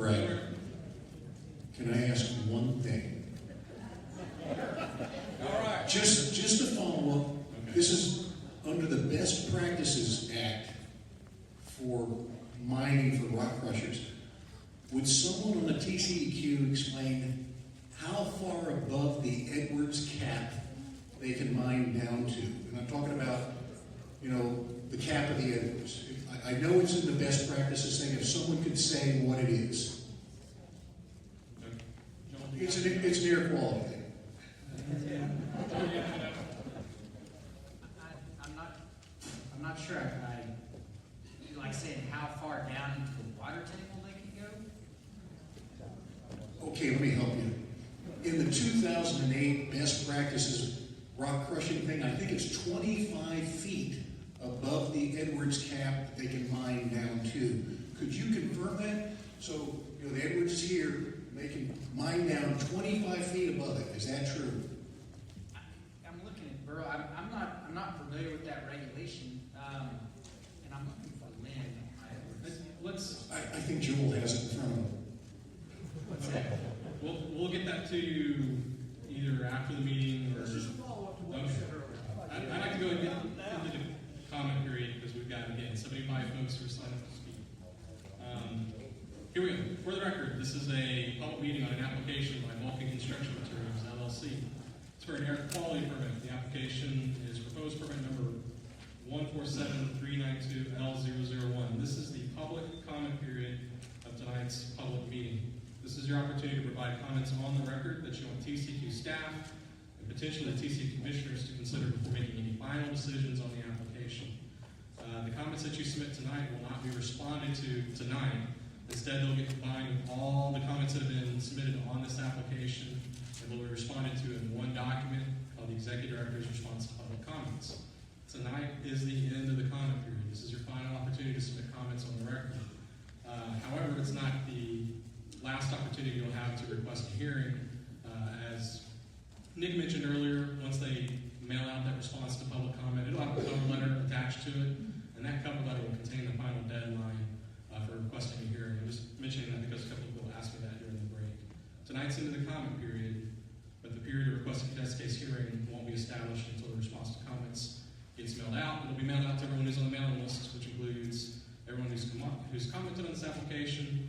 Brad, can I ask one thing? All right. Just to follow up, Okay. this is under the Best Practices Act for mining for rock crushers. Would someone on the TCEQ explain how far above the Edwards cap they can mine down to? And I'm talking about, the cap of the Edwards. I know it's in the best practices thing. If someone could say what it is. It's an air quality thing. I'm not sure. I like saying how far down into the water table they can go. Okay, let me help you. In the 2008 best practices rock crushing thing, I think it's 25 feet above the Edwards cap that they can mine down to. Could you confirm that? So, the Edwards is here, they can mine down 25 feet above it. Is that true? I'm looking at Burl. I'm not familiar with that regulation, and I'm looking for Lynn. I I think Joel has it in front of him. What's that? We'll get that to you either after the meeting or. Just a follow-up to what you Okay. said earlier. I'd like to go and get into the comment period because we've got, again, 75 folks who are signed up to speak. Here we go. For the record, this is a public meeting on an application by Vulcan Construction Materials, LLC. It's for an air quality permit. The application is proposed permit number 147-392-L001. This is the public comment period of tonight's public meeting. This is your opportunity to provide comments on the record that you want TCEQ staff and potentially the TCEQ commissioners to consider before making any final decisions on the application. The comments that you submit tonight will not be responded to tonight. Instead, they'll get combined with all the comments that have been submitted on this application and will be responded to in one document called the Executive Director's Response to Public Comments. Tonight is the end of the comment period. This is your final opportunity to submit comments on the record. However, it's not the last opportunity you'll have to request a hearing. As Nick mentioned earlier, once they mail out that response to public comment, it'll have a cover letter attached to it, and that cover letter will contain the final deadline for requesting a hearing. I'm just mentioning that because a couple of people asked me that during the break. Tonight's into the comment period, but the period of requesting a test case hearing won't be established until the response to comments gets mailed out. It'll be mailed out to everyone who's on the mailing list, which includes everyone who's commented on this application,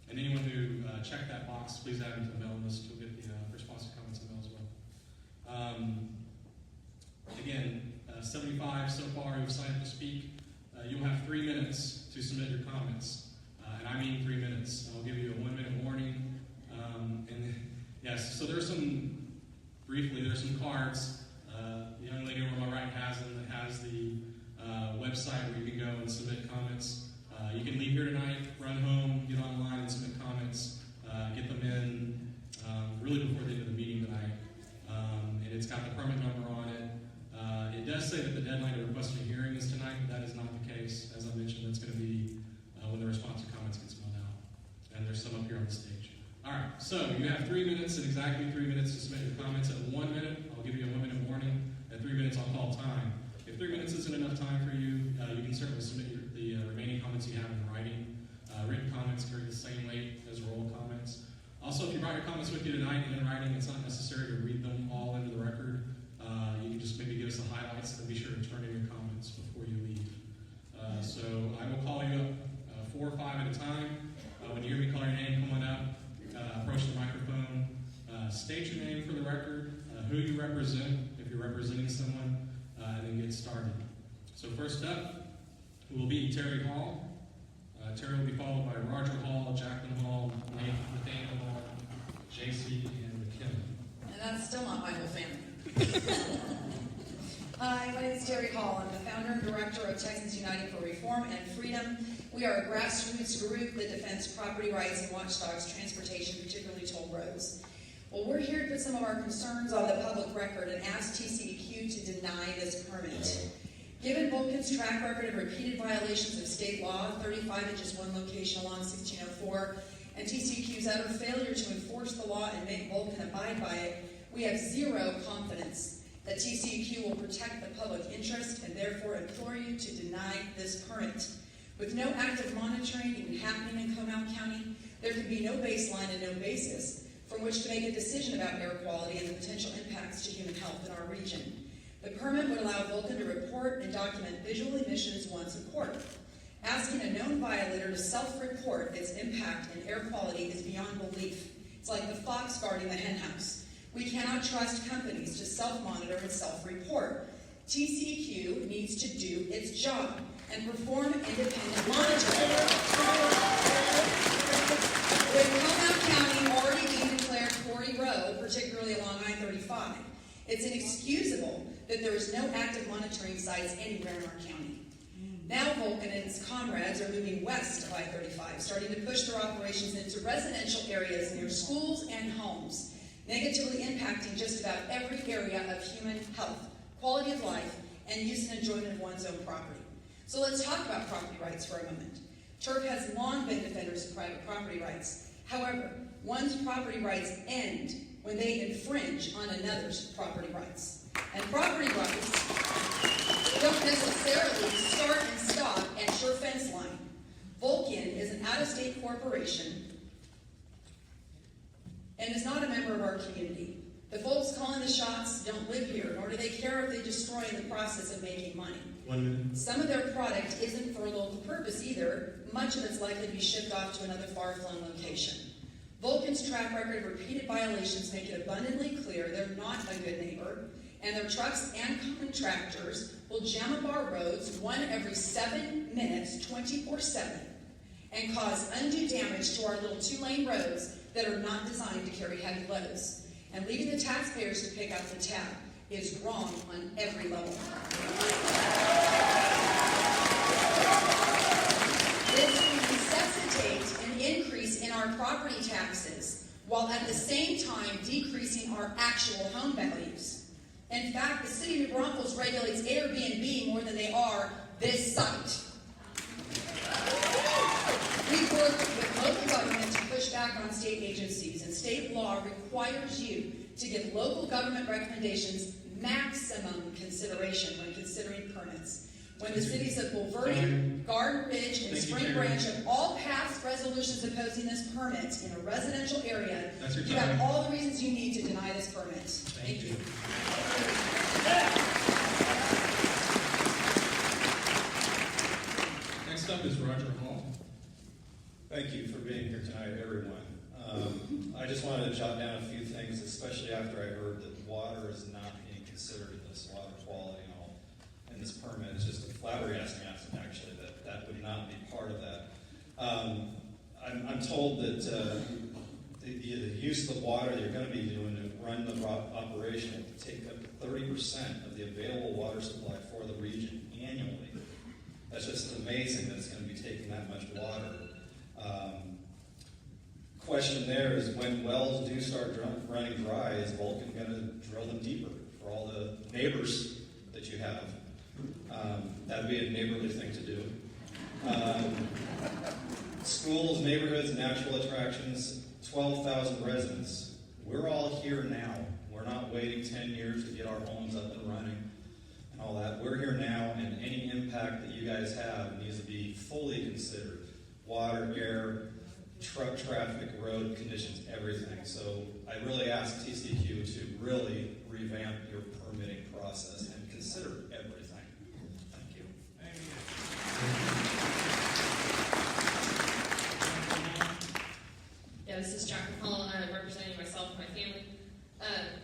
and anyone who checked that box, please add them to the mailing list. You'll get the response to comments in the mail as well. Again, 75 so far who've signed up to speak. You'll have 3 minutes to submit your comments, and I mean 3 minutes. I'll give you a 1-minute warning. Yes, so there's some cards. The young lady over on my right has them that has the website where you can go and submit comments. You can leave here tonight, run home, get online and submit comments, get them in really before the end of the meeting tonight. And it's got the permit number on it. It does say that the deadline to request a hearing is tonight, but that is not the case. As I mentioned, that's going to be when the response to comments gets mailed out. And there's some up here on the stage. All right, so you have 3 minutes, and exactly 3 minutes to submit your comments. At 1 minute, I'll give you a 1-minute warning. At 3 minutes, I'll call time. If 3 minutes isn't enough time for you, you can certainly submit the remaining comments you have in writing. Written comments carry the same weight as oral comments. Also, if you brought your comments with you tonight and in writing, it's not necessary to read them all into the record. You can just maybe give us the highlights, and be sure to turn in your comments before you leave. So I will call you up 4 or 5 at a time. When you hear me call your name, come on up, approach the microphone, state your name for the record, who you represent, if you're representing someone, and then get started. So first up will be Terry Hall. Terry will be followed by Roger Hall, Jacqueline Hall, Nathaniel Hall, JC, and McKinnon. And that's still not my whole family. Hi, my name is Terry Hall. I'm the founder and director of Texans United for Reform and Freedom. We are a grassroots group that defends property rights and watchdogs transportation, particularly toll roads. Well, we're here to put some of our concerns on the public record and ask TCEQ to deny this permit. Given Vulcan's track record of repeated violations of state law, 35 at just one location along 1604, and TCEQ's utter failure to enforce the law and make Vulcan abide by it, we have zero confidence that TCEQ will protect the public interest and therefore implore you to deny this permit. With no active monitoring even happening in Comal County, there can be no baseline and no basis from which to make a decision about air quality and the potential impacts to human health in our region. The permit would allow Vulcan to report and document visual emissions once a quarter. Asking a known violator to self-report its impact in air quality is beyond belief. It's like the fox guarding the hen house. We cannot trust companies to self-monitor and self-report. TCEQ needs to do its job and perform independent monitoring. With Comal County already being declared Quarry Road, particularly along I-35, it's inexcusable that there is no active monitoring sites anywhere in our county. Now Vulcan and its comrades are moving west of I-35, starting to push their operations into residential areas near schools and homes, negatively impacting just about every area of human health, quality of life, and use and enjoyment of one's own property. So let's talk about property rights for a moment. Turk has long been defenders of private property rights. However, one's property rights end when they infringe on another's property rights. And property rights don't necessarily start and stop at your fence line. Vulcan is an out-of-state corporation and is not a member of our community. The folks calling the shots don't live here, nor do they care if they destroy in the process of making money. 1 minute. Some of their product isn't for a local purpose either. Much of it's likely to be shipped off to another far-flung location. Vulcan's track record of repeated violations make it abundantly clear they're not a good neighbor, and their trucks and contractors will jam up our roads one every 7 minutes, 24/7, and cause undue damage to our little 2-lane roads that are not designed to carry heavy loads. And leaving the taxpayers to pick up the tab is wrong on every level. This will necessitate an increase in our property taxes, while at the same time decreasing our actual home values. In fact, the city of New Braunfels regulates Airbnb more than they are this site. We work with local government to push back on state agencies, and state law requires you to give local government recommendations maximum consideration when considering permits. When the cities of Bulverde, Garden Ridge, and Spring Branch have all passed resolutions opposing this permit in a residential area, you have all the reasons you need to deny this permit. Thank you. Next up is Roger Hall. Thank you for being here tonight, everyone. I just wanted to jot down a few things, especially after I heard that water is not being considered in this water quality and all in this permit. It's just a flabbergasting, actually, that would not be part of that. I'm told that the use of the water that you're going to be doing to run the operation will take up to 30% of the available water supply for the region annually. That's just amazing that it's going to be taking that much water. Question there is, when wells do start running dry, is Vulcan going to drill them deeper for all the neighbors that you have? That would be a neighborly thing to do. Schools, neighborhoods, natural attractions, 12,000 residents. We're all here now. We're not waiting 10 years to get our homes up and running and all that. We're here now, and any impact that you guys have needs to be fully considered. Water, air, truck traffic, road conditions, everything. So I really ask TCEQ to really revamp your permitting process and consider everything. Thank you. Yeah, this is Jacqueline Hall. I'm representing myself and my family.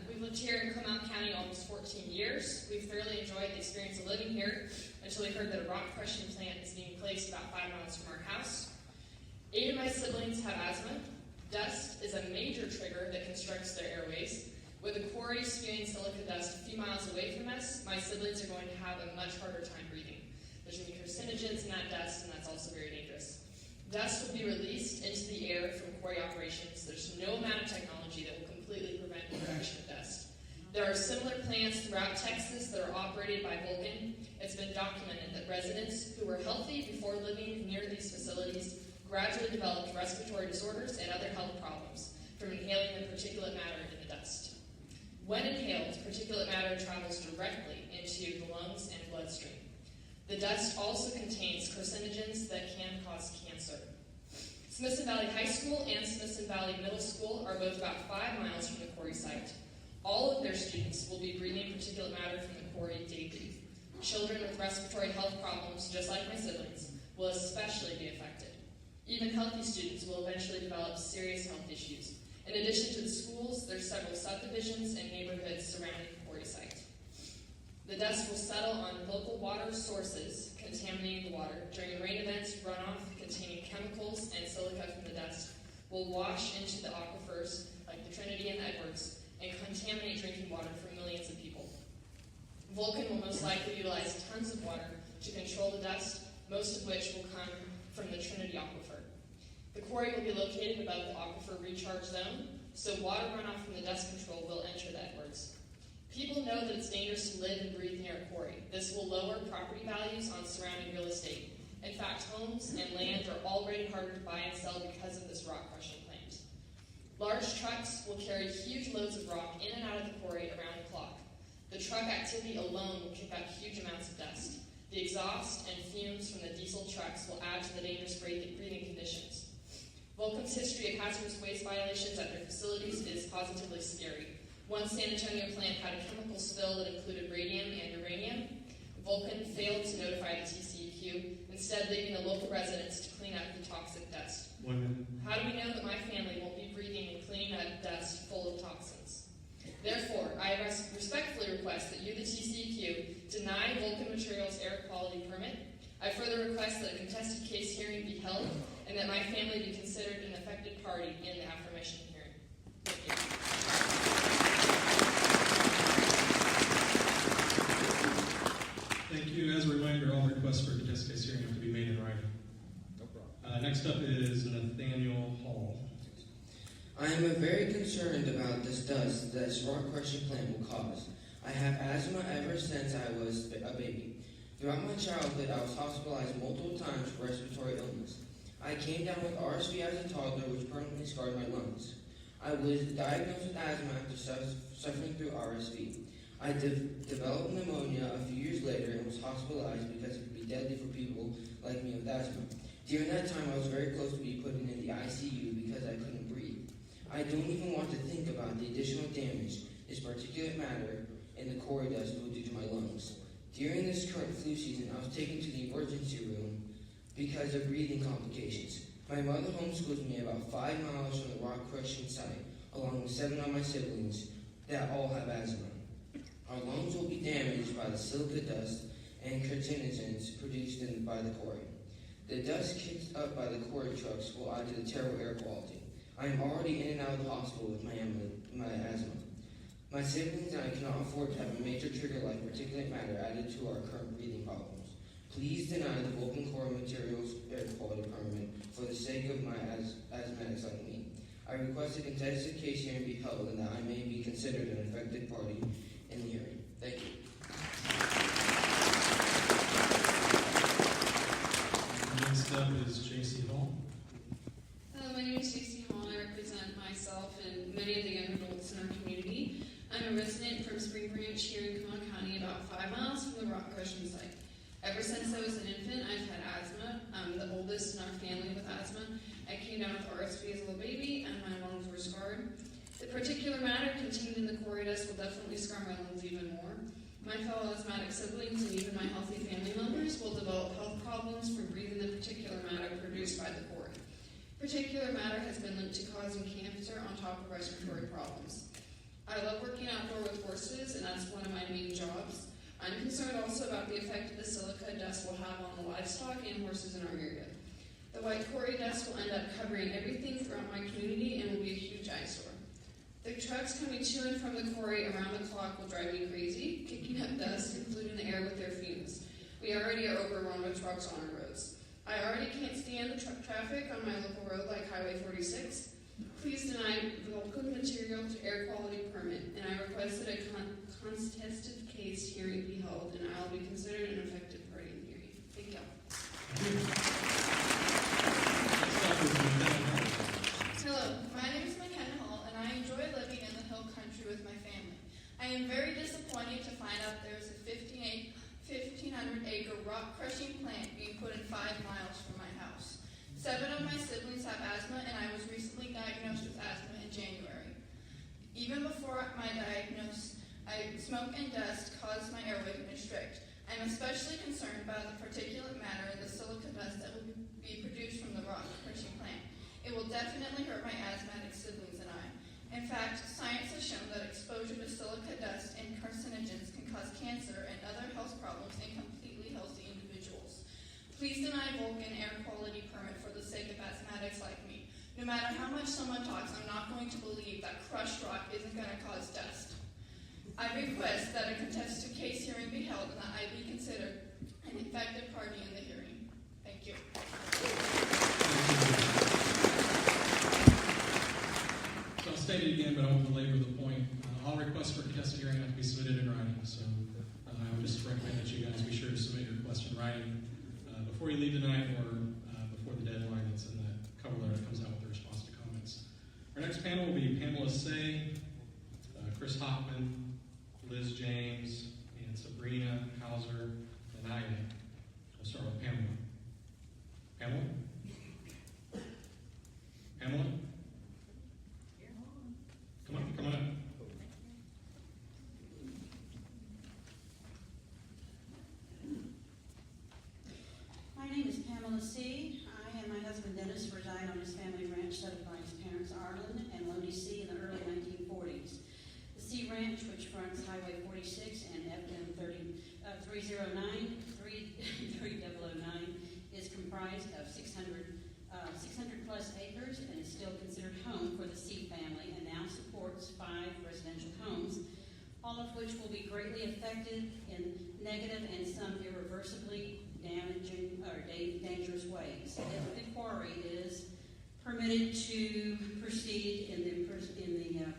We've lived here in Comal County almost 14 years. We've thoroughly enjoyed the experience of living here until we heard that a rock crushing plant is being placed about 5 miles from our house. 8 of my siblings have asthma. Dust is a major trigger that constructs their airways. With the quarry spewing silica dust a few miles away from us, my siblings are going to have a much harder time breathing. There's going to be carcinogens in that dust, and that's also very dangerous. Dust will be released into the air from quarry operations. There's no amount of technology that will completely prevent the production of dust. There are similar plants throughout Texas that are operated by Vulcan. It's been documented that residents who were healthy before living near these facilities gradually developed respiratory disorders and other health problems from inhaling the particulate matter in the dust. When inhaled, particulate matter travels directly into the lungs and bloodstream. The dust also contains carcinogens that can cause cancer. Smithson Valley High School and Smithson Valley Middle School are both about 5 miles from the quarry site. All of their students will be breathing particulate matter from the quarry daily. Children with respiratory health problems, just like my siblings, will especially be affected. Even healthy students will eventually develop serious health issues. In addition to the schools, there's several subdivisions and neighborhoods surrounding the quarry site. The dust will settle on local water sources, contaminating the water. During rain events, runoff containing chemicals and silica from the dust will wash into the aquifers, like the Trinity and Edwards, and contaminate drinking water for millions of people. Vulcan will most likely utilize tons of water to control the dust, most of which will come from the Trinity aquifer. The quarry will be located above the aquifer recharge zone, so water runoff from the dust control will enter the Edwards. People know that it's dangerous to live and breathe near a quarry. This will lower property values on surrounding real estate. In fact, homes and land are already harder to buy and sell because of this rock crushing plant. Large trucks will carry huge loads of rock in and out of the quarry around the clock. The truck activity alone will kick out huge amounts of dust. The exhaust and fumes from the diesel trucks will add to the dangerous breathing conditions. Vulcan's history of hazardous waste violations at their facilities is positively scary. One San Antonio plant had a chemical spill that included radium and uranium. Vulcan failed to notify the TCEQ, instead leaving the local residents to clean up the toxic dust. 1 minute. How do we know that my family won't be breathing and cleaning up dust full of toxins? Therefore, I respectfully request that you, the TCEQ, deny Vulcan Materials air quality permit. I further request that a contested case hearing be held and that my family be considered an affected party in the affirmation hearing. Thank you. Thank you. As a reminder, all requests for a contested case hearing have to be made in writing. No problem. Next up is Nathaniel Hall. I am very concerned about this dust that this rock crushing plant will cause. I have asthma ever since I was a baby. Throughout my childhood, I was hospitalized multiple times for respiratory illness. I came down with RSV as a toddler, which permanently scarred my lungs. I was diagnosed with asthma after suffering through RSV. I developed pneumonia a few years later and was hospitalized because it could be deadly for people like me with asthma. During that time, I was very close to being put in the ICU because I couldn't breathe. I don't even want to think about the additional damage this particulate matter in the quarry dust will do to my lungs. During this current flu season, I was taken to the emergency room because of breathing complications. My mother homeschools me about 5 miles from the rock crushing site, along with 7 of my siblings that all have asthma. Our lungs will be damaged by the silica dust and carcinogens produced by the quarry. The dust kicked up by the quarry trucks will add to the terrible air quality. I am already in and out of the hospital with my asthma. My siblings and I cannot afford to have a major trigger like particulate matter added to our current breathing problems. Please deny the Vulcan Quarry Materials air quality permit for the sake of my asthmatics like me. I request a contested case hearing be held and that I may be considered an affected party in the hearing. Thank you. Next up is J.C. Hall. Hello, my name is Stacey Hall, and I represent myself and many of the young adults in our community. I'm a resident from Spring Branch here in Comal County, about 5 miles from the rock crushing site. Ever since I was an infant, I've had asthma. I'm the oldest in our family with asthma. I came down with RSV as a little baby, and my lungs were scarred. The particular matter contained in the quarry dust will definitely scar my lungs even more. My fellow asthmatic siblings and even my healthy family members will develop health problems from breathing the particular matter produced by the quarry. Particular matter has been linked to causing cancer on top of respiratory problems. I love working outdoor with horses, and that's one of my main jobs. I'm concerned also about the effect the silica dust will have on the livestock and horses in our area. The white quarry dust will end up covering everything throughout my community and will be a huge eyesore. The trucks coming to and from the quarry around the clock will drive me crazy, kicking up dust and polluting the air with their fumes. We already are overrun with trucks on our roads. I already can't stand the truck traffic on my local road like Highway 46. Please deny Vulcan Materials air quality permit, and I request that a contested case hearing be held, and I will be considered an affected party in the hearing. Thank you. Hello, my name is McKenna Hall, and I enjoy living in the hill country with my family. I am very disappointed to find out there is a 1,500-acre rock crushing plant being put in 5 miles from my house. 7 of my siblings have asthma, and I was recently diagnosed with asthma in January. Even before my diagnosis, smoke and dust caused my airway to constrict. I'm especially concerned about the particulate matter and the silica dust that will be produced from the rock crushing plant. It will definitely hurt my asthmatic siblings and I. In fact, science has shown that exposure to silica dust and carcinogens can cause cancer and other health problems in completely healthy individuals. Please deny Vulcan air quality permit for the sake of asthmatics like me. No matter how much someone talks, I'm not going to believe that crushed rock isn't going to cause dust. I request that a contested case hearing be held and that I be considered an infected party in the hearing. Thank you. So I'll state it again, but I won't belabor the point. All requests for contested hearing have to be submitted in writing, so I would just recommend that you guys be sure to submit your request in writing before you leave tonight or before the deadline that's in that cover letter that comes out with the response to comments. Our next panel will be Pamela Say, Chris Hoffman, Liz James, and Sabrina Hauser, and I. We'll start with Pamela. Pamela? Pamela? Come on up. My name is Pamela C. I and my husband Dennis reside on his family ranch settled by his parents Arlen and Lodi C. in the early 1940s. The C Ranch, which fronts Highway 46 and FM 309, is comprised of 600 plus acres and is still considered home for the C family and now supports 5 residential homes, all of which will be greatly affected in negative and some irreversibly damaging or dangerous ways. If the quarry is permitted to proceed in the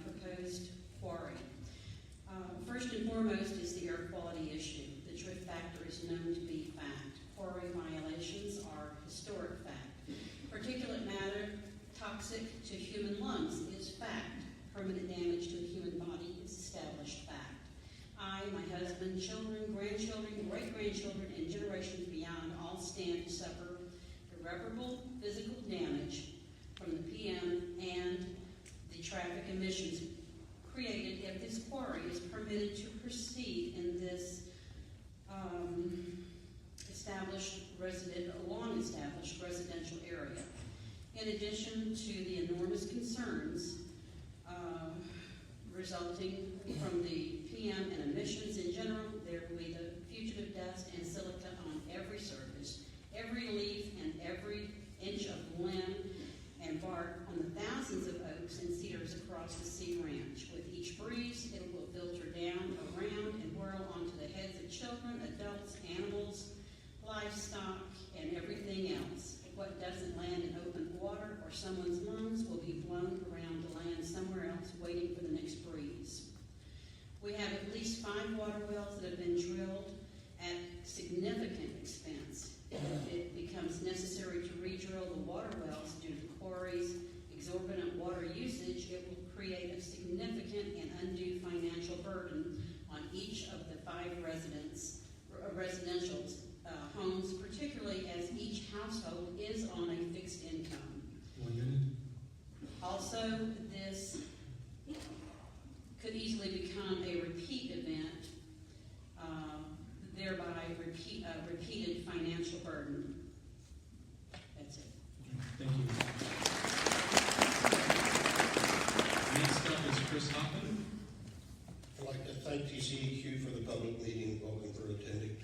proposed quarry. First and foremost is the air quality issue. The drift factor is known to be fact. Quarry violations are historic fact. Particulate matter toxic to human lungs is fact. Permanent damage to the human body is established fact. I, my husband, children, grandchildren, great-grandchildren, and generations beyond all stand to suffer irreparable physical damage from the PM and the traffic emissions created if this quarry is permitted to proceed in this long-established residential area. In addition to the enormous concerns resulting from the PM and emissions in general, there will be the fugitive dust and silica on every surface, every leaf, and every inch of limb and bark on the thousands of oaks and cedars across the C Ranch. With each breeze, it will filter down, around, and whirl onto the heads of children, adults, animals, livestock, and everything else. What doesn't land in open water or someone's lungs will be blown around to land somewhere else, waiting for the next breeze. We have at least 5 water wells that have been drilled at significant expense. If it becomes necessary to re-drill the water wells due to the quarry's exorbitant water usage, it will create a significant and undue financial burden on each of the 5 residential homes, particularly as each household is on a fixed income. 1 minute. Also, this could easily become a repeat event, thereby repeated financial burden. That's it. Thank you. Next up is Chris Hoffman. I'd like to thank TCEQ for the public meeting, welcome for attending.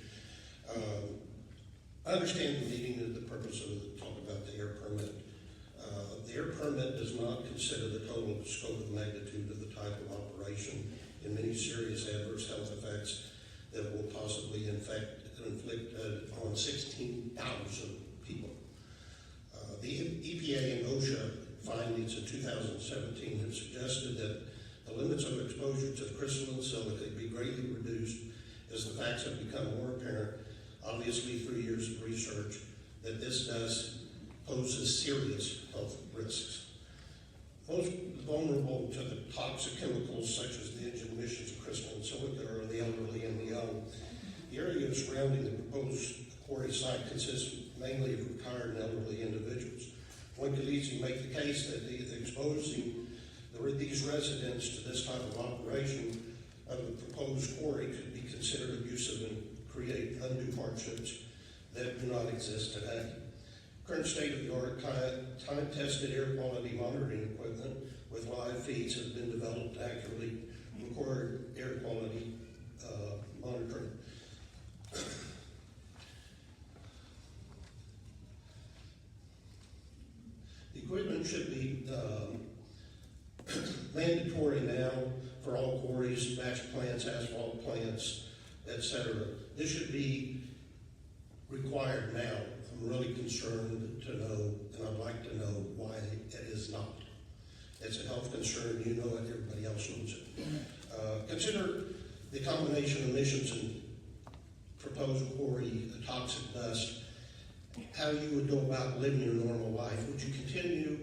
I understand the meeting and the purpose of the talk about the air permit. The air permit does not consider the total scope and magnitude of the type of operation and many serious adverse health effects that will possibly inflict on 16,000 people. The EPA and OSHA findings in 2017 have suggested that the limits of exposure to crystalline silica be greatly reduced as the facts have become more apparent, obviously through years of research, that this poses serious health risks. Most vulnerable to the toxic chemicals such as the engine emissions of crystalline silica are the elderly and the young. The area surrounding the proposed quarry site consists mainly of retired and elderly individuals. One could easily make the case that exposing these residents to this type of operation of the proposed quarry could be considered abusive and create undue hardships that do not exist today. Current state-of-the-art time-tested air quality monitoring equipment with live feeds has been developed to accurately record air quality monitoring. The equipment should be mandatory now for all quarries, batch plants, asphalt plants, etc. This should be required now. I'm really concerned to know, and I'd like to know why it is not. It's a health concern, you know it, everybody else knows it. Consider the combination of emissions and proposed quarry, toxic dust, how you would go about living your normal life. Would you continue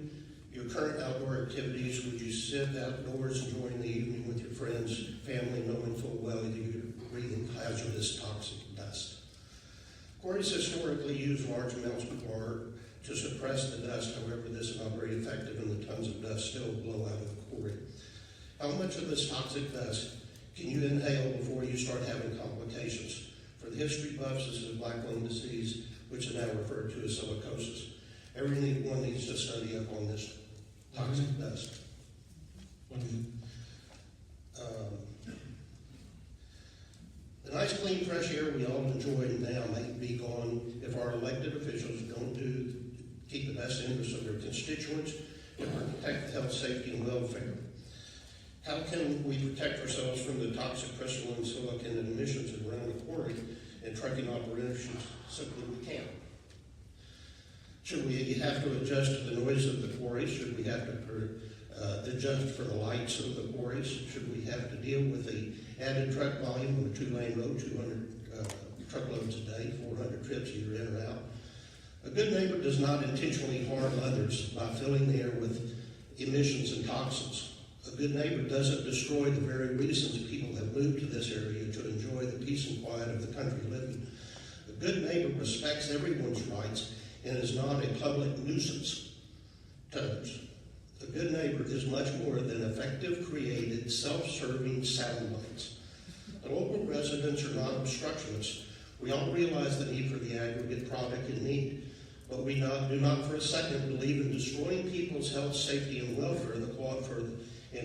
your current outdoor activities? Would you sit outdoors enjoying the evening with your friends, family, knowing full well that you're breathing hazardous toxic dust? Quarries historically use large amounts of water to suppress the dust. However, this is not very effective, and the tons of dust still blow out of the quarry. How much of this toxic dust can you inhale before you start having complications? For the history buffs, this is black lung disease, which is now referred to as silicosis. Everyone needs to study up on this toxic dust. The nice, clean, fresh air we all enjoy now may be gone if our elected officials don't keep the best interests of their constituents and protect the health, safety, and welfare. How can we protect ourselves from the toxic crystalline silicon and emissions around the quarry and trucking operations? Simply, we can't. Should we have to adjust to the noise of the quarries? Should we have to adjust for the lights of the quarries? Should we have to deal with the added truck volume on a 2-lane road, 200 truckloads a day, 400 trips either in or out? A good neighbor does not intentionally harm others by filling the air with emissions and toxins. A good neighbor doesn't destroy the very reasons people have moved to this area to enjoy the peace and quiet of the country living. A good neighbor respects everyone's rights and is not a public nuisance to others. A good neighbor is much more than effective, created, self-serving sound bites. The local residents are not obstructionists. We all realize the need for the aggregate product in need, but we do not for a second believe in destroying people's health, safety, and welfare and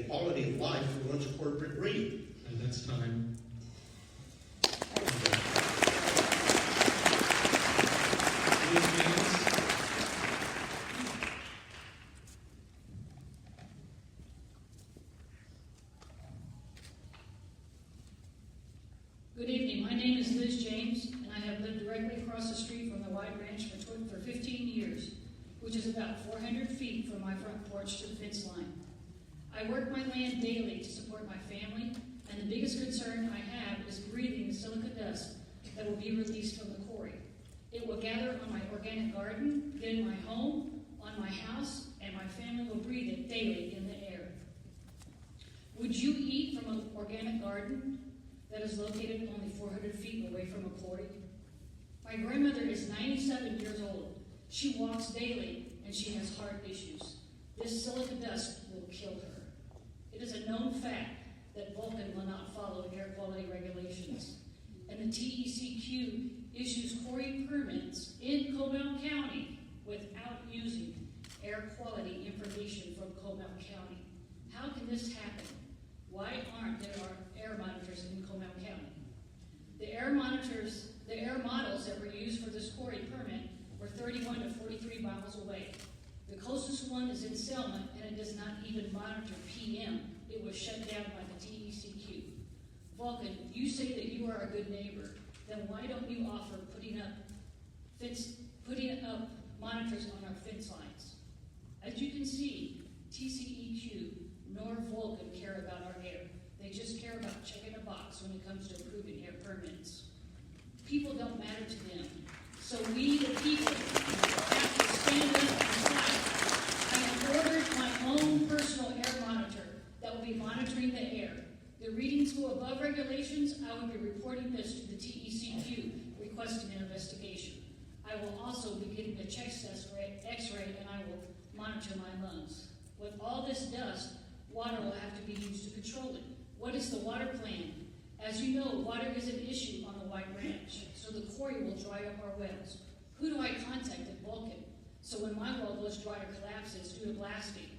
quality of life for one's corporate greed. And that's time. Good evening. My name is Liz James, and I have lived directly across the street from the White Ranch for 15 years, which is about 400 feet from my front porch to the fence line. I work my land daily to support my family, and the biggest concern I have is breathing the silica dust that will be released from the quarry. It will gather on my organic garden, get in my home, on my house, and my family will breathe it daily in the air. Would you eat from an organic garden that is located only 400 feet away from a quarry? My grandmother is 97 years old. She walks daily, and she has heart issues. This silica dust will kill her. It is a known fact that Vulcan will not follow air quality regulations, and the TCEQ issues quarry permits in Comal County without using air quality information from Comal County. How can this happen? Why aren't there air monitors in Comal County? The air models that were used for this quarry permit were 31 to 43 miles away. The closest one is in Selma, and it does not even monitor PM. It was shut down by the TCEQ. Vulcan, you say that you are a good neighbor. Then why don't you offer putting up monitors on our fence lines? As you can see, TCEQ nor Vulcan care about our air. They just care about checking a box when it comes to approving air permits. People don't matter to them. So we, the people, have to stand up and fight. I have ordered my own personal air monitor that will be monitoring the air. The readings go above regulations, I will be reporting this to the TCEQ, requesting an investigation. I will also be getting a chest x-ray, and I will monitor my lungs. With all this dust, water will have to be used to control it. What is the water plan? As you know, water is an issue on the White Ranch, so the quarry will dry up our wells. Who do I contact at Vulcan? So when my well goes dry or collapses due to blasting,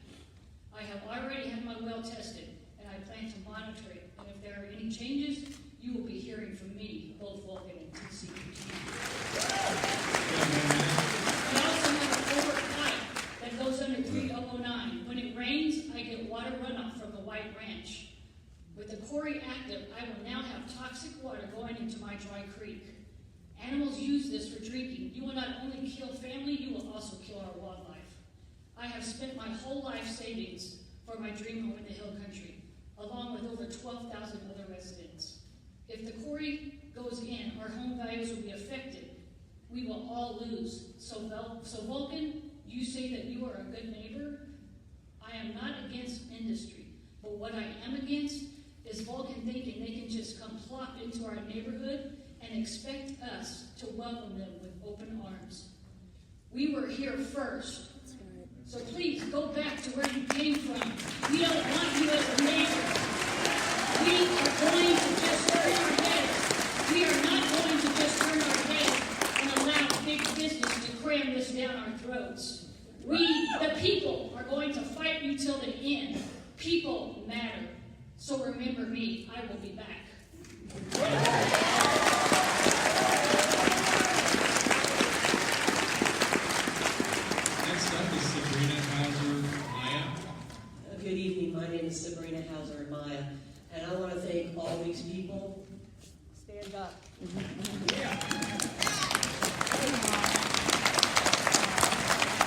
I have already had my well tested, and I plan to monitor it. And if there are any changes, you will be hearing from me, both Vulcan and TCEQ. I also have a culvert pipe that goes under 3009. When it rains, I get water runoff from the White Ranch. With the quarry active, I will now have toxic water going into my dry creek. Animals use this for drinking. You will not only kill family, you will also kill our wildlife. I have spent my whole life savings for my dream home in the hill country, along with over 12,000 other residents. If the quarry goes in, our home values will be affected. We will all lose. So Vulcan, you say that you are a good neighbor? I am not against industry, but what I am against is Vulcan thinking they can just come plop into our neighborhood and expect us to welcome them with open arms. We were here first. So please go back to where you came from. We don't want you as a neighbor. We are going to just turn our heads. We are not going to just turn our heads and allow big business to cram this down our throats. We, the people, are going to fight you till the end. People matter. So remember me. I will be back. Next up is Sabrina Hauser Maya. Good evening. My name is Sabrina Hauser Maya, and I want to thank all these people. Stand up.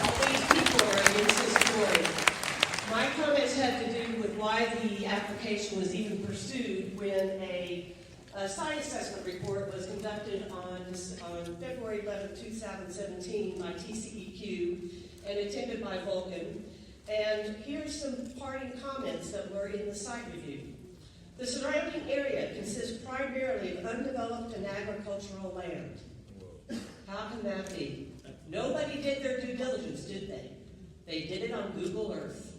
All these people are against this quarry. My comments have to do with why the application was even pursued when a site assessment report was conducted on February 11, 2017 by TCEQ and attended by Vulcan. And here's some parting comments that were in the site review. The surrounding area consists primarily of undeveloped and agricultural land. How can that be? Nobody did their due diligence, did they? They did it on Google Earth.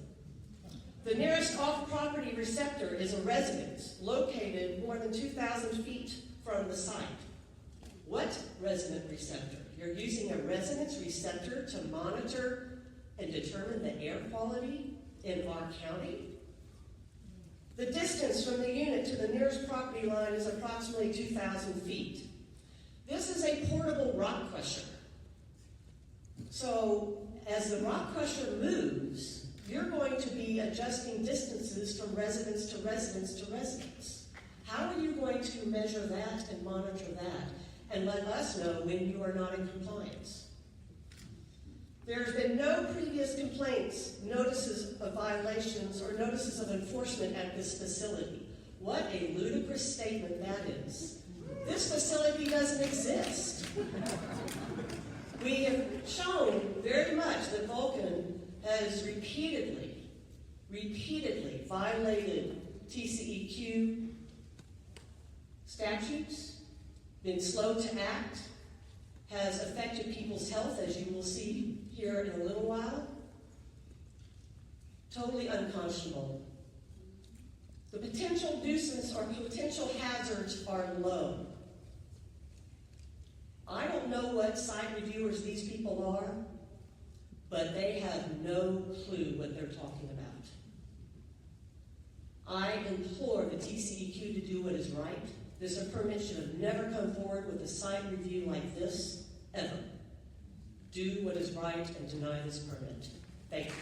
The nearest off-property receptor is a residence located more than 2,000 feet from the site. What resident receptor? You're using a residence receptor to monitor and determine the air quality in our county? The distance from the unit to the nearest property line is approximately 2,000 feet. This is a portable rock crusher. So as the rock crusher moves, you're going to be adjusting distances from residence to residence to residence. How are you going to measure that and monitor that and let us know when you are not in compliance? There's been no previous complaints, notices of violations, or notices of enforcement at this facility. What a ludicrous statement that is. This facility doesn't exist. We have shown very much that Vulcan has repeatedly violated TCEQ statutes, been slow to act, has affected people's health, as you will see here in a little while. Totally unconscionable. The potential nuisance or potential hazards are low. I don't know what site reviewers these people are, but they have no clue what they're talking about. I implore the TCEQ to do what is right. This permit should have never come forward with a site review like this, ever. Do what is right and deny this permit. Thank you.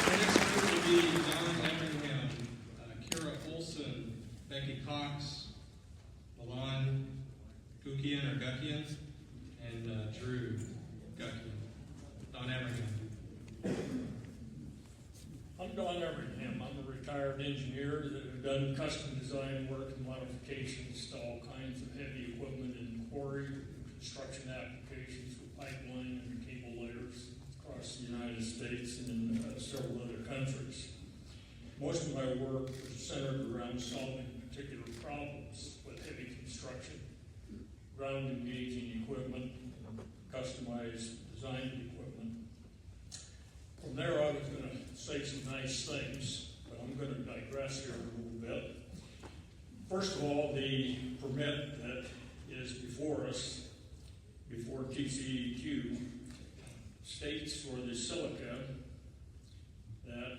The next group will be Don Everingham, Kara Olson, Becky Cox, Milan Gukian or Gukian, and Drew Gukian. Don Everingham. I'm Don Everingham. I'm a retired engineer that has done custom design work and modifications to all kinds of heavy equipment in quarry and construction applications with pipeline and cable layers across the United States and in several other countries. Most of my work was centered around solving particular problems with heavy construction, ground engaging equipment, and customized designed equipment. From there, I was going to say some nice things, but I'm going to digress here a little bit. First of all, the permit that is before us, before TCEQ, states for the silica that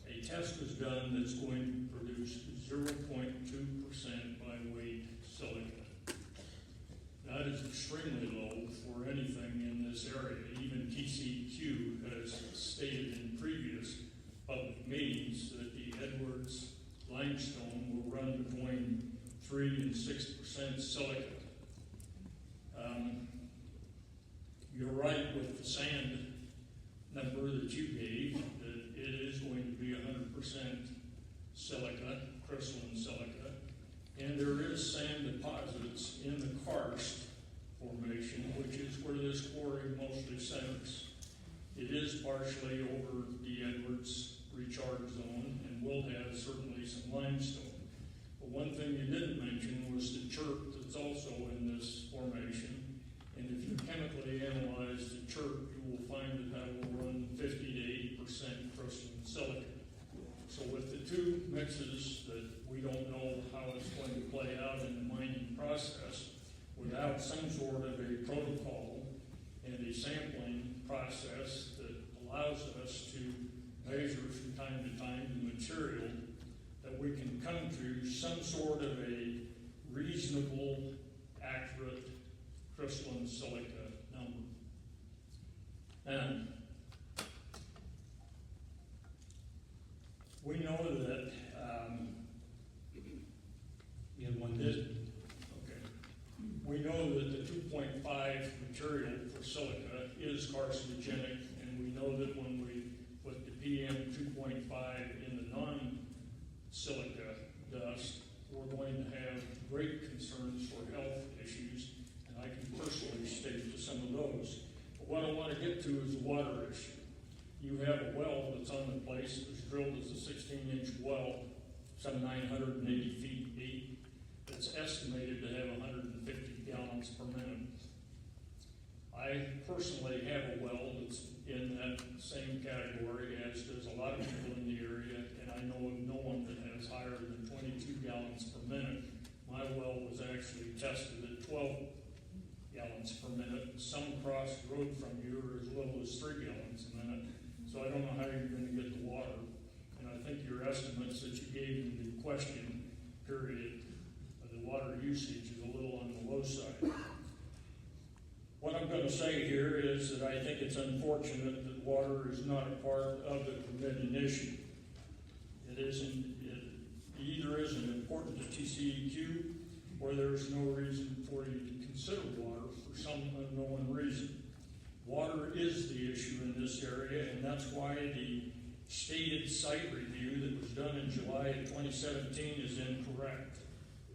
a test was done that's going to produce 0.2% by weight silica. That is extremely low for anything in this area. Even TCEQ has stated in previous public meetings that the Edwards limestone will run between 3 and 6% silica. You're right with the sand number that you gave, that it is going to be 100% silica, crystalline silica, and there is sand deposits in the karst formation, which is where this quarry mostly centers. It is partially over the Edwards recharge zone and will have certainly some limestone. But one thing you didn't mention was the chert that's also in this formation. And if you chemically analyze the chert, you will find that will run 50 to 80% crystalline silica. So with the two mixes that we don't know how it's going to play out in the mining process, without some sort of a protocol and a sampling process that allows us to measure from time to time the material, that we can come to some sort of a reasonable, accurate crystalline silica number. And we know that You have one this, okay. We know that the 2.5 material for silica is carcinogenic, and we know that when we put the PM 2.5 in the non-silica dust, we're going to have great concerns for health issues, and I can personally state to some of those. But what I want to get to is the water issue. You have a well that's on the place. It was drilled as a 16-inch well, some 980 feet deep. It's estimated to have 150 gallons per minute. I personally have a well that's in that same category, as does a lot of people in the area, and I know of no one that has higher than 22 gallons per minute. My well was actually tested at 12 gallons per minute. Some across the road from you are as little as 3 gallons a minute. So I don't know how you're going to get the water. And I think your estimates that you gave in the question period of the water usage is a little on the low side. What I'm going to say here is that I think it's unfortunate that water is not a part of the permitting issue. It either isn't important to TCEQ, or there's no reason for you to consider water for some unknown reason. Water is the issue in this area, and that's why the stated site review that was done in July of 2017 is incorrect.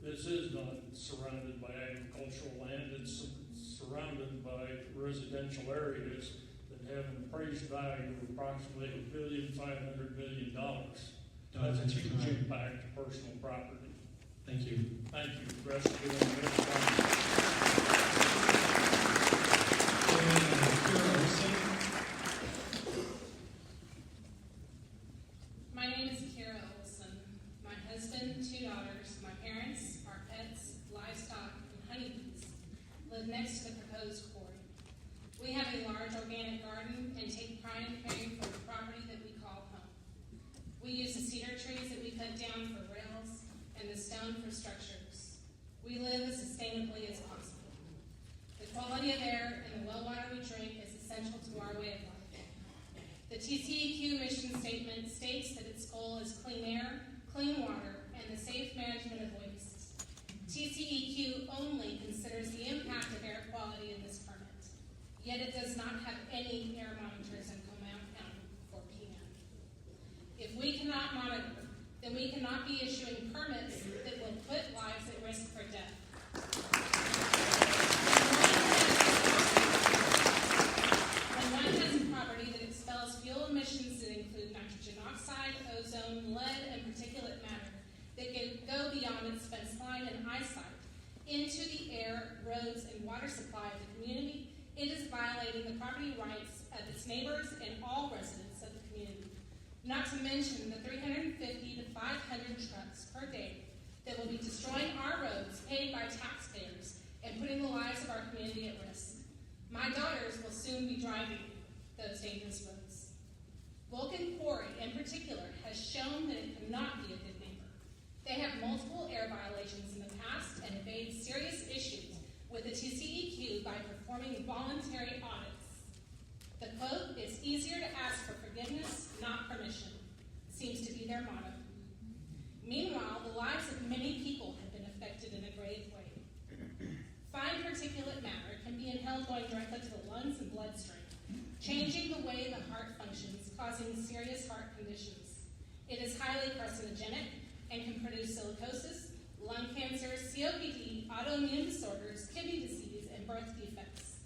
This is not surrounded by agricultural land. It's surrounded by residential areas that have an appraised value of approximately $1.5 billion. That's a huge impact to personal property. Thank you. Thank you. The rest of you. My name is Kara Olson. My husband, 2 daughters, my parents, our pets, livestock, and honeybees live next to the proposed quarry. We have a large organic garden and take pride in caring for the property that we call home. We use the cedar trees that we cut down for rails and the stone for structures. We live as sustainably as possible. The quality of air and the well water we drink is essential to our way of life. The TCEQ mission statement states that its goal is clean air, clean water, and the safe management of waste. TCEQ only considers the impact of air quality in this permit, yet it does not have any air monitors in Comal County for PM. If we cannot monitor, then we cannot be issuing permits that will put lives at risk for death. When one has a property that expels fuel emissions that include nitrogen oxide, ozone, lead, into the air, roads, and water supply of the community, it is violating the property rights of its neighbors and all residents of the community. Not to mention the 350 to 500 trucks per day that will be destroying our roads paid by taxpayers and putting the lives of our community at risk. My daughters will soon be driving those dangerous roads. Vulcan Quarry, in particular, has shown that it cannot be a good neighbor. They have multiple air violations in the past and evade serious issues with the TCEQ by performing voluntary audits. The quote, "It's easier to ask for forgiveness, not permission," seems to be their motto. Meanwhile, the lives of many people have been affected in a grave way. Fine particulate matter can be inhaled going directly to the lungs and bloodstream, changing the way the heart functions, causing serious heart conditions. It is highly carcinogenic and can produce silicosis, lung cancer, COPD, autoimmune disorders, kidney disease, and birth defects.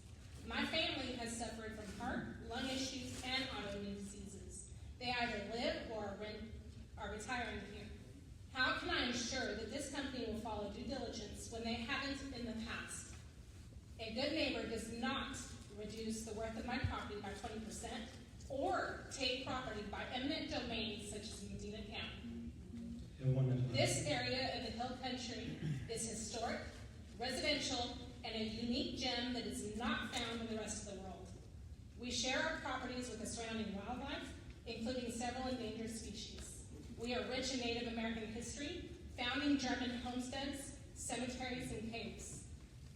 My family has suffered from heart, lung issues, and autoimmune diseases. They either live or are retiring here. How can I ensure that this company will follow due diligence when they haven't in the past? A good neighbor does not reduce the worth of my property by 20% or take property by eminent domain such as Medina County. This area of the Hill Country is historic, residential, and a unique gem that is not found in the rest of the world. We share our properties with the surrounding wildlife, including several endangered species. We are rich in Native American history, founding German homesteads, cemeteries, and caves.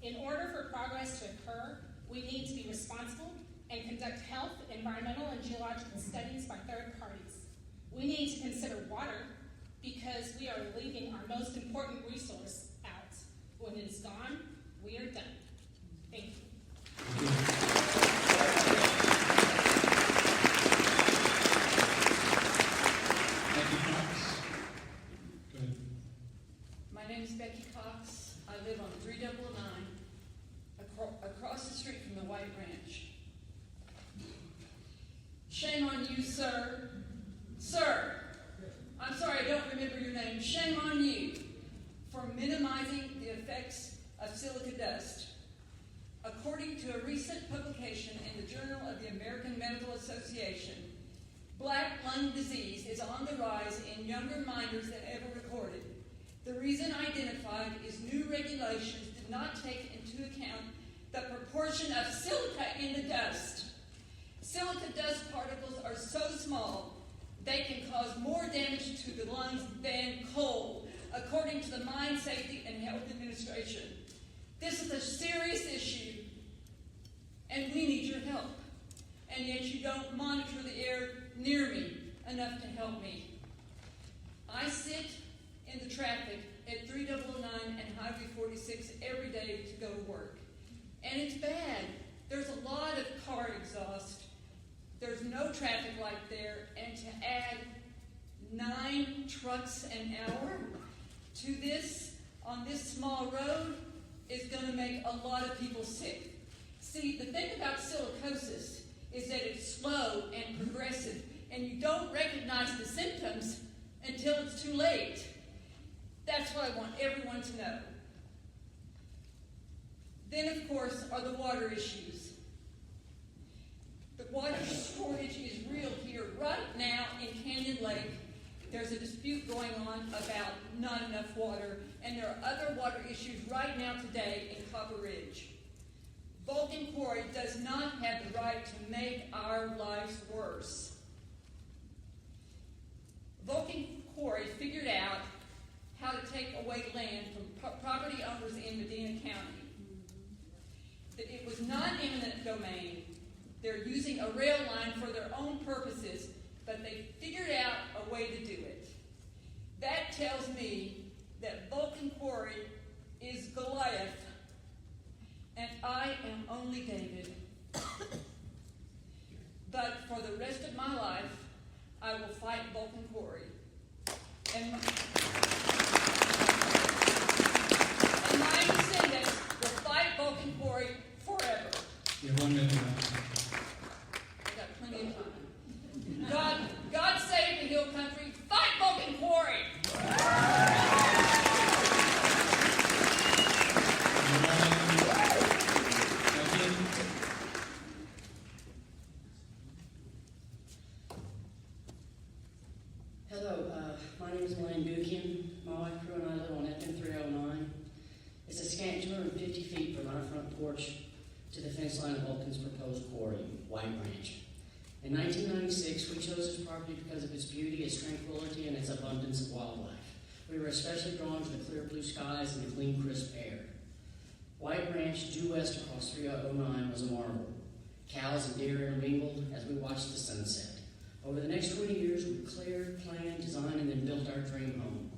In order for progress to occur, we need to be responsible and conduct health, environmental, and geological studies by third parties. We need to consider water because we are leaving our most important resource out. When it is gone, we are done. Thank you. My name is Becky Cox. I live on 399 across the street from the White Ranch. Shame on you, sir. Sir, I'm sorry I don't remember your name. Shame on you for minimizing the effects of silica dust. According to a recent publication in the Journal of the American Medical Association, black lung disease is on the rise in younger miners than ever recorded. The reason identified is new regulations did not take into account the proportion of silica in the dust. Silica dust particles are so small they can cause more damage to the lungs than coal, according to the Mine Safety and Health Administration. This is a serious issue, and we need your help. And yet you don't monitor the air near me enough to help me. I sit in the traffic at 399 and Highway 46 every day to go to work. And it's bad. There's a lot of car exhaust. There's no traffic light there. And to add 9 trucks an hour to this, on this small road, is going to make a lot of people sick. See, the thing about silicosis is that it's slow and progressive, and you don't recognize the symptoms until it's too late. That's what I want everyone to know. Then, of course, are the water issues. The water shortage is real here. Right now in Canyon Lake, there's a dispute going on about not enough water, and there are other water issues right now today in Copper Ridge. Vulcan Quarry does not have the right to make our lives worse. Vulcan Quarry figured out how to take away land from property owners in Medina County. That it was not eminent domain. They're using a rail line for their own purposes, but they figured out a way to do it. That tells me that Vulcan Quarry is Goliath, and I am only David. But for the rest of my life, I will fight Vulcan Quarry. And my descendants will fight Vulcan Quarry forever. You have 1 minute left. I got plenty of time. God save the Hill Country. Fight Vulcan Quarry! is Lynn Buchan. My wife, Prue, and I live on FM 309. It's a scant 250 feet from our front porch to the fence line of Vulcan's proposed quarry, White Ranch. In 1996, we chose this property because of its beauty, its tranquility, and its abundance of wildlife. We were especially drawn to the clear blue skies and the clean, crisp air. White Ranch, due west across 309, was a marvel. Cows and deer intermingled as we watched the sunset. Over the next 20 years, we cleared, planned, designed, and then built our dream home.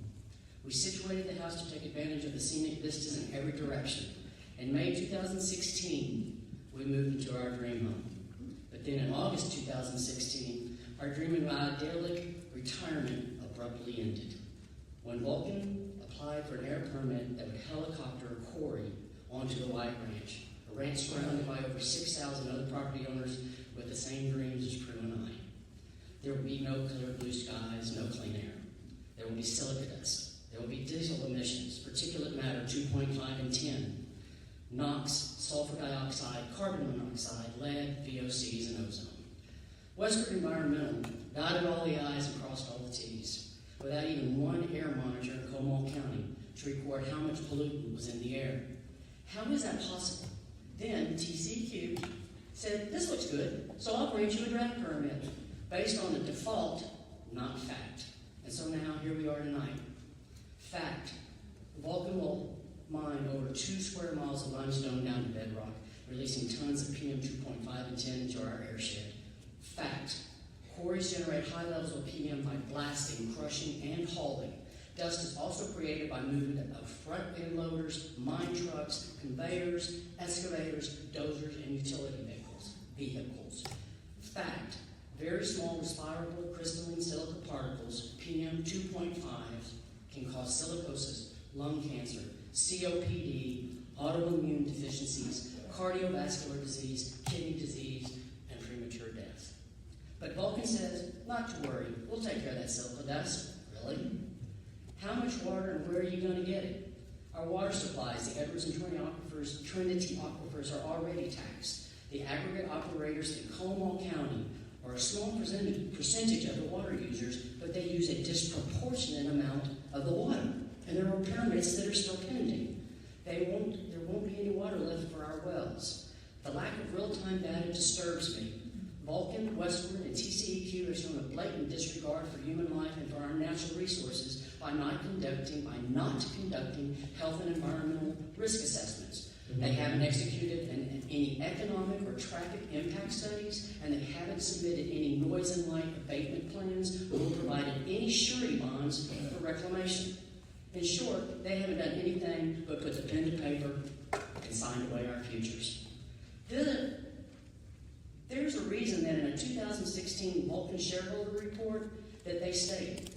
We situated the house to take advantage of the scenic vistas in every direction. In May 2016, we moved into our dream home. But then in August 2016, our dreaming of idyllic retirement abruptly ended. When Vulcan applied for an air permit that would helicopter a quarry onto the White Ranch, a ranch surrounded by over 6,000 other property owners with the same dreams as Prue and I. There will be no clear blue skies, no clean air. There will be silica dust. There will be diesel emissions, particulate matter 2.5 and 10, NOx, sulfur dioxide, carbon monoxide, lead, VOCs, and ozone. Westward Environmental dotted all the I's and crossed all the T's, without even one air monitor in Comal County to record how much pollutant was in the air. How is that possible? Then TCEQ said, this looks good, so I'll grant you a draft permit, based on the default, not fact. And so now, here we are tonight. Fact, Vulcan will mine over 2 square miles of limestone down to bedrock, releasing tons of PM 2.5 and 10 into our airshed. Fact, quarries generate high levels of PM by blasting, crushing, and hauling. Dust is also created by movement of front end loaders, mine trucks, conveyors, excavators, dozers, and utility vehicles. Fact, very small respirable crystalline silica particles, PM 2.5, can cause silicosis, lung cancer, COPD, autoimmune deficiencies, cardiovascular disease, kidney disease, and premature death. But Vulcan says, not to worry, we'll take care of that silica dust. Really? How much water and where are you going to get it? Our water supplies, the Edwards and Trinity aquifers, are already taxed. The aggregate operators in Comal County are a small percentage of the water users, but they use a disproportionate amount of the water. And there are permits that are still pending. There won't be any water left for our wells. The lack of real-time data disturbs me. Vulcan, Westward, and TCEQ have shown a blatant disregard for human life and for our natural resources by not conducting health and environmental risk assessments. They haven't executed any economic or traffic impact studies, and they haven't submitted any noise and light abatement plans or provided any surety bonds for reclamation. In short, they haven't done anything but put the pen to paper and signed away our futures. There's a reason that in a 2016 Vulcan shareholder report that they state,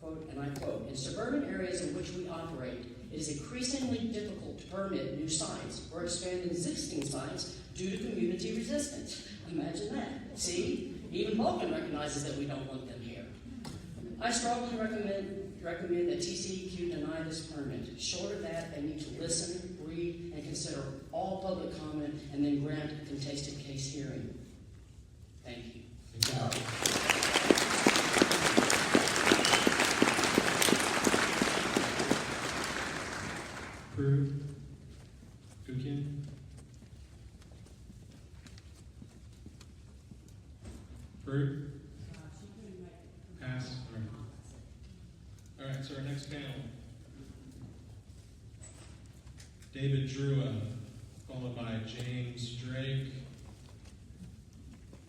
quote, and I quote, in suburban areas in which we operate, it is increasingly difficult to permit new sites or expand existing sites due to community resistance. Imagine that. See, even Vulcan recognizes that we don't want them here. I strongly recommend that TCEQ deny this permit. Short of that, they need to listen, read, and consider all public comment and then grant a contested case hearing. Thank you. Prue? Buchan? Prue? Pass? All right, so our next panel. David Drua, followed by James Drake,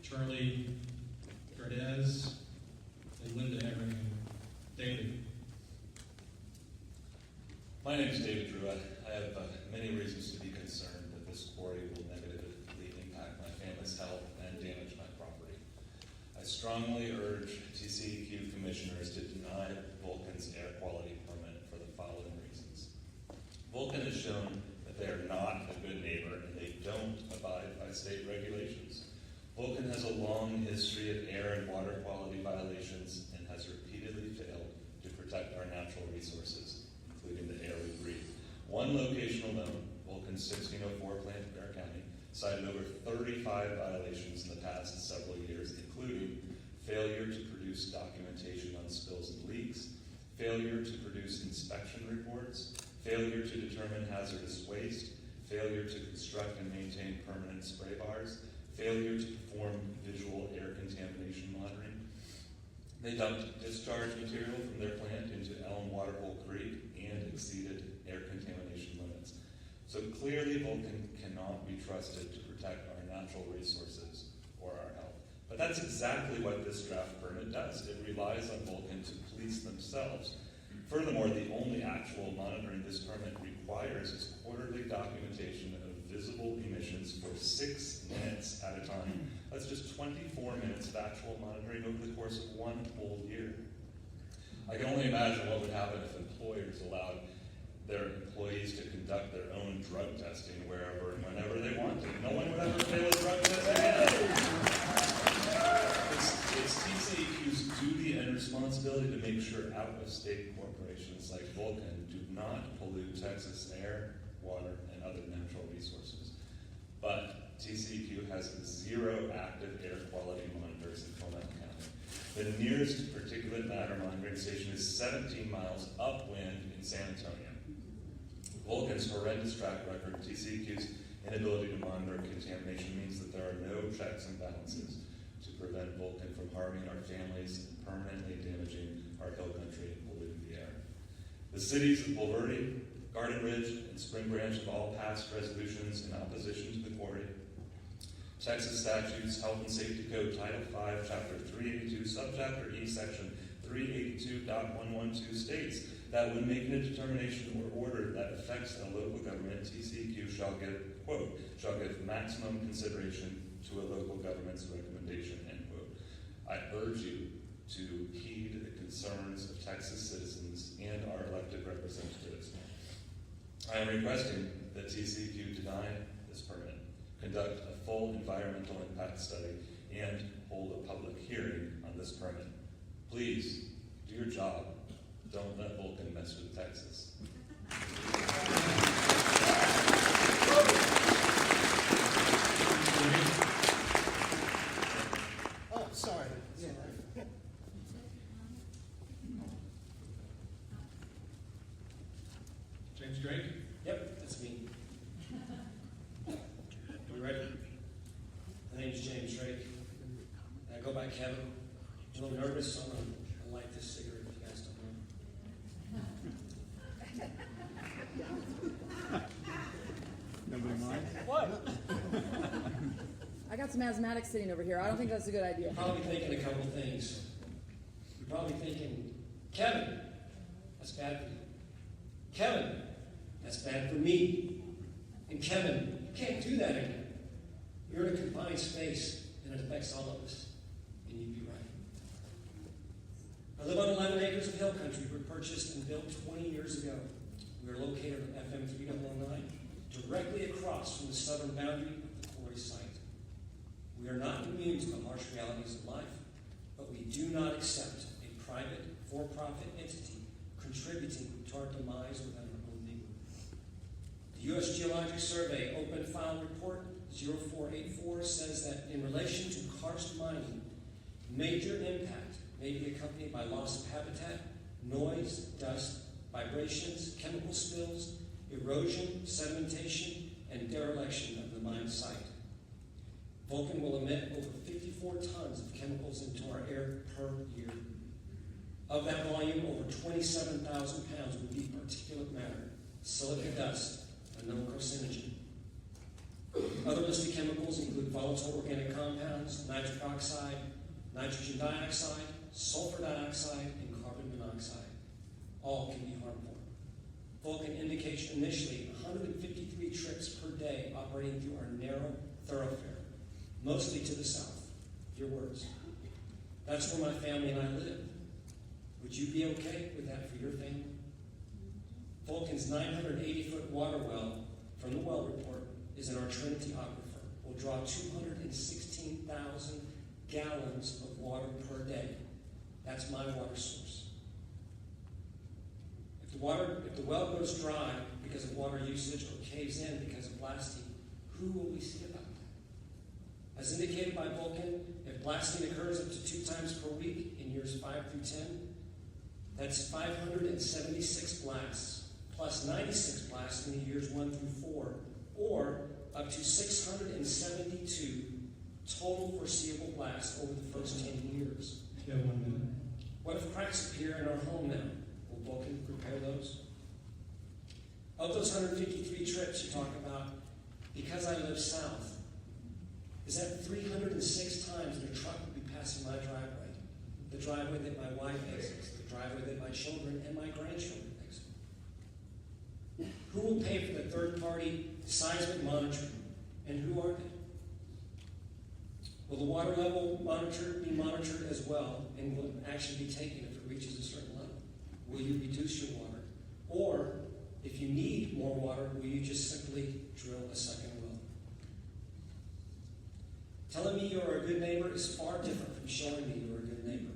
Charlie Gardez, and Linda Everingham. David. My name is David Drua. I have many reasons to be concerned that this quarry will negatively impact my family's health and damage my property. I strongly urge TCEQ commissioners to deny Vulcan's air quality permit for the following reasons. Vulcan has shown that they are not a good neighbor and they don't abide by state regulations. Vulcan has a long history of air and water quality violations and has repeatedly failed to protect our natural resources, including the air we breathe. One location alone, Vulcan's 1604 plant in Bear County, cited over 35 violations in the past several years, including failure to produce documentation on spills and leaks, failure to produce inspection reports, failure to determine hazardous waste, failure to construct and maintain permanent spray bars, failure to perform visual air contamination monitoring. They dumped discharge material from their plant into Elm Waterhole Creek and exceeded air contamination limits. So clearly Vulcan cannot be trusted to protect our natural resources or our health. But that's exactly what this draft permit does. It relies on Vulcan to police themselves. Furthermore, the only actual monitoring this permit requires is quarterly documentation of visible emissions for 6 minutes at a time. That's just 24 minutes of actual monitoring over the course of 1 whole year. I can only imagine what would happen if employers allowed their employees to conduct their own drug testing wherever and whenever they wanted. No one would ever fail a drug test again. It's TCEQ's duty and responsibility to make sure out-of-state corporations like Vulcan do not pollute Texas air, water, and other natural resources. But TCEQ has 0 active air quality monitors in Comal County. The nearest particulate matter monitoring station is 17 miles upwind in San Antonio. Vulcan's horrendous track record, TCEQ's inability to monitor contamination means that there are no checks and balances to prevent Vulcan from harming our families and permanently damaging our hill country and polluting the air. The cities of Bulverde, Garden Ridge, and Spring Branch have all passed resolutions in opposition to the quarry. Texas statutes, Health and Safety Code, Title V, Chapter 382, Subchapter E, Section 382.112 states that when making a determination or order that affects a local government, TCEQ shall give, quote, shall give maximum consideration to a local government's recommendation, end quote. I urge you to heed the concerns of Texas citizens and our elected representatives. I am requesting that TCEQ deny this permit, conduct a full environmental impact study, and hold a public hearing on this permit. Please, do your job. Don't let Vulcan mess with Texas. Oh, sorry. Yeah. James Drake? Yep, that's me. You ready? My name's James Drake. I go by Kevin. I'm a little nervous, so I'm going to light this cigarette if you guys don't mind. Nobody mind? What? I got some asthmatics sitting over here. I don't think that's a good idea. You're probably thinking a couple things. You're probably thinking, Kevin, that's bad for you. Kevin, that's bad for me. And Kevin, you can't do that again. You're in a confined space, and it affects all of us. And you'd be right. I live on 11 acres of hill country. We were purchased and built 20 years ago. We are located on FM 3009, directly across from the southern boundary of the quarry site. We are not immune to the harsh realities of life, but we do not accept a private, for-profit entity contributing to our demise without our own legal. The U.S. Geologic Survey Open File Report 0484 says that in relation to karst mining, major impact may be accompanied by loss of habitat, noise, dust, vibrations, chemical spills, erosion, sedimentation, and dereliction of the mine site. Vulcan will emit over 54 tons of chemicals into our air per year. Of that volume, over 27,000 pounds would be particulate matter, silica dust, a known carcinogen. Other listed chemicals include volatile organic compounds, nitric oxide, nitrogen dioxide, sulfur dioxide, and carbon monoxide. All can be harmful. Vulcan indicates initially 153 trips per day operating through our narrow thoroughfare, mostly to the south. Your words. That's where my family and I live. Would you be okay with that for your family? Vulcan's 980-foot water well from the well report is in our Trinity Aquifer. Will draw 216,000 gallons of water per day. That's my water source. If the well goes dry because of water usage or caves in because of blasting, who will we see about that? As indicated by Vulcan, if blasting occurs up to 2 times per week in years 5 through 10, That's 576 blasts, plus 96 blasts in the years 1 through 4, or up to 672 total foreseeable blasts over the first 10 years. You have 1 minute. What if cracks appear in our home now? Will Vulcan repair those? Of those 153 trips you talk about, because I live south, is that 306 times that a truck would be passing my driveway? The driveway that my wife exits, the driveway that my children and my grandchildren exit. Who will pay for the third-party seismic monitoring, and who are they? Will the water level be monitored as well, and will it actually be taken if it reaches a certain level? Will you reduce your water? Or, if you need more water, will you just simply drill a second well? Telling me you're a good neighbor is far different from showing me you're a good neighbor.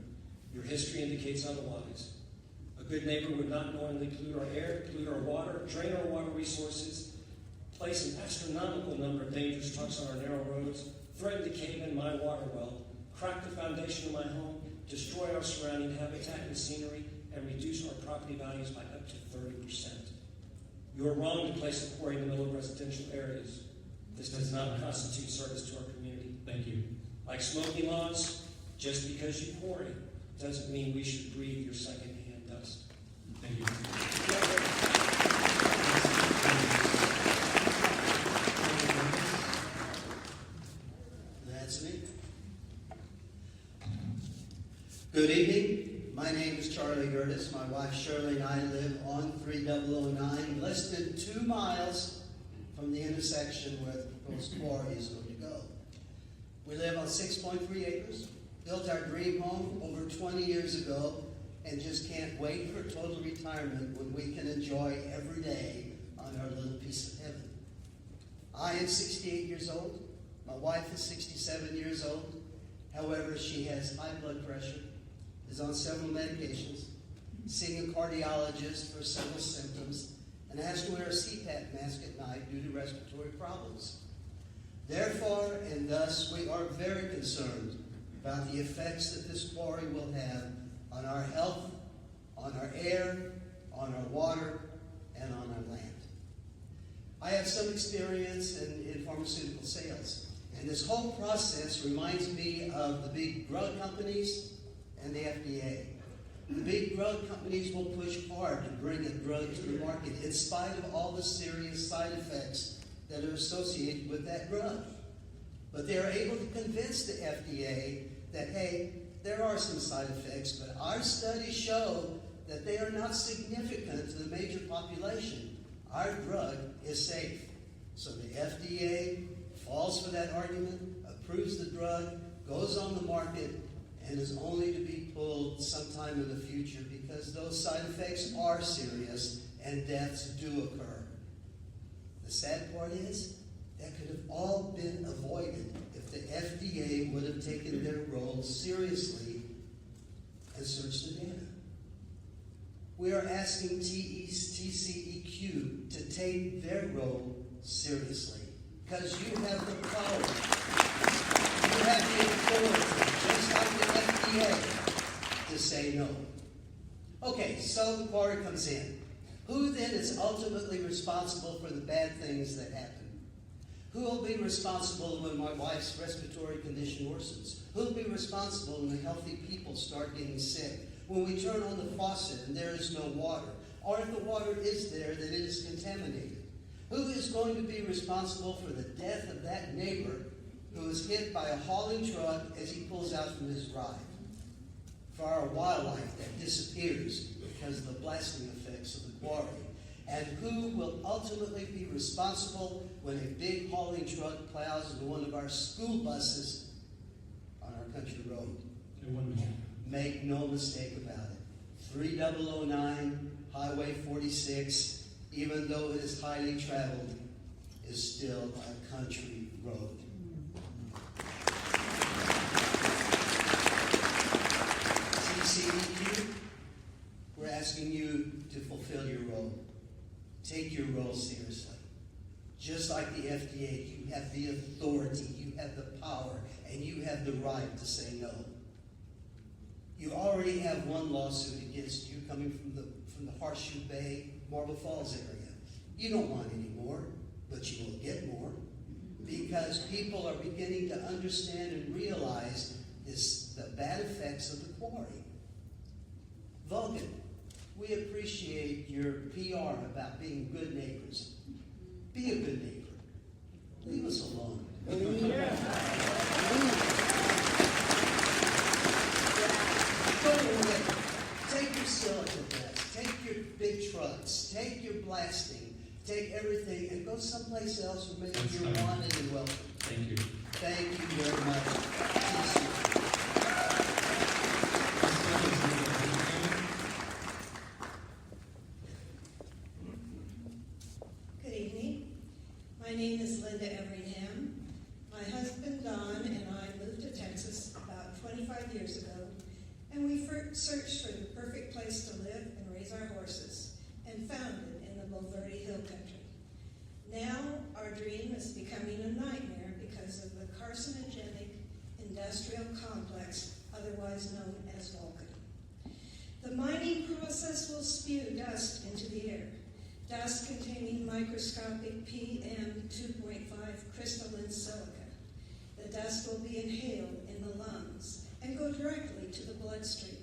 Your history indicates otherwise. A good neighbor would not knowingly pollute our air, pollute our water, drain our water resources, place an astronomical number of dangerous trucks on our narrow roads, threaten to cave in my water well, crack the foundation of my home, destroy our surrounding habitat and scenery, and reduce our property values by up to 30%. You are wrong to place a quarry in the middle of residential areas. This does not constitute service to our community. Thank you. Like smoking laws, just because you quarry doesn't mean we should breathe your secondhand dust. Thank you. That's me. Good evening. My name is Charlie Gertis. My wife Shirley and I live on 3009, less than 2 miles from the intersection where the proposed quarry is going to go. We live on 6.3 acres, built our dream home over 20 years ago, and just can't wait for total retirement when we can enjoy every day on our little piece of heaven. I am 68 years old. My wife is 67 years old. However, she has high blood pressure, is on several medications, seeing a cardiologist for several symptoms, and has to wear a CPAP mask at night due to respiratory problems. Therefore, and thus, we are very concerned about the effects that this quarry will have on our health, on our air, on our water, and on our land. I have some experience in pharmaceutical sales, and this whole process reminds me of the big drug companies and the FDA. The big drug companies will push hard to bring a drug to the market in spite of all the serious side effects that are associated with that drug. But they are able to convince the FDA that, hey, there are some side effects, but our studies show that they are not significant to the major population. Our drug is safe. So the FDA falls for that argument, approves the drug, goes on the market, and is only to be pulled sometime in the future because those side effects are serious and deaths do occur. The sad part is that could have all been avoided if the FDA would have taken their role seriously and searched the data. We are asking TCEQ to take their role seriously because you have the power. You have the authority, just like the FDA, to say no. Okay, so the quarry comes in. Who then is ultimately responsible for the bad things that happen? Who will be responsible when my wife's respiratory condition worsens? Who will be responsible when the healthy people start getting sick? When we turn on the faucet and there is no water? Or if the water is there, that it is contaminated? Who is going to be responsible for the death of that neighbor who is hit by a hauling truck as he pulls out from his ride? For our wildlife that disappears because of the blasting effects of the quarry? And who will ultimately be responsible when a big hauling truck plows into one of our school buses on our country road? Make no mistake about it. 3009, Highway 46, even though it is highly traveled, is still a country road. TCEQ, we're asking you to fulfill your role. Take your role seriously. Just like the FDA, you have the authority, you have the power, and you have the right to say no. You already have one lawsuit against you coming from the Horseshoe Bay, Marble Falls area. You don't want any more, but you will get more because people are beginning to understand and realize the bad effects of the quarry. Vulcan, we appreciate your PR about being good neighbors. Be a good neighbor. Leave us alone. Go away. Take your silica dust. Take your big trucks. Take your blasting. Take everything and go someplace else where maybe you're wanted and welcome. Thank you. Thank you very much. Good evening. My name is Linda Everingham. My husband Don and I moved to Texas about 25 years ago, and we searched for the perfect place to live and raise our horses, and found it in the Bulverde Hill Country. Now our dream is becoming a nightmare because of the carcinogenic industrial complex, otherwise known as Vulcan. The mining process will spew dust into the air, dust containing microscopic PM2.5 crystalline silica. The dust will be inhaled in the lungs and go directly to the bloodstream.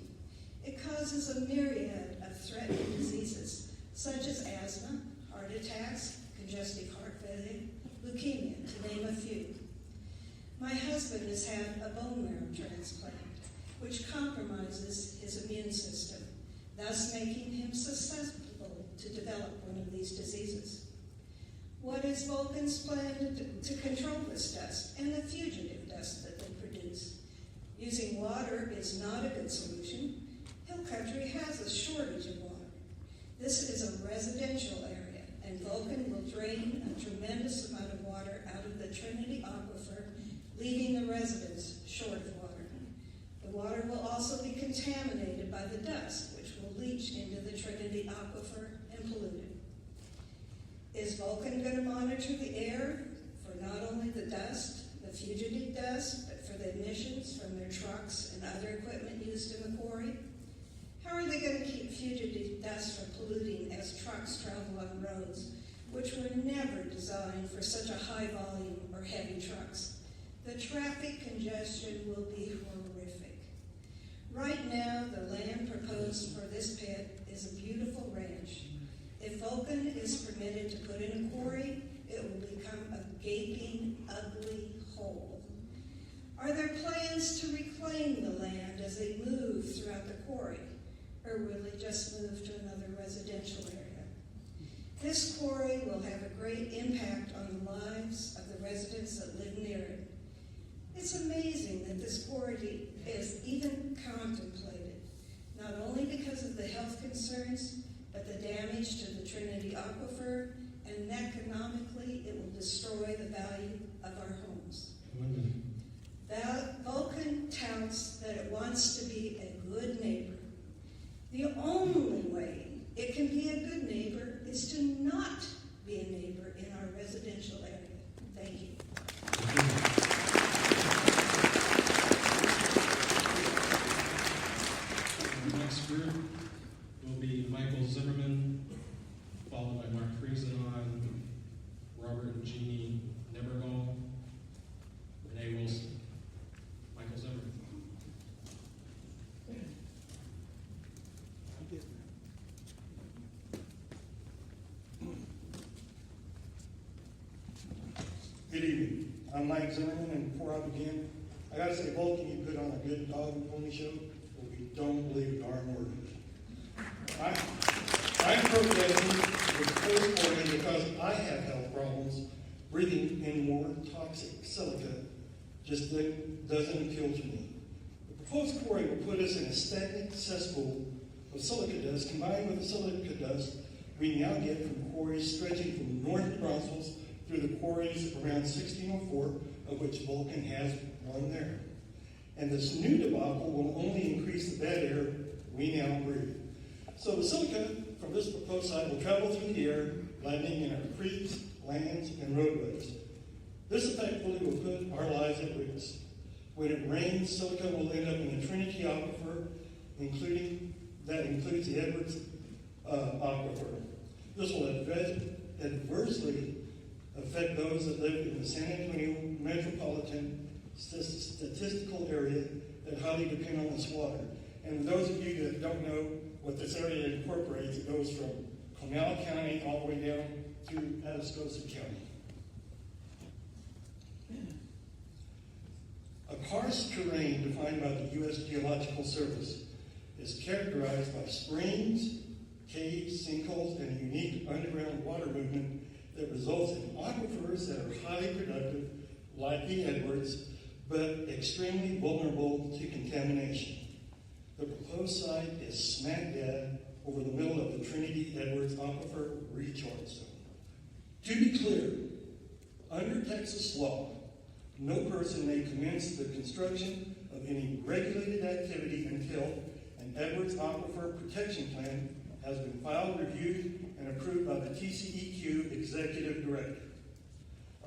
It causes a myriad of threatening diseases, such as asthma, heart attacks, congestive heart failure, leukemia, to name a few. My husband has had a bone marrow transplant, which compromises his immune system, thus making him susceptible to develop one of these diseases. What is Vulcan's plan to control this dust and the fugitive dust that they produce? Using water is not a good solution. Hill Country has a shortage of water. This is a residential area, and Vulcan will drain a tremendous amount of water out of the Trinity Aquifer, leaving the residents short of water. The water will also be contaminated by the dust, which will leach into the Trinity Aquifer and pollute it. Is Vulcan going to monitor the air for not only the dust, the fugitive dust, but for the emissions from their trucks and other equipment used in the quarry? How are they going to keep fugitive dust from polluting as trucks travel on roads, which were never designed for such a high volume or heavy trucks? The traffic congestion will be horrific. Right now, the land proposed for this pit is a beautiful ranch. If Vulcan is permitted to put in a quarry, it will become a gaping, ugly hole. Are there plans to reclaim the land as they move throughout the quarry, or will they just move to another residential area? This quarry will have a great impact on the lives of the residents that live near it. It's amazing that this quarry is even contemplated, not only because of the health concerns, but the damage to the Trinity Aquifer, and economically it will destroy the value of our homes. Vulcan touts that it wants to be a good neighbor. The only way it can be a good neighbor is to not be a neighbor in our residential area. Thank you. The next group will be Michael Zimmerman, followed by Mark Friesenon, Robert and Jeannie Nebergall, Renee Wilson. Michael Zimmerman. Good evening. I'm Mike Zimmerman, and before I begin, I gotta say, Vulcan, you put on a good dog and pony show, but we don't believe a darn word of it. I'm protesting with proposed quarry because I have health problems. Breathing in more toxic silica just doesn't appeal to me. The proposed quarry will put us in a stagnant cesspool of silica dust combined with the silica dust we now get from quarries stretching from north of Brussels through the quarries around 1604, of which Vulcan has one there. And this new debacle will only increase the bad air we now breathe. So the silica from this proposed site will travel through the air, landing in our creeks, lands, and roadways. This effectively will put our lives at risk. When it rains, silica will end up in the Trinity Aquifer that includes the Edwards Aquifer. This will adversely affect those that live in the San Antonio metropolitan statistical area that highly depend on this water. And those of you that don't know what this area incorporates, it goes from Comal County all the way down through Atascosa County. A karst terrain defined by the U.S. Geological Service is characterized by springs, caves, sinkholes, and a unique underground water movement that results in aquifers that are highly productive, like the Edwards, but extremely vulnerable to contamination. The proposed site is smack dab over the middle of the Trinity Edwards Aquifer Recharge Zone. To be clear, under Texas law, no person may commence the construction of any regulated activity until an Edwards Aquifer Protection Plan has been filed, reviewed, and approved by the TCEQ Executive Director.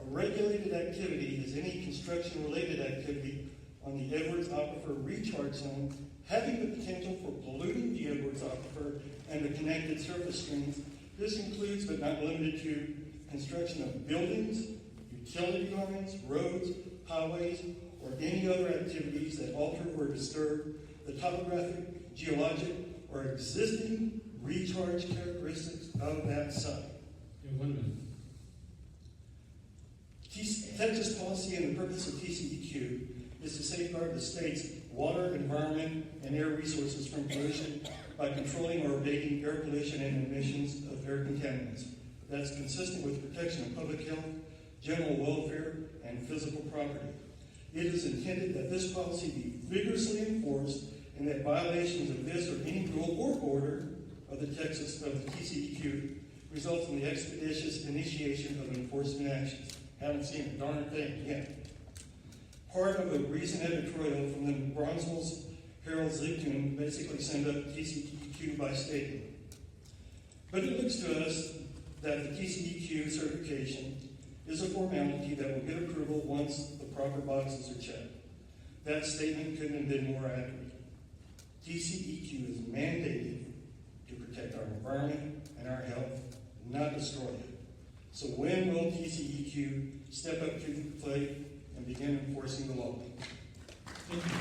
A regulated activity is any construction-related activity on the Edwards Aquifer Recharge Zone having the potential for polluting the Edwards Aquifer and the connected surface streams. This includes, but not limited to, construction of buildings, utility lines, roads, highways, or any other activities that alter or disturb the topographic, geologic, or existing recharge characteristics of that site. Okay, 1 minute. Texas policy and the purpose of TCEQ is to safeguard the state's water, environment, and air resources from pollution by controlling or abating air pollution and emissions of air contaminants. That's consistent with protection of public health, general welfare, and physical property. It is intended that this policy be vigorously enforced and that violations of this or any rule or order of the TCEQ results in the expeditious initiation of enforcement actions. Haven't seen a darn thing yet. Part of a recent editorial from the Bronzeville's Herald Zigtun basically summed up TCEQ by stating, but it looks to us that the TCEQ certification is a formality that will get approval once the proper boxes are checked. That statement couldn't have been more accurate. TCEQ is mandated to protect our environment and our health, not destroy it. So when will TCEQ step up to the plate and begin enforcing the law? Thank you.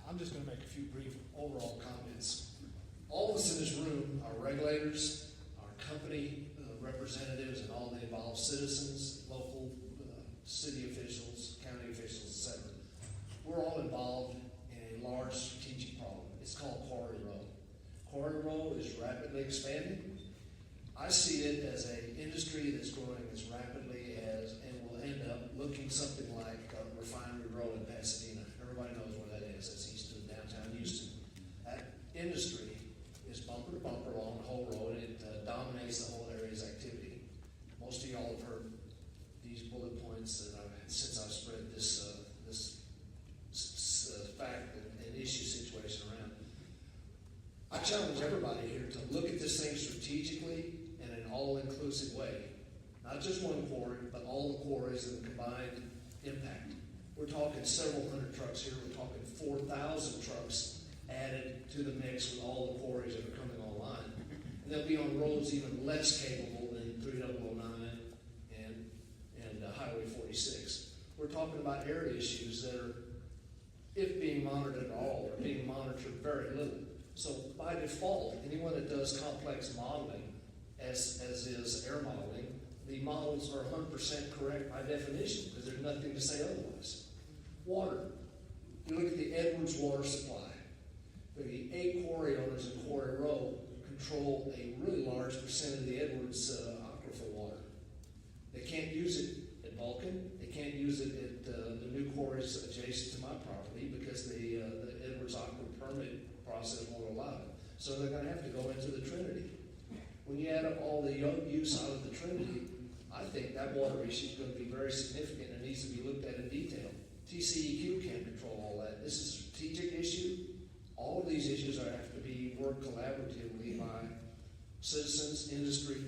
I'm just going to make a few brief overall comments. All of us in this room are regulators, our company representatives, and all the involved citizens, local city officials, county officials, etc. We're all involved in a large strategic problem. It's called Quarry Row. Quarry Row is rapidly expanding. I see it as an industry that's growing as rapidly as, and will end up looking something like Refinery Row in Pasadena. Everybody knows where that is. That's east of downtown Houston. That industry is bumper to bumper along the whole road, and it dominates the whole area's activity. Most of y'all have heard these bullet points that since I've spread this fact and issue situation around. I challenge everybody here to look at this thing strategically in an all-inclusive way. Not just one quarry, but all the quarries and the combined impact. We're talking several hundred trucks here. We're talking 4,000 trucks added to the mix with all the quarries that are coming online. And they'll be on roads even less capable than 3009 and Highway 46. We're talking about area issues that are, if being monitored at all, are being monitored very little. So by default, anyone that does complex modeling, as is air modeling, the models are 100% correct by definition because there's nothing to say otherwise. Water. You look at the Edwards water supply. The 8 quarry owners in Quarry Row control a really large percent of the Edwards aquifer water. They can't use it at Vulcan. They can't use it at the new quarries adjacent to my property because the Edwards aquifer permit process won't allow it. So they're going to have to go into the Trinity. When you add up all the use out of the Trinity, I think that water issue is going to be very significant and needs to be looked at in detail. TCEQ can't control all that. This is a strategic issue. All of these issues have to be worked collaboratively by citizens, industry,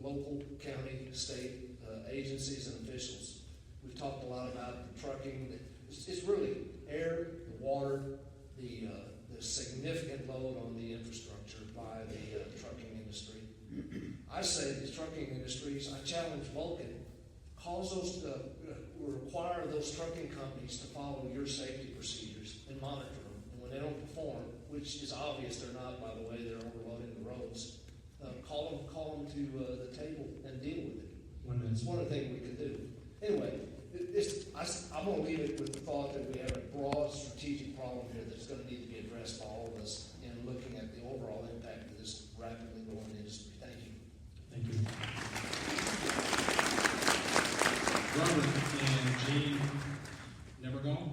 local, county, state agencies and officials. We've talked a lot about the trucking. It's really air, the water, the significant load on the infrastructure by the trucking industry. I say the trucking industries, I challenge Vulcan, require those trucking companies to follow your safety procedures and monitor them. And when they don't perform, which is obvious they're not, by the way, they're overloading the roads, call them to the table and deal with it. It's one of the things we can do. Anyway, I'm going to leave it with the thought that we have a broad strategic problem here that's going to need to be addressed by all of us in looking at the overall impact of this rapidly growing industry. Thank you. Thank you. Robert and Jean Nevergall.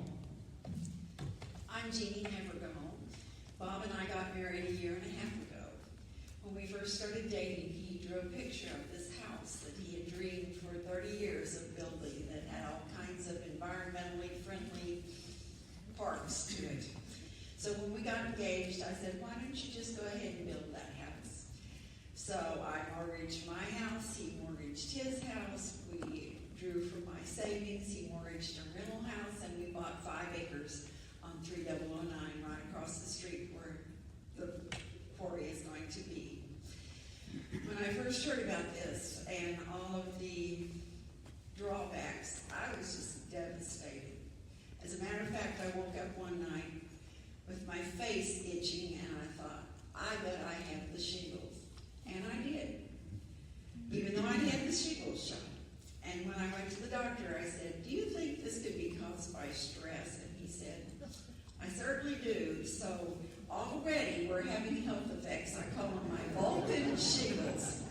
I'm Jeannie Nevergall. Bob and I got married a year and a half ago. When we first started dating, he drew a picture of this house that he had dreamed for 30 years of building that had all kinds of environmentally friendly parks to it. So when we got engaged, I said, why don't you just go ahead and build that house? So I mortgaged my house, he mortgaged his house, we drew from my savings, he mortgaged a rental house, and we bought 5 acres on 3009 right across the street where the quarry is going to be. When I first heard about this and all of the drawbacks, I was just devastated. As a matter of fact, I woke up one night with my face itching and I thought, I bet I have the shingles. And I did, even though I had the shingles shot. And when I went to the doctor, I said, do you think this could be caused by stress? And he said, I certainly do. So already we're having health effects. I call them my Vulcan shingles.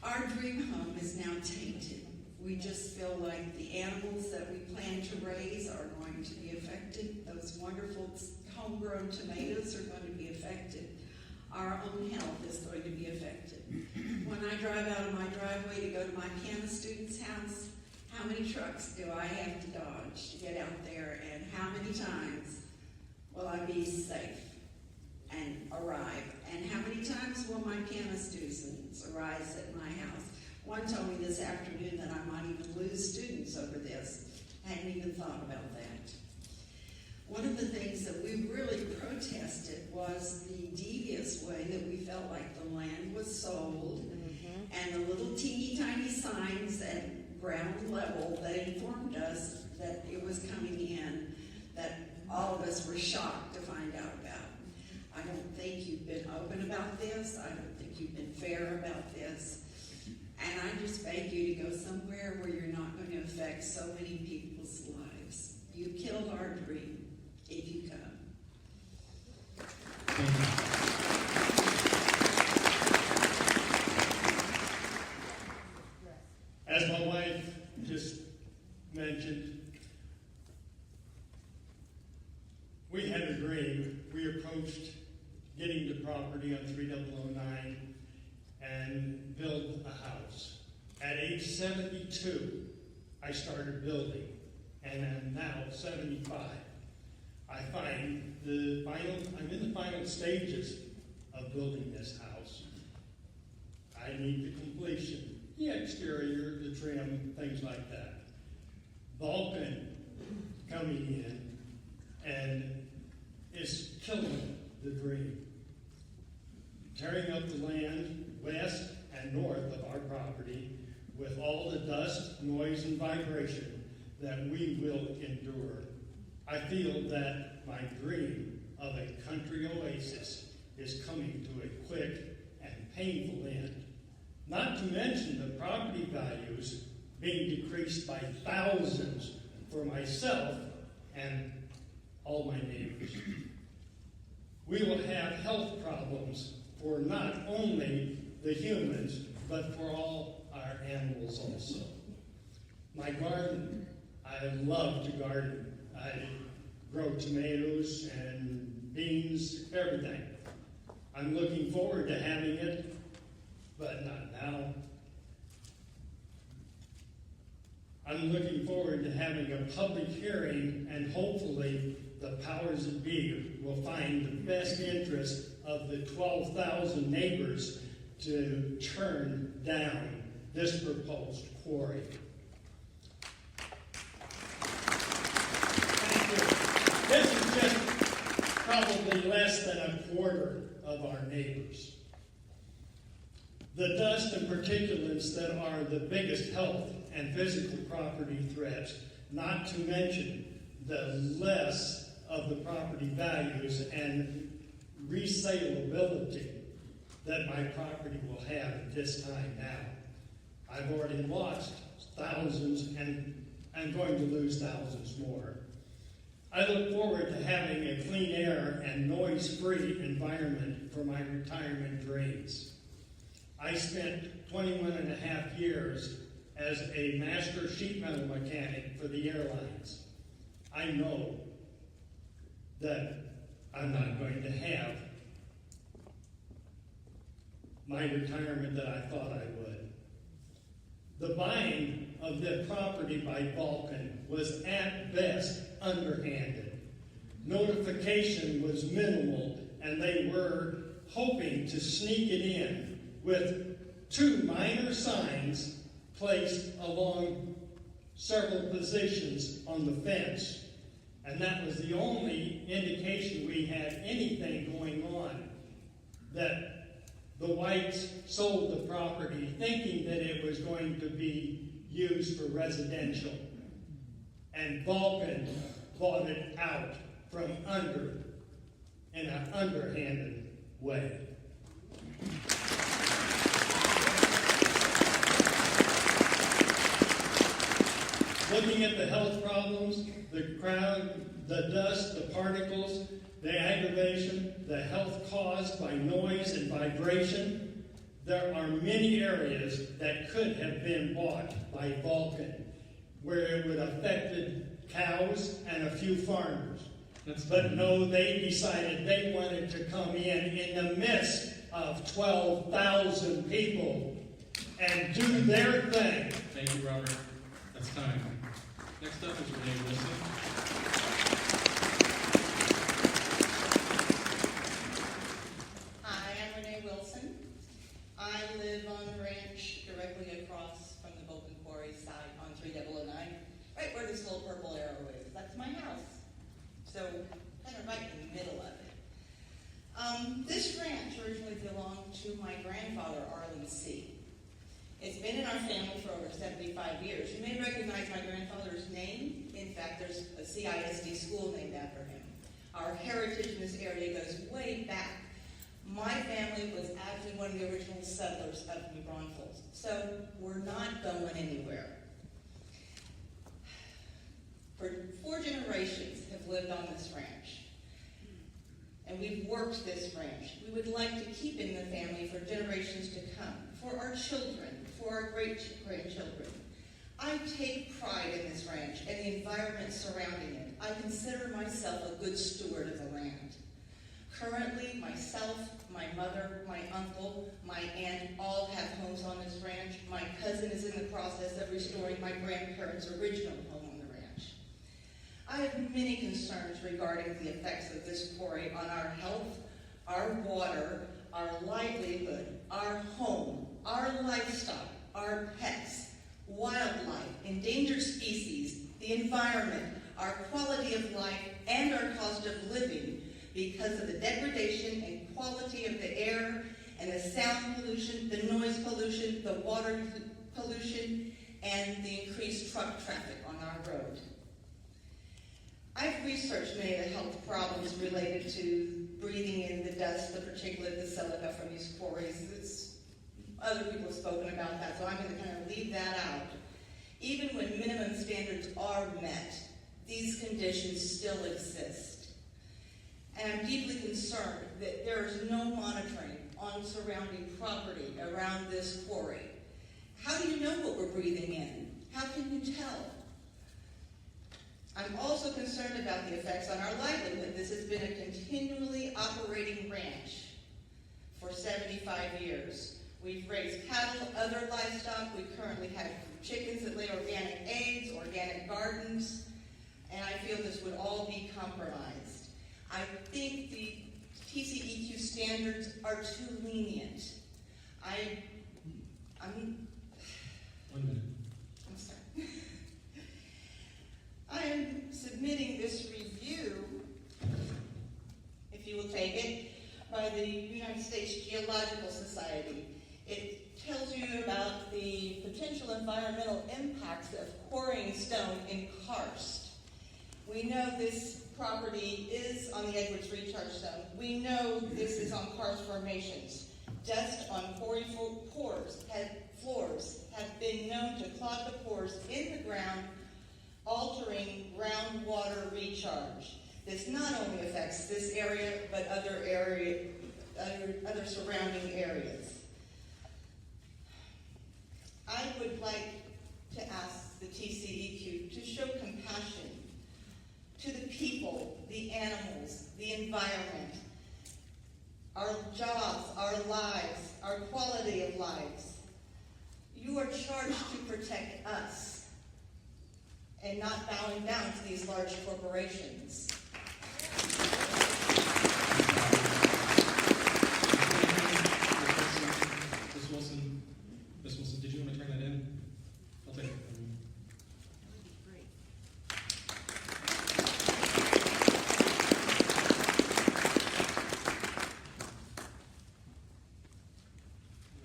Our dream home is now tainted. We just feel like the animals that we plan to raise are going to be affected. Those wonderful homegrown tomatoes are going to be affected. Our own health is going to be affected. When I drive out of my driveway to go to my piano student's house, how many trucks do I have to dodge to get out there, and how many times will I be safe and arrive? And how many times will my piano students arrive at my house? One told me this afternoon that I might even lose students over this. I hadn't even thought about that. One of the things that we really protested was the devious way that we felt like the land was sold, and the little teeny tiny signs at ground level that informed us that it was coming in, that all of us were shocked to find out about. I don't think you've been open about this. I don't think you've been fair about this. And I just beg you to go somewhere where you're not going to affect so many people's lives. You killed our dream if you come. As my wife just mentioned, we had a dream. We approached getting the property on 3009 and build a house. At age 72, I started building, and I'm now 75. I find I'm in the final stages of building this house. I need the completion, the exterior, the trim, things like that. Vulcan coming in and is killing the dream. Tearing up the land west and north of our property with all the dust, noise, and vibration that we will endure. I feel that my dream of a country oasis is coming to a quick and painful end. Not to mention the property values being decreased by thousands for myself and all my neighbors. We will have health problems for not only the humans, but for all our animals also. My garden, I love to garden. I grow tomatoes and beans, everything. I'm looking forward to having it, but not now. I'm looking forward to having a public hearing and hopefully the powers that be will find the best interest of the 12,000 neighbors to turn down this proposed quarry. This is just probably less than a quarter of our neighbors. The dust and particulates that are the biggest health and physical property threats, not to mention the less of the property values and resaleability that my property will have at this time now. I've already lost thousands and I'm going to lose thousands more. I look forward to having a clean air and noise-free environment for my retirement dreams. I spent 21 and a half years as a master sheet metal mechanic for the airlines. I know that I'm not going to have my retirement that I thought I would. The buying of the property by Vulcan was at best underhanded. Notification was minimal, and they were hoping to sneak it in with 2 minor signs placed along several positions on the fence. And that was the only indication we had anything going on, that the Whites sold the property thinking that it was going to be used for residential. And Vulcan bought it out from under in an underhanded way. Looking at the health problems, the crowd, the dust, the particles, the aggravation, the health caused by noise and vibration, there are many areas that could have been bought by Vulcan where it would have affected cows and a few farmers. But no, they decided they wanted to come in the midst of 12,000 people and do their thing. Thank you, Robert. That's time. Next up is Renee Wilson. Hi, I'm Renee Wilson. I live on the ranch directly across from the Vulcan Quarry side on 3009, right where this little purple arrow is. That's my house. So, kind of right in the middle of it. This ranch originally belonged to my grandfather, Arlen C. It's been in our family for over 75 years. You may recognize my grandfather's name. In fact, there's a CISD school named after him. Our heritage in this area goes way back. My family was actually one of the original settlers of New Braunfels. So we're not going anywhere. For 4 generations have lived on this ranch. And we've worked this ranch. We would like to keep it in the family for generations to come, for our children, for our great-grandchildren. I take pride in this ranch and the environment surrounding it. I consider myself a good steward of the land. Currently, myself, my mother, my uncle, my aunt all have homes on this ranch. My cousin is in the process of restoring my grandparents' original home on the ranch. I have many concerns regarding the effects of this quarry on our health, our water, our livelihood, our home, our livestock, our pets, wildlife, endangered species, the environment, our quality of life, and our cost of living because of the degradation and quality of the air and the sound pollution, the noise pollution, the water pollution, and the increased truck traffic on our road. I've researched many of the health problems related to breathing in the dust, the particulate, the silica from these quarries. Other people have spoken about that, so I'm going to kind of leave that out. Even when minimum standards are met, these conditions still exist. And I'm deeply concerned that there is no monitoring on surrounding property around this quarry. How do you know what we're breathing in? How can you tell? I'm also concerned about the effects on our livelihood. This has been a continually operating ranch for 75 years. We've raised cattle, other livestock. We currently have chickens that lay organic eggs, organic gardens. and I feel this would all be compromised. I think the TCEQ standards are too lenient. I'm 1 minute. I'm sorry. I am submitting this review, if you will take it, by the United States Geological Society. It tells you about the potential environmental impacts of quarrying stone in karst. We know this property is on the Edwards Recharge Zone. We know this is on karst formations. Dust on quarry floors have been known to clog the pores in the ground, altering groundwater recharge. This not only affects this area, but other surrounding areas. I would like to ask the TCEQ to show compassion to the people, the animals, the environment, our jobs, our lives, our quality of lives. You are charged to protect us and not bowing down to these large corporations. Miss Wilson, did you want to turn that in? I'll take it.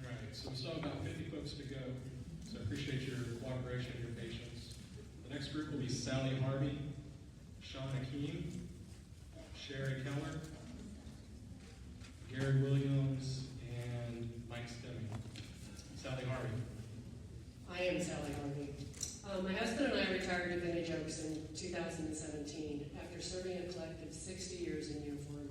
All right, so we still have about 50 folks to go, so I appreciate your cooperation and your patience. The next group will be Sally Harvey, Sean Akeem, Sherry Keller, Gary Williams, and Mike Stemming. Sally Harvey. I am Sally Harvey. My husband and I retired to Vintage Oaks in 2017 after serving a collective 60 years in uniform.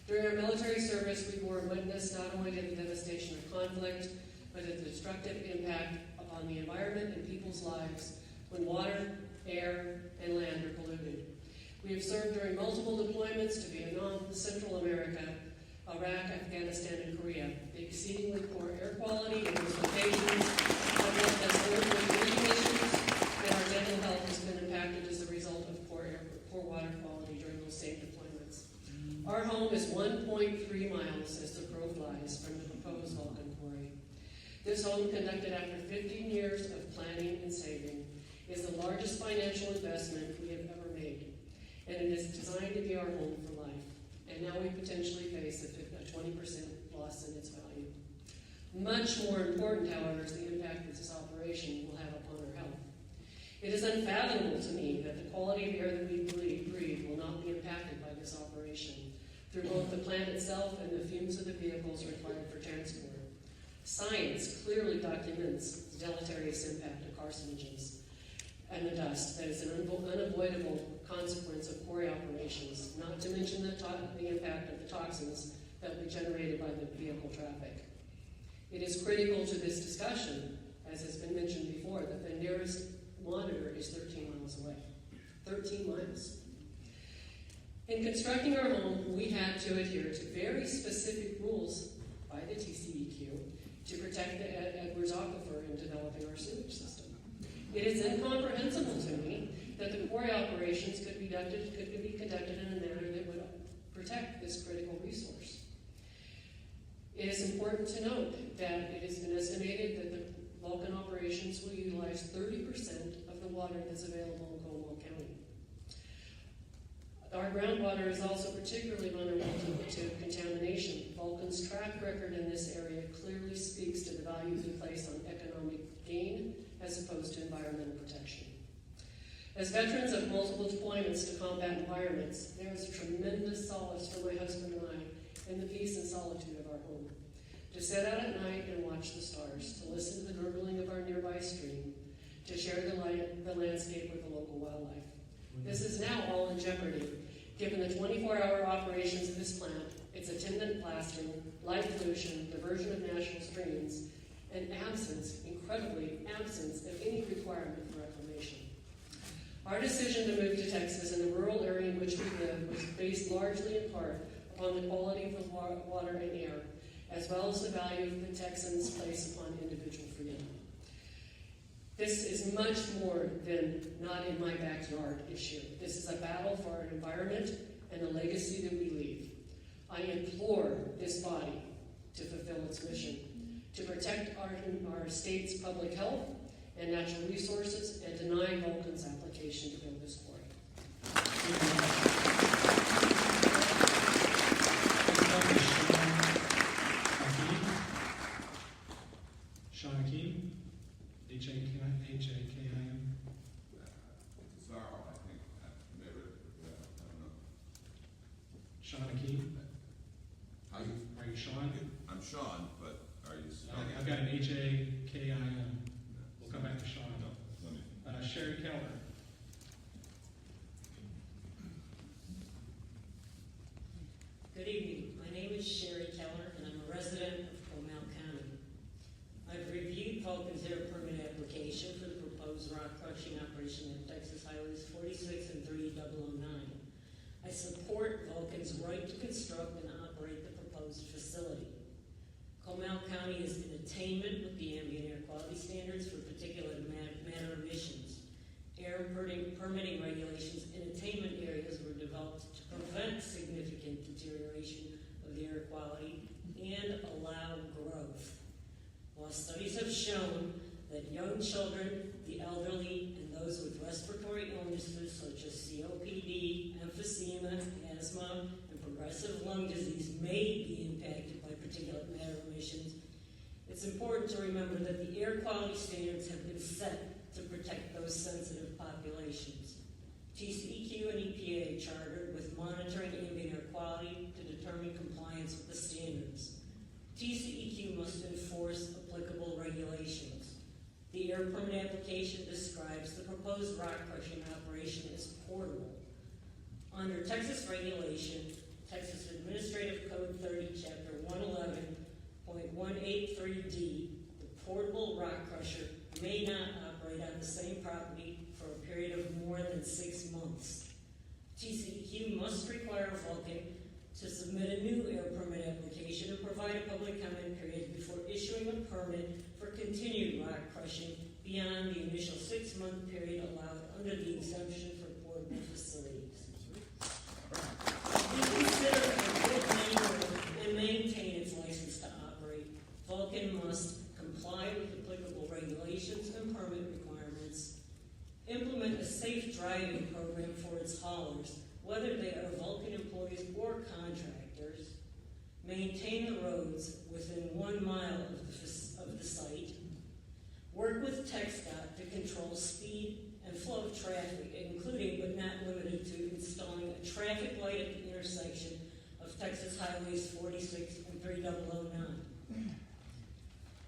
During our military service, we bore witness not only to the devastation of conflict, but the destructive impact upon the environment and people's lives when water, air, and land are polluted. We have served during multiple deployments to Vietnam, Central America, Iraq, Afghanistan, and Korea. The exceedingly poor air quality in those locations have left us with breathing issues, and our dental health has been impacted as a result of poor water quality during those same deployments. Our home is 1.3 miles as the crow flies from the proposed Vulcan Quarry. This home, conducted after 15 years of planning and saving, is the largest financial investment we have ever made, and it is designed to be our home for life. And now we potentially face a 20% loss in its value. Much more important, however, is the impact that this operation will have upon our health. It is unfathomable to me that the quality of air that we breathe will not be impacted by this operation through both the plant itself and the fumes of the vehicles required for transport. Science clearly documents the deleterious impact of carcinogens and the dust that is an unavoidable consequence of quarry operations, not to mention the impact of the toxins that will be generated by the vehicle traffic. It is critical to this discussion, as has been mentioned before, that the nearest monitor is 13 miles away. 13 miles. In constructing our home, we had to adhere to very specific rules by the TCEQ to protect the Edwards Aquifer in developing our sewage system. It is incomprehensible to me that the quarry operations could be conducted in a manner that would protect this critical resource. It is important to note that it has been estimated that the Vulcan operations will utilize 30% of the water that's available in Coldwell County. Our groundwater is also particularly vulnerable to contamination. Vulcan's track record in this area clearly speaks to the value we place on economic gain as opposed to environmental protection. As veterans of multiple deployments to combat environments, there is a tremendous solace for my husband and I in the peace and solitude of our home. To sit out at night and watch the stars, to listen to the gurgling of our nearby stream, to share the landscape with the local wildlife. This is now all in jeopardy, given the 24-hour operations of this plant, its attendant blasting, light pollution, diversion of national streams, and incredibly absence of any requirement for reclamation. Our decision to move to Texas and the rural area in which we live was based largely in part upon the quality of the water and air, as well as the value the Texans place upon individual freedom. This is much more than not in my backyard issue. This is a battle for our environment and the legacy that we leave. I implore this body to fulfill its mission, to protect our state's public health and natural resources, and deny Vulcan's application to build this quarry. Sean Akeem, H-A-K-I-M. Sorry, I think maybe, I don't know. Sean Akeem. How you? Are you Sean? I'm Sean, but are you? I've got an H-A-K-I-M. We'll come back to Sean. Sherry Keller. Good evening. My name is Sherry Keller, and I'm a resident of Comal County. I've reviewed Vulcan's air permit application for the proposed rock crushing operation at Texas Highways 46 and 3009. I support Vulcan's right to construct and operate the proposed facility. Comal County is in attainment with the ambient air quality standards for particulate matter emissions. Air permitting regulations in attainment areas were developed to prevent significant deterioration of the air quality and allow growth. While studies have shown that young children, the elderly, and those with respiratory illnesses such as COPD, emphysema, asthma, and progressive lung disease may be impacted by particulate matter emissions, it's important to remember that the air quality standards have been set to protect those sensitive populations. TCEQ and EPA chartered with monitoring ambient air quality to determine compliance with the standards. TCEQ must enforce applicable regulations. The air permit application describes the proposed rock crushing operation as portable. Under Texas regulation, Texas Administrative Code 30, Chapter 111.183D, the portable rock crusher may not operate on the same property for a period of more than 6 months. TCEQ must require Vulcan to submit a new air permit application and provide a public comment period before issuing a permit for continued rock crushing beyond the initial 6-month period allowed under the exemption for portable facilities. We consider a good neighbor and maintain its license to operate. Vulcan must comply with applicable regulations and permit requirements, implement a safe driving program for its haulers, whether they are Vulcan employees or contractors, maintain the roads within 1 mile of the site, work with TxDOT to control speed and flow of traffic, including but not limited to installing a traffic light at the intersection of Texas Highways 46 and 3009.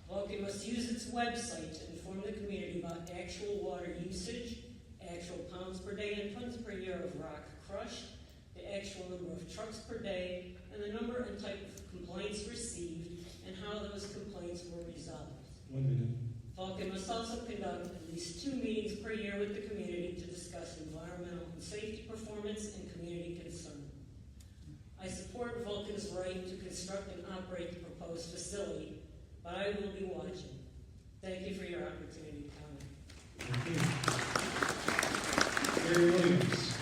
Vulcan must use its website to inform the community about actual water usage, actual pounds per day and tons per year of rock crushed, the actual number of trucks per day, and the number and type of complaints received, and how those complaints were resolved. 1 minute. Vulcan must also conduct at least 2 meetings per year with the community to discuss environmental and safety performance and community concern. I support Vulcan's right to construct and operate the proposed facility, but I will be watching. Thank you for your opportunity to comment. Thank you. Gary Williams.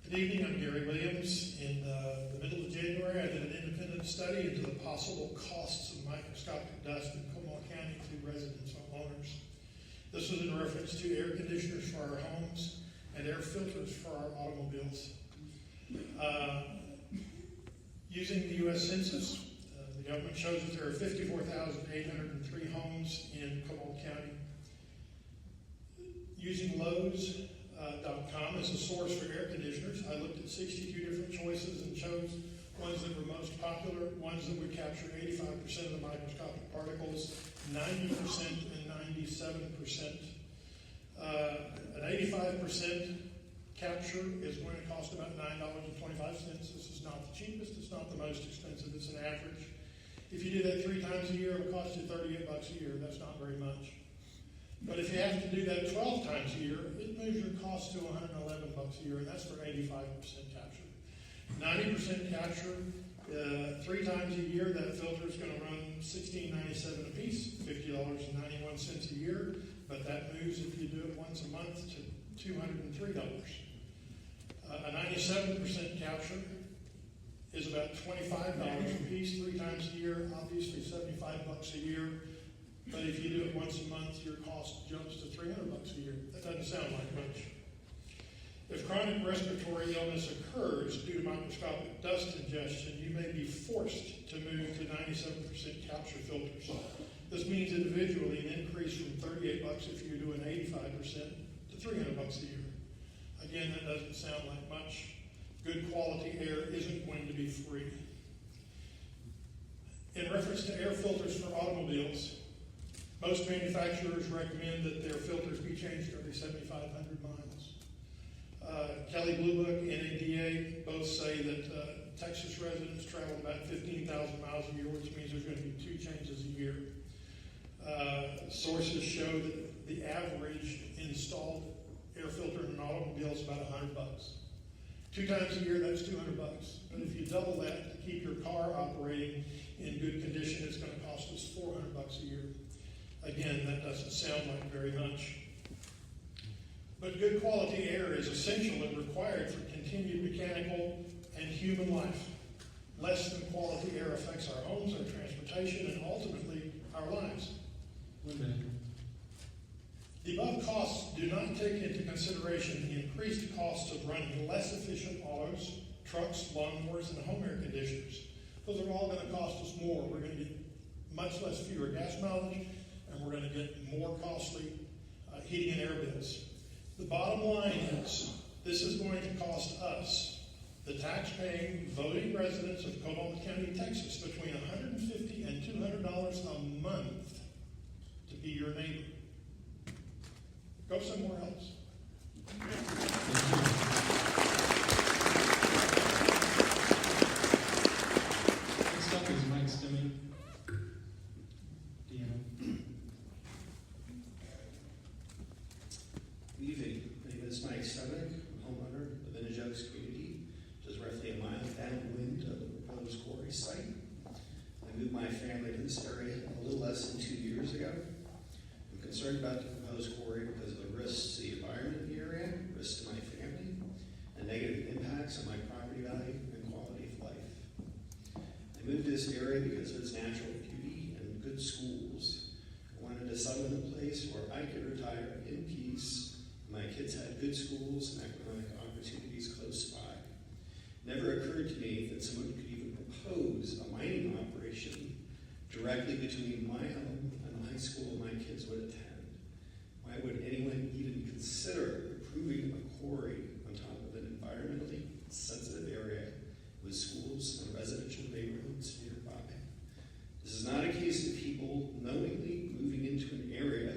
Good evening, I'm Gary Williams. In the middle of January, I did an independent study into the possible costs of microscopic dust in Comal County to residents and homeowners. This was in reference to air conditioners for our homes and air filters for our automobiles. Using the U.S. Census, the government shows that there are 54,803 homes in Comal County. Using Lowe's.com as a source for air conditioners, I looked at 62 different choices and chose ones that were most popular, ones that would capture 85% of the microscopic particles, 90% and 97%. An 85% capture is going to cost about $9.25. This is not the cheapest, it's not the most expensive, it's an average. If you do that 3 times a year, it will cost you $38 a year. That's not very much. But if you have to do that 12 times a year, it moves your cost to $111 a year, and that's for 85% capture. 90% capture 3 times a year, that filter is going to run $16.97 a piece, $50.91 a year, but that moves if you do it once a month to $203. A 97% capture is about $25 a piece, 3 times a year, obviously $75 a year. But if you do it once a month, your cost jumps to $300 a year. That doesn't sound like much. If chronic respiratory illness occurs due to microscopic dust ingestion, you may be forced to move to 97% capture filters. This means individually an increase from $38 if you're doing 85% to $300 a year. Again, that doesn't sound like much. Good quality air isn't going to be free. In reference to air filters for automobiles, most manufacturers recommend that their filters be changed every 7,500 miles. Kelly Blue Book and NADA both say that Texas residents travel about 15,000 miles a year, which means there's going to be 2 changes a year. Sources show that the average installed air filter in an automobile is about $100. 2 times a year, that's $200. But if you double that to keep your car operating in good condition, it's going to cost us $400 a year. Again, that doesn't sound like very much. But good quality air is essential and required for continued mechanical and human life. Less than quality air affects our homes, our transportation, and ultimately our lives. The above costs do not take into consideration the increased costs of running less efficient autos, trucks, lawnmowers, and home air conditioners. Those are all going to cost us more. We're going to get much less fewer gas mileage, and we're going to get more costly heating and air bills. The bottom line is, this is going to cost us, the tax-paying, voting residents of Coahoma County, Texas, between $150 and $200 a month to be your neighbor. Go somewhere else. Next up is Mike Stimming. Deanna. Good evening. My name is Mike Stimming. I'm a homeowner of the Vintage Oaks community, which is roughly a mile downwind of the proposed quarry site. I moved my family to this area a little less than 2 years ago. I'm concerned about the proposed quarry because of the risks to the environment in the area, risks to my family, and negative impacts on my property value and quality of life. I moved to this area because of its natural beauty and good schools. I wanted to settle in a place where I could retire in peace. My kids had good schools and economic opportunities close by. It never occurred to me that someone could even propose a mining operation directly between my home and the high school my kids would attend. Why would anyone even consider approving a quarry on top of an environmentally sensitive area with schools and residential neighborhoods nearby? This is not a case of people knowingly moving into an area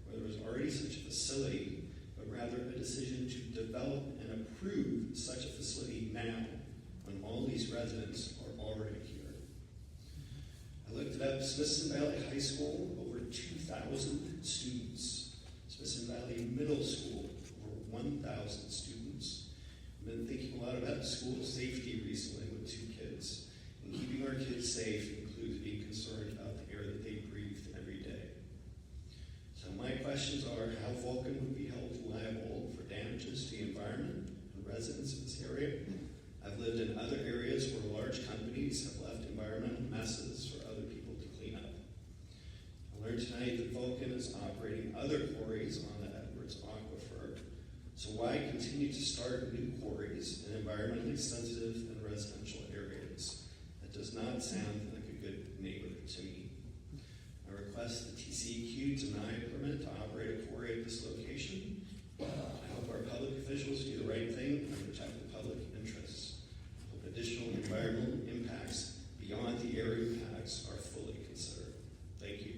where there was already such a facility, but rather a decision to develop and approve such a facility now when all these residents are already here. I looked it up. Smithson Valley High School, over 2,000 students. Smithson Valley Middle School, over 1,000 students. I've been thinking a lot about school safety recently with 2 kids. And keeping our kids safe includes being concerned about the air that they breathe every day. So my questions are, how Vulcan would be held liable for damages to the environment and residents of this area? I've lived in other areas where large companies have left environmental messes for other people to clean up. I learned tonight that Vulcan is operating other quarries on the Edwards Aquifer. So why continue to start new quarries in environmentally sensitive and residential areas? That does not sound like a good neighbor to me. I request the TCEQ deny a permit to operate a quarry at this location. I hope our public officials do the right thing and protect the public interests. I hope additional environmental impacts beyond the air impacts are fully considered. Thank you.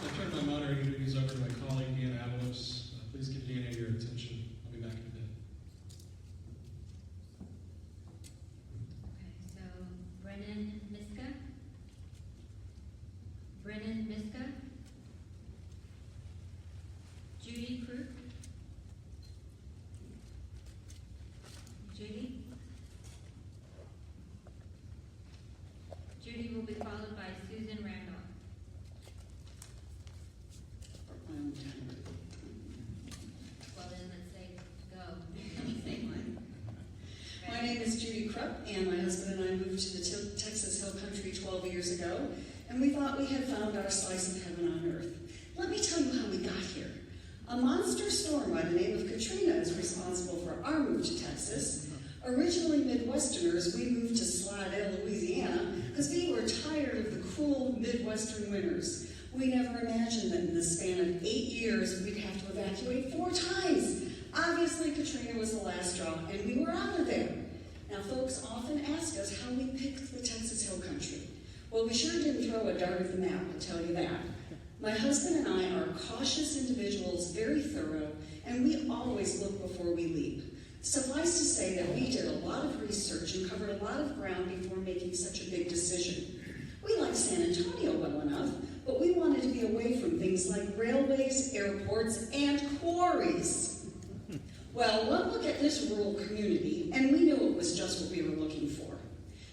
I'll turn my moderating duties over to my colleague, Deanna Avalos. Please give Deanna your attention. I'll be back in a bit. Okay, so Brennan Miska. Brennan Miska. Judy Crook. moved to the Texas Hill Country 12 years ago, and we thought we had found our slice of heaven on earth. Let me tell you how we got here. A monster storm by the name of Katrina is responsible for our move to Texas. Originally Midwesterners, we moved to Slidell, Louisiana, because we were tired of the cool Midwestern winters. We never imagined that in the span of 8 years, we'd have to evacuate 4 times. Obviously, Katrina was the last straw, and we were out of there. Now, folks often ask us how we picked the Texas Hill Country. Well, we sure didn't throw a dart at the map, I'll tell you that. My husband and I are cautious individuals, very thorough, and we always look before we leap. Suffice to say that we did a lot of research and covered a lot of ground before making such a big decision. We like San Antonio well enough, but we wanted to be away from things like railways, airports, and quarries. Well, one look at this rural community, and we knew it was just what we were looking for.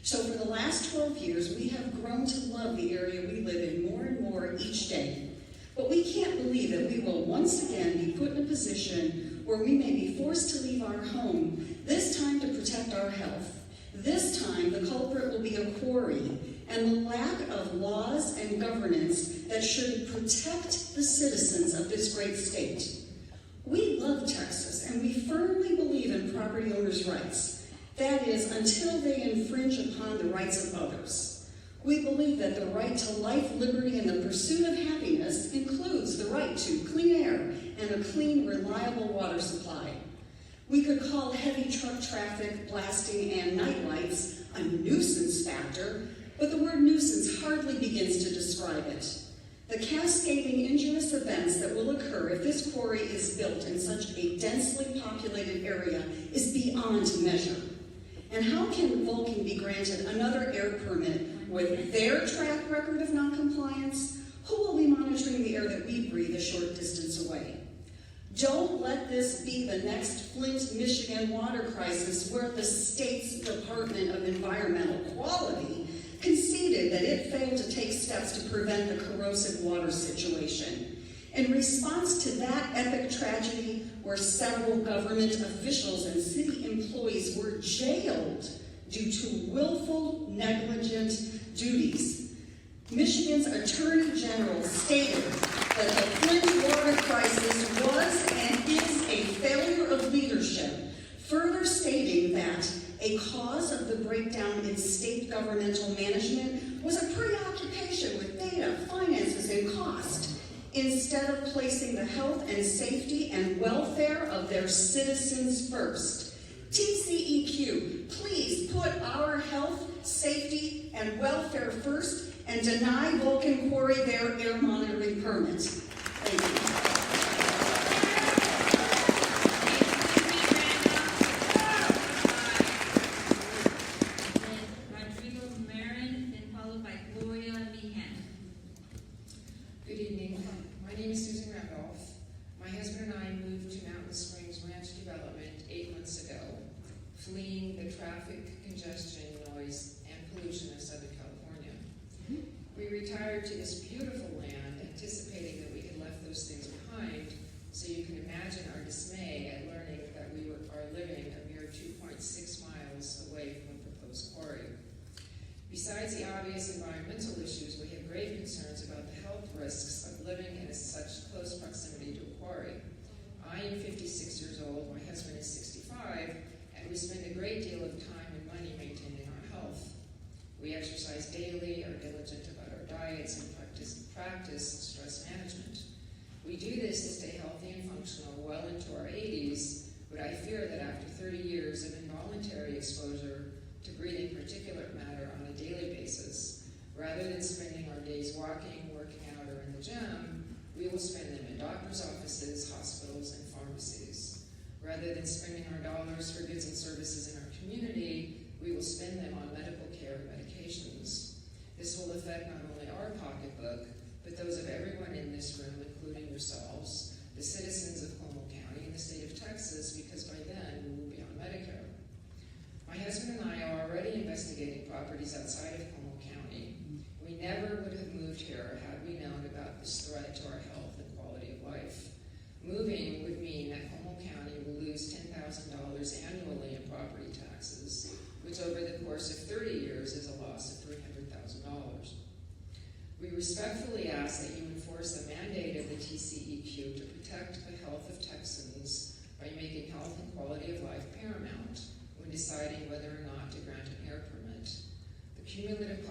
So for the last 12 years, we have grown to love the area we live in more and more each day. But we can't believe that we will once again be put in a position where we may be forced to leave our home, this time to protect our health. This time, the culprit will be a quarry, and the lack of laws and governance that should protect the citizens of this great state. We love Texas, and we firmly believe in property owners' rights. That is, until they infringe upon the rights of others. We believe that the right to life, liberty, and the pursuit of happiness includes the right to clean air and a clean, reliable water supply. We could call heavy truck traffic, blasting, and night lights a nuisance factor, but the word nuisance hardly begins to describe it. The cascading injurious events that will occur if this quarry is built in such a densely populated area is beyond measure. And how can Vulcan be granted another air permit with their track record of noncompliance? Who will be monitoring the air that we breathe a short distance away? Don't let this be the next Flint, Michigan water crisis where the state's Department of Environmental Quality conceded that it failed to take steps to prevent the corrosive water situation. In response to that epic tragedy, where several government officials and city employees were jailed due to willful, negligent duties, Michigan's Attorney General stated that the Flint water crisis was and is a failure of leadership, further stating that a cause of the breakdown in state governmental management was a preoccupation with data, finances, and cost, instead of placing the health and safety and welfare of their citizens first. TCEQ, please put our health, safety, and welfare first and deny Vulcan Quarry their air monitoring permit. Thank you. Good evening. My name is Susan Randolph. My husband and I moved to Mountain Springs Ranch Development 8 months ago, fleeing the traffic, congestion, noise, and pollution of Southern California. We retired to this beautiful land, anticipating that we had left those things behind, so you can imagine our dismay at learning that we are living a mere 2.6 miles away from a proposed quarry. Besides the obvious environmental issues, we have grave concerns about the health risks of living in such close proximity to a quarry. I am 56 years old, my husband is 65, and we spend a great deal of time and money maintaining our health. We exercise daily, are diligent about our diets, and practice stress management. We do this to stay healthy and functional well into our 80s, but I fear that after 30 years of involuntary exposure to breathing particulate matter on a daily basis, rather than spending our days walking, working out, or in the gym, we will spend them in doctors' offices, hospitals, and pharmacies. Rather than spending our dollars for goods and services in our community, we will spend them on medical care and medications. This will affect not only our pocketbook, but those of everyone in this room, including yourselves, the citizens of Como County and the state of Texas, because by then we will be on Medicare. My husband and I are already investigating properties outside of Como County. We never would have moved here had we known about this threat to our health and quality of life. Moving would mean that Como County will lose $10,000 annually in property taxes, which over the course of 30 years deciding whether or not to grant an air permit. The cumulative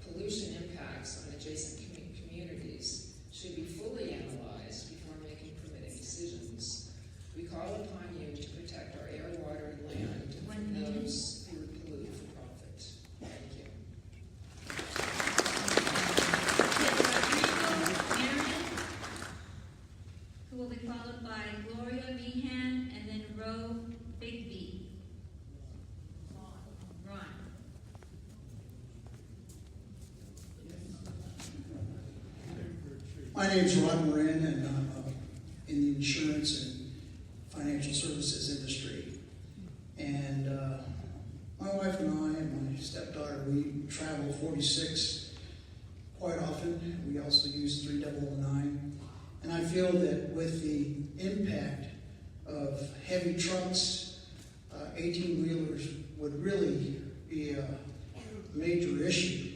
pollution impacts on adjacent communities should be fully analyzed before making permitting decisions. We call upon you to protect our air, water, and land from those who would pollute for profit. Thank you. Who will be followed by Gloria Meehan and then Roe Bigby. Ron. My name's Ron Moran, and I'm in the insurance and financial services industry. And my wife and I and my stepdaughter, we travel 46 quite often. We also use 3009. And I feel that with the impact of heavy trucks, 18-wheelers would really be a major issue.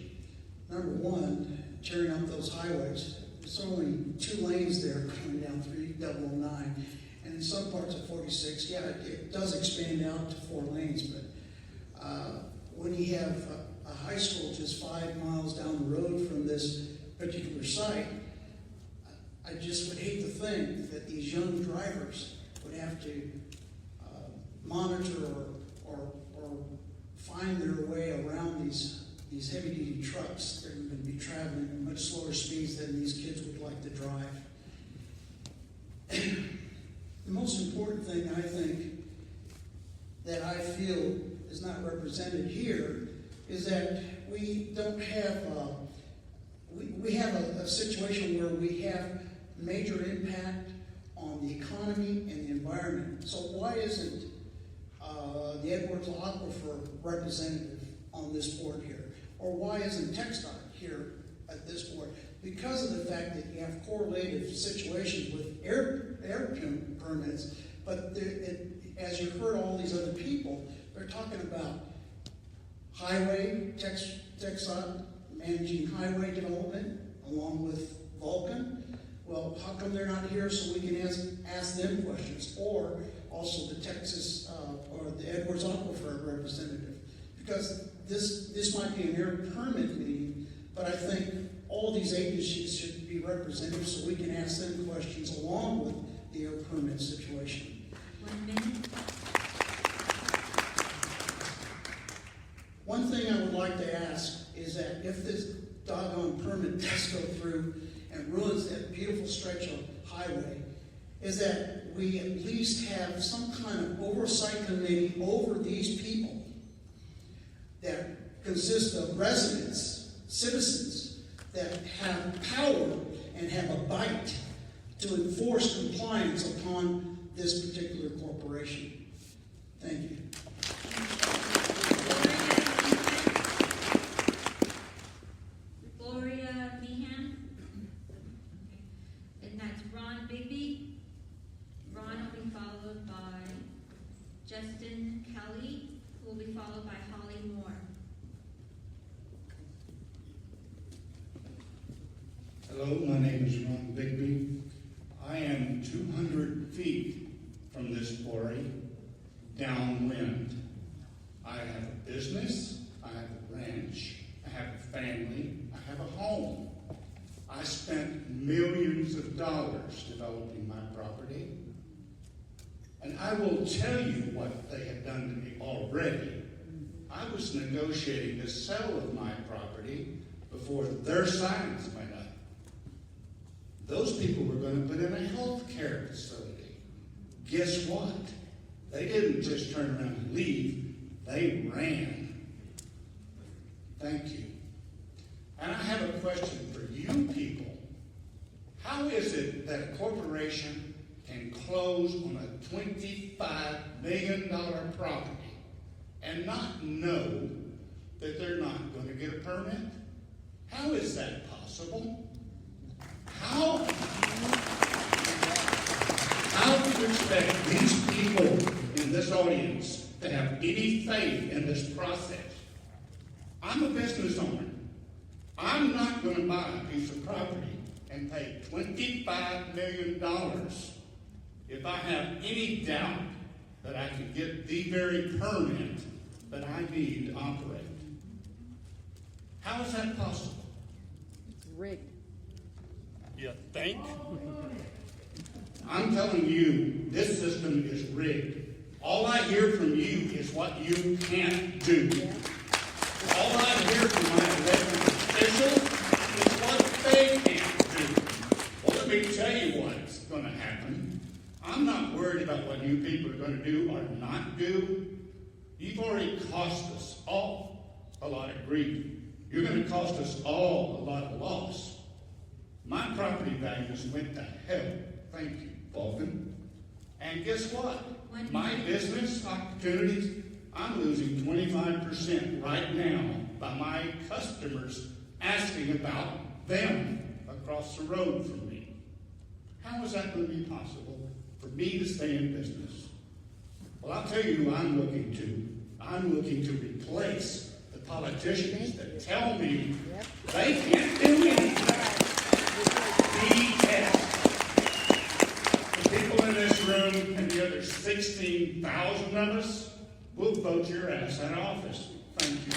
Number one, tearing up those highways. There's only 2 lanes there coming down 3009. And in some parts of 46, yeah, it does expand out to 4 lanes. But when you have a high school just 5 miles down the road from this particular site, I just would hate to think that these young drivers would have to monitor or find their way around these heavy-duty trucks. They're going to be traveling at much slower speeds than these kids would like to drive. The most important thing, I think, that I feel is not represented here is that we don't have, we have a situation where we have major impact on the economy and the environment. So why isn't the Edwards Aquifer representative on this board here? Or why isn't TxDOT here at this board? Because of the fact that you have correlative situations with air permits, but as you heard all these other people, they're talking about highway, TxDOT managing highway development along with Vulcan. Well, how come they're not here so we can ask them questions? Or also the Texas or the Edwards Aquifer representative. Because this might be an air permit meeting, but I think all these agencies should be represented so we can ask them questions along with the air permit situation. 1 minute. One thing I would like to ask is that if this doggone permit does go through and ruins that beautiful stretch of highway, is that we at least have some kind of oversight committee over these people that consist of residents, citizens, that have power and have a bite to enforce compliance upon this particular corporation. Thank you. Gloria Meehan. And that's Ron Bigby. Ron will be followed by Justin Kelly, who will be followed by Holly Moore. Hello, my name is Ron Bigby. I am 200 feet from this quarry, downwind. I have a business, I have a ranch, I have a family, I have a home. I spent millions of dollars developing my property, and I will tell you what they have done to me already. I was negotiating the sale of my property before their signs went up. Those people were going to put in a health care facility. Guess what? They didn't just turn around and leave, they ran. Thank you. And I have a question for you people. How is it that a corporation can close on a $25 million property and not know that they're not going to get a permit? How is that possible? How do you expect these people in this audience to have any faith in this process? I'm a business owner. I'm not going to buy a piece of property and pay $25 million if I have any doubt that I can get the very permit that I need to operate. How is that possible? It's rigged. You think? I'm telling you, this system is rigged. All I hear from you is what you can't do. All I hear from my elected officials is what they can't do. Well, let me tell you what's going to happen. I'm not worried about what you people are going to do or not do. You've already cost us all a lot of grief. You're going to cost us all a lot of loss. My property values went to hell. Thank you, Vulcan. And guess what? My business opportunities, I'm losing 25% right now by my customers asking about them across the road from me. How is that going to be possible for me to stay in business? Well, I'll tell you who I'm looking to. I'm looking to replace the politicians that tell me they can't do anything. BS. The people in this room and the other 16,000 of us will vote your ass out of office. Thank you.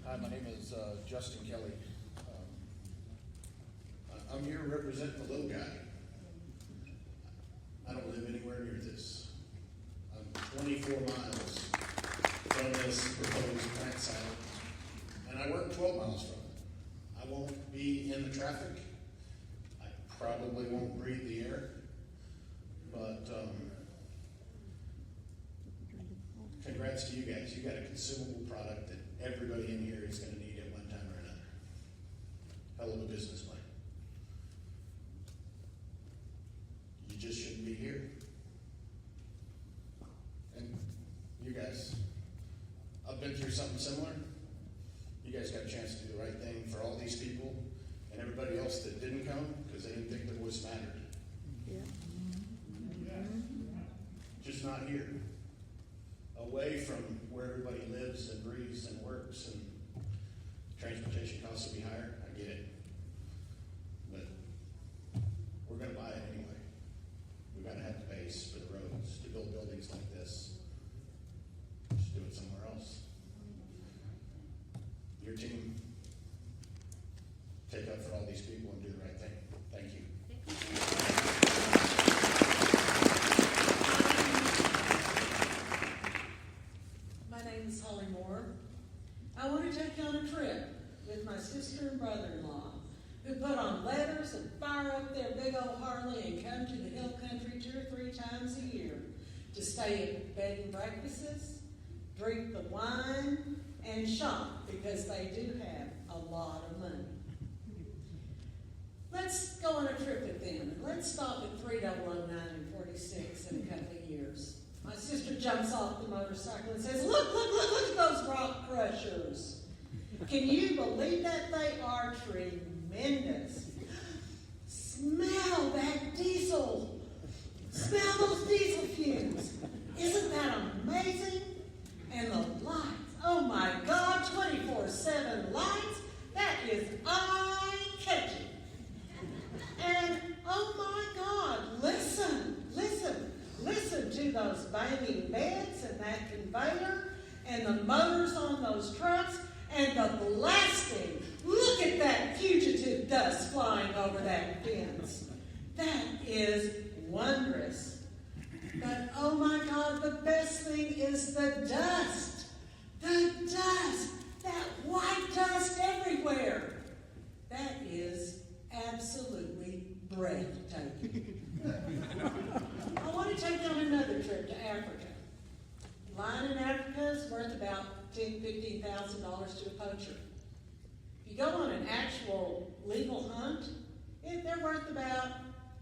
Hi, my name is Justin Kelly. I'm here representing the little guy. I don't live anywhere near this. I'm 24 miles from this proposed plant site, and I work 12 miles from it. I won't be in the traffic. I probably won't breathe the air, but congrats to you guys. You got a consumable product that everybody in here is going to need at one time or another. Hell of a business plan. You just shouldn't be here. And you guys, I've been through something similar. You guys got a chance to do the right thing for all these people and everybody else that didn't come because they didn't think their voice mattered. Yeah. Just not here. Away from where everybody lives and breathes and works, and transportation costs will be higher. I get it. But we're going to buy it anyway. We've got to have the base for the roads to build buildings like this. Just do it somewhere else. Your team, take up for all these people and do the right thing. Thank you. My name is Holly Moore. I want to take you on a trip with my sister and brother-in-law who put on leathers and fire up their big old Harley and come to the hill country 2 or 3 times a year to stay at bed and breakfasts, drink the wine, and shop because they do have a lot of money. Let's go on a trip with them and let's stop at 3009 and 46 in a couple of years. My sister jumps off the motorcycle and says, look at those rock crushers. Can you believe that? They are tremendous. Smell that diesel. Smell those diesel fumes. Isn't that amazing? And the lights. Oh my God, 24/7 lights. That is eye-catching. And oh my God, listen to those banging beds and that conveyor and the motors on those trucks and the blasting. Look at that fugitive dust flying over that fence. That is wondrous. But oh my God, the best thing is the dust. The dust. That white dust everywhere. That is absolutely breathtaking. I want to take you on another trip to Africa. Lion in Africa is worth about $10,000, $15,000 to a poacher. If you go on an actual legal hunt, they're worth about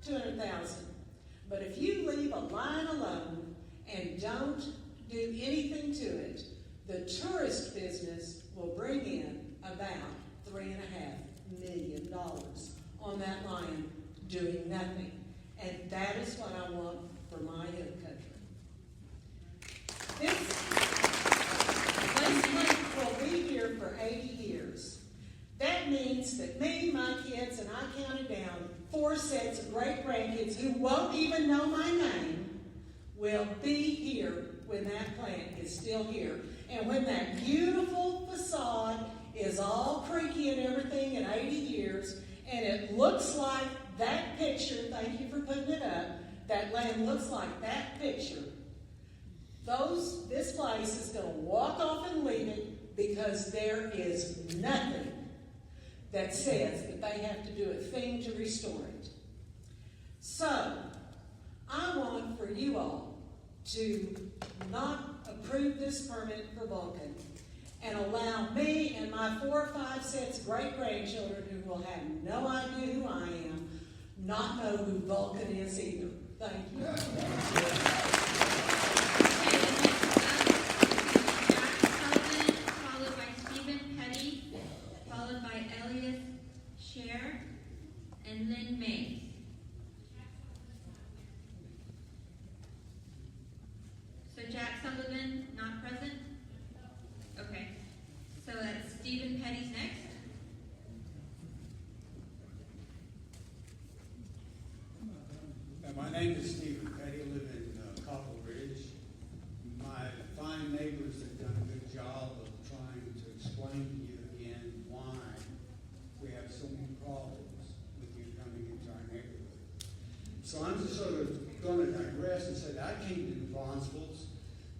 $200,000. But if you leave a lion alone and don't do anything to it, the tourist business will bring in about $3.5 million on that lion doing nothing. And that is what I want for my hill country. This lake will be here for 80 years. That means that me, my grandkids who won't even know my name will be here when that plant is still here. And when that beautiful facade is all creaky and everything in 80 years, and it looks like that picture, thank you for putting it up, that land looks like that picture, this place is going to walk off and leave it because there is nothing that says that they have to do a thing to restore it. So, I want for you all to not approve this permit for Vulcan and allow me and my 4 or 5 sets of great-grandchildren who will have no idea who I am, not know who Vulcan is either. Thank you. Followed by Stephen Petty, followed by Elias Scher, and Lynn May. So Jack Sullivan, not present? Okay. So that's Stephen Petty's next. My name is Stephen Petty. I live in Copper Ridge. My fine neighbors have done a good job of trying to explain to you again why we have so many problems with you coming into our neighborhood. So I'm just sort of going to digress and say that I came to New Braunfels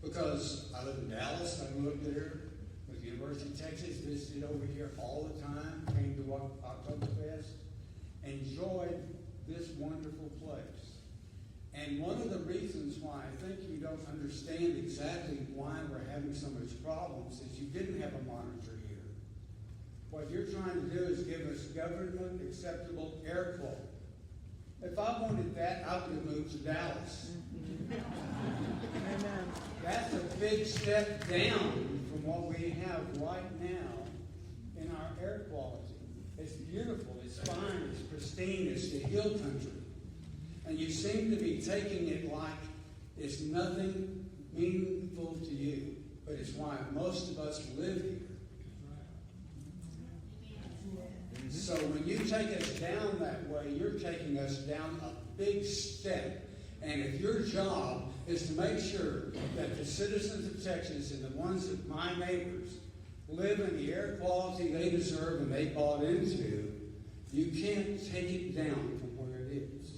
because I live in Dallas. I grew up there with the University of Texas, visited over here all the time, came to Oktoberfest, enjoyed this wonderful place. And one of the reasons why I think you don't understand exactly why we're having so much problems is you didn't have a monitor here. What you're trying to do is give us government acceptable air quality. If I wanted that, I would have moved to Dallas. That's a big step down from what we have right now in our air quality. It's beautiful, it's fine, it's pristine, it's the hill country. And you seem to be taking it like it's nothing meaningful to you, but it's why most of us live here. So when you take us down that way, you're taking us down a big step. And if your job is to make sure that the citizens of Texas and the ones of my neighbors live in the air quality they deserve and they bought into, you can't take it down from where it is.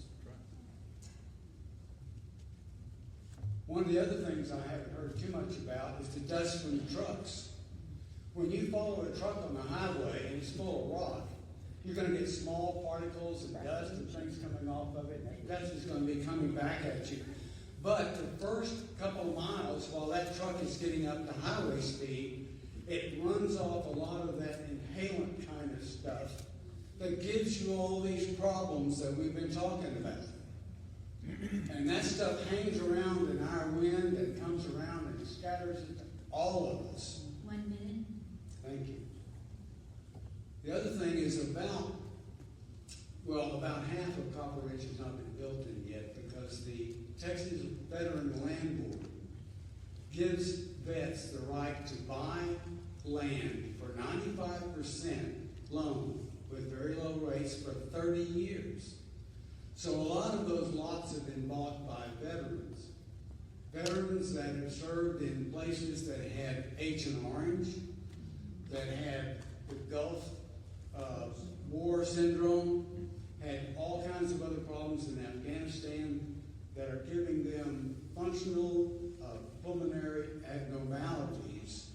One of the other things I haven't heard too much about is the dust from the trucks. When you follow a truck on the highway and it's full of rock, you're going to get small particles and dust and things coming off of it, and that dust is going to be coming back at you. But the first couple of miles, while that truck is getting up to highway speed, it runs off a lot of that inhalant kind of stuff that gives you all these problems that we've been talking about. And that stuff hangs around in our wind and comes around and scatters it to all of us. 1 minute. Thank you. The other thing is about half of Copper Ridge has not been built in yet because the Texas Veteran Land Board gives vets the right to buy land for 95% loan with very low rates for 30 years. So a lot of those lots have been bought by veterans. Veterans that have served in places that had Agent Orange, that had the Gulf War syndrome, had all kinds of other problems in Afghanistan that are giving them functional pulmonary abnormalities,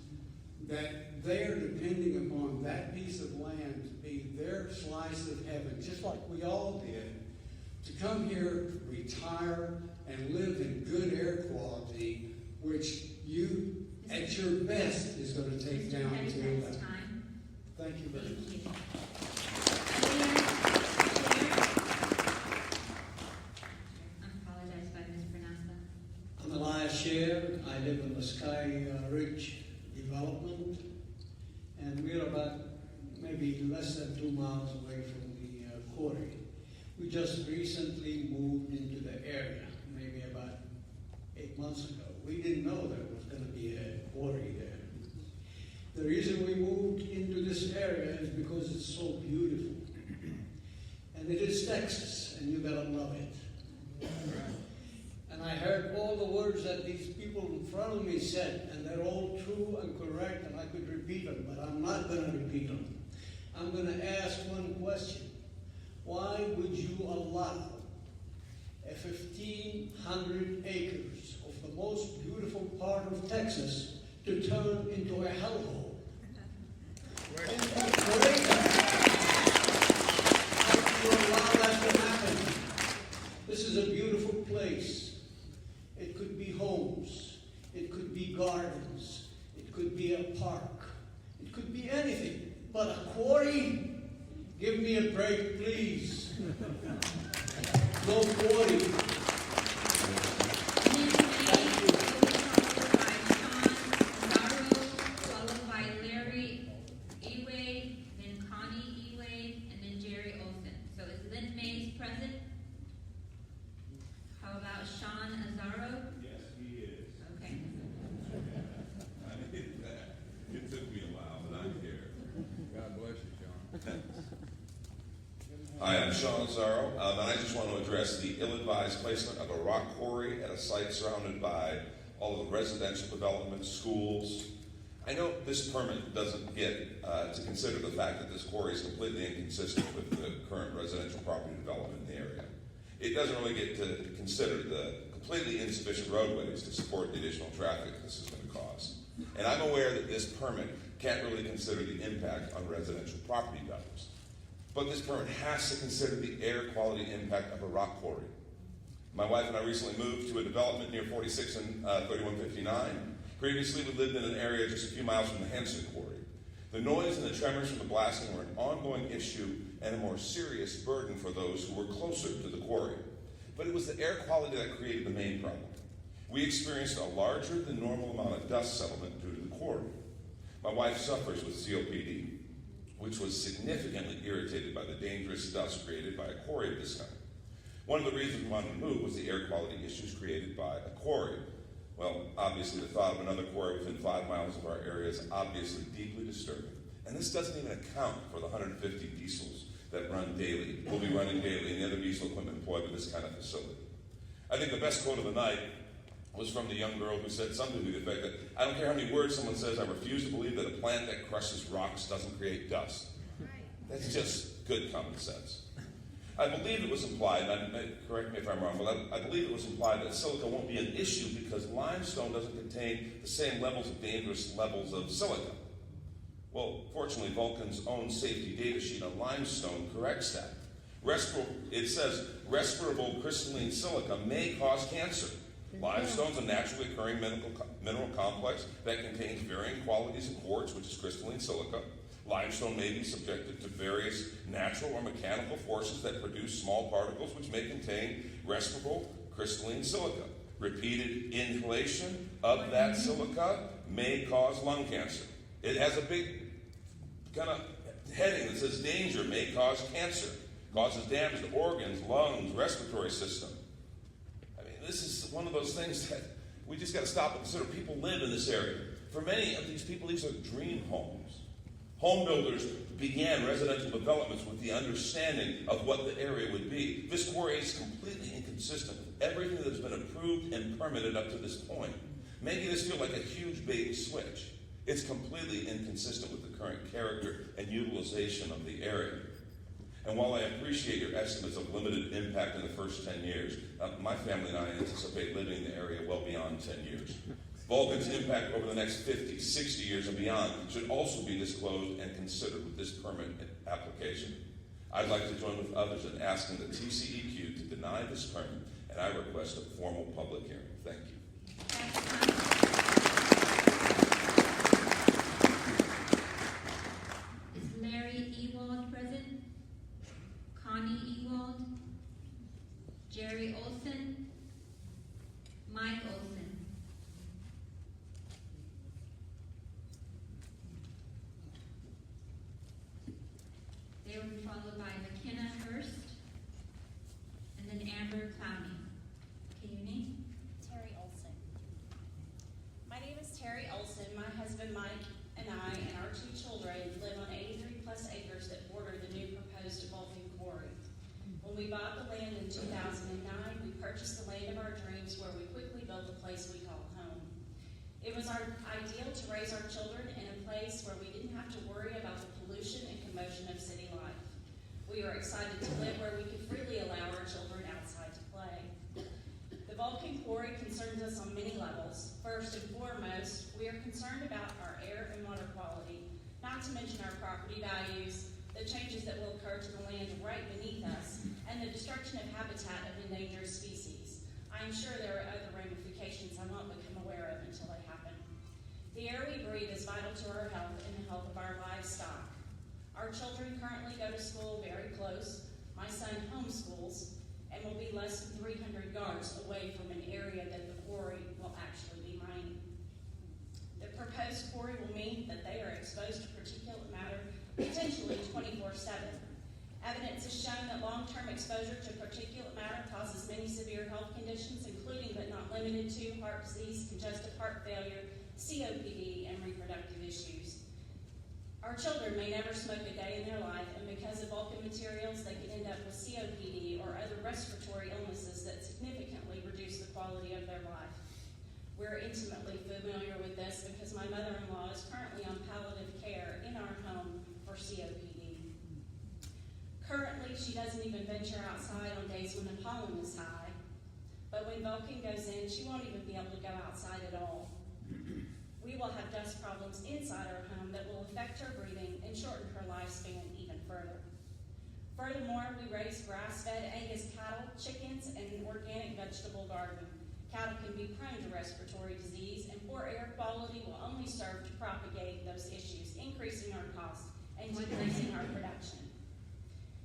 that they are depending upon that piece of land to be their slice of heaven, just like we all did, to come here, retire, and live in good air quality, which you, at your best, is going to take down to your level. Thank you very much. I'm Elias Scher. I live in the Sky Ridge development, and we're about maybe less than 2 miles away from the quarry. We just recently moved into the area, maybe about 8 months ago. We didn't know there was going to be a quarry there. The reason we moved into this area is because it's so beautiful. And it is Texas, and and you gotta love it. And I heard all the words that these people in front of me said, and they're all true and correct, and I could repeat them, but I'm not going to repeat them. I'm going to ask one question. Why would you allow a 1,500 acres of the most beautiful part of Texas to turn into a hellhole? How do you allow that to happen? This is a beautiful place. It could be homes. It could be gardens. It could be a park. It could be anything. But a quarry? Give me a break, please. No quarry. Followed by Larry Eway, then Connie Eway, and then Jerry Olson. So is Lynn Mays present? How about Sean Azaro? Yes, he is. Okay. I did that. It took me a while, but I'm here. God bless you, Sean. Hi, I'm Sean Azaro, and I just want to address the ill-advised placement of a rock quarry at a site surrounded by all of the residential developments, schools. I know this permit doesn't get to consider the fact that this quarry is completely inconsistent with the current residential property development in the area. It doesn't really get to consider the completely insufficient roadways to support the additional traffic this is going to cause. And I'm aware that this permit can't really consider the impact on residential property values. But this permit has to consider the air quality impact of a rock quarry. My wife and I recently moved to a development near 46 and 3159. Previously, we lived in an area just a few miles from the Hanson Quarry. The noise and the tremors from the blasting were an ongoing issue and a more serious burden for those who were closer to the quarry. But it was the air quality that created the main problem. We experienced a larger than normal amount of dust settlement due to the quarry. My wife suffers with COPD, which was significantly irritated by the dangerous dust created by a quarry of this kind. One of the reasons we wanted to move was the air quality issues created by a quarry. Well, obviously the thought of another quarry within 5 miles of our area is obviously deeply disturbing. And this doesn't even account for the 150 diesels that run daily, will be running daily, and the other diesel equipment employed with this kind of facility. I think the best quote of the night was from the young girl who said something to the effect that, I don't care how many words someone says, I refuse to believe that a plant that crushes rocks doesn't create dust. That's just good common sense. I believe it was implied, and correct me if I'm wrong, but I believe it was implied that silica won't be an issue because limestone doesn't contain the same levels of dangerous levels of silica. Well, fortunately, Vulcan's own safety data sheet on limestone corrects that. It says respirable crystalline silica may cause cancer. Limestone is a naturally occurring mineral complex that contains varying qualities of quartz, which is crystalline silica. Limestone may be subjected to various natural or mechanical forces that produce small particles which may contain respirable crystalline silica. Repeated inhalation of that silica may cause lung cancer. It has a big kind of heading that says danger may cause cancer, causes damage to organs, lungs, respiratory system. I mean, this is one of those things that we just got to stop and consider. People live in this area. For many of these people, these are dream homes. Home builders began residential developments with the understanding of what the area would be. This quarry is completely inconsistent with everything that's been approved and permitted up to this point, making this feel like a huge bait and switch. It's completely inconsistent with the current character and utilization of the area. And while I appreciate your estimates of limited impact in the first 10 years, my family and I anticipate living in the area well beyond 10 years. Vulcan's impact over the next 50, 60 years and beyond should also be disclosed and considered with this permit application. I'd like to join with others in asking the TCEQ to deny this permit, and I request a formal public hearing. Thank you. Is Larry Ewald present? Connie Ewald? Jerry Olson? Mike Olson? They will be followed by McKenna Hurst, and then Amber Clowney. Okay, your name? Terry Olson. My name is Terry Olson. My husband Mike and I and our 2 children live on 83 plus acres that border the new proposed Vulcan Quarry. When we bought the land in It was our ideal to raise our children in a place where we didn't have to worry about the pollution and commotion of city life. We were excited to live where we could freely allow our children outside to play. The Vulcan Quarry concerns us on many levels. First and foremost, we are concerned about our air and water quality, not to mention our property values, the changes that will occur to the land right beneath us, and the destruction of habitat of endangered species. I am sure there are other ramifications I won't become aware of until they happen. The air we breathe is vital to our health and the health of our livestock. Our children currently go to school very close. My son homeschools and will be less than 300 yards away from an area that the quarry will actually be mining. The proposed quarry will mean that they are exposed to particulate matter potentially 24/7. Evidence has shown that long-term exposure to particulate matter causes many severe health conditions, including but not limited to heart disease, congestive heart failure, COPD, and reproductive issues. Our children may never smoke a day in their life, and because of Vulcan materials, they can end up with COPD or other respiratory illnesses that significantly reduce the quality of their life. We're intimately familiar with this because my mother-in-law is currently on palliative care in our home for COPD. Currently, she doesn't even venture outside on days when the pollen is high, but when Vulcan goes in, she won't even be able to go outside at all. We will have dust problems inside our home that will affect her breathing and shorten her lifespan even further. Furthermore, we raise grass-fed Angus cattle, chickens, and an organic vegetable garden. Cattle can be prone to respiratory disease, and poor air quality will only serve to propagate those issues, increasing our costs and decreasing our production.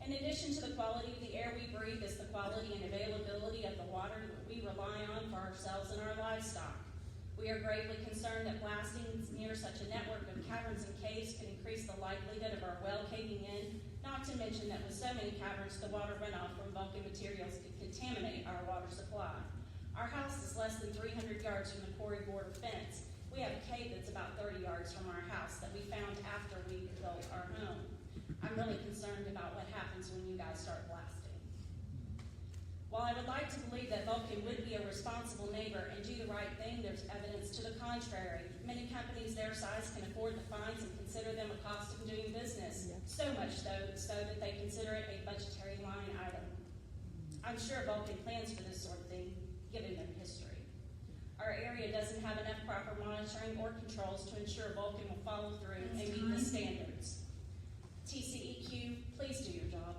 In addition to the quality of the air we breathe is the quality and availability of the water that we rely on for ourselves and our livestock. We are gravely concerned that blasting near such a network of caverns and caves can increase the likelihood of our well caving in, not to mention that with so many caverns, the water runoff from Vulcan materials could contaminate our water supply. Our house is less than 300 yards from the quarry border fence. We have a cave that's about 30 yards from our house that we found after we built our home. I'm really concerned about what happens when you guys start blasting. While I would like to believe that Vulcan would be a responsible neighbor and do the right thing, there's evidence to the contrary. Many companies their size can afford the fines and consider them a cost of doing business, so much so that they consider it a budgetary line item. I'm sure Vulcan plans for this sort of thing, given their history. Our area doesn't have enough proper monitoring or controls to ensure Vulcan will follow through and meet the standards. TCEQ, please do your job.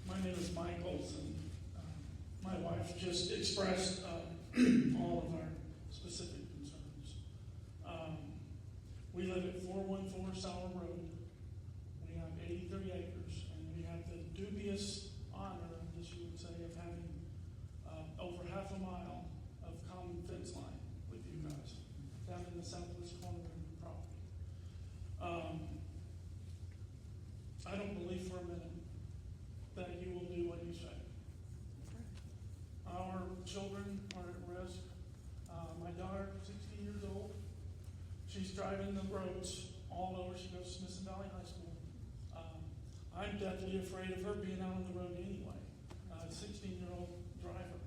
My name is Mike Olson. My wife just expressed all of our specific concerns. We live at 414 Sour Road. We have 83 acres, and we have the dubious honor, I guess you would say, of having over half a mile of common fence line with you guys down in the southwest corner of your property. I don't believe for a minute that you will do what you say. Our children are at risk. My daughter, 60 years old, she's driving the roads all over. She goes to Smithson Valley High School. I'm deathly afraid of her being out on the road anyway. 16-year-old driver.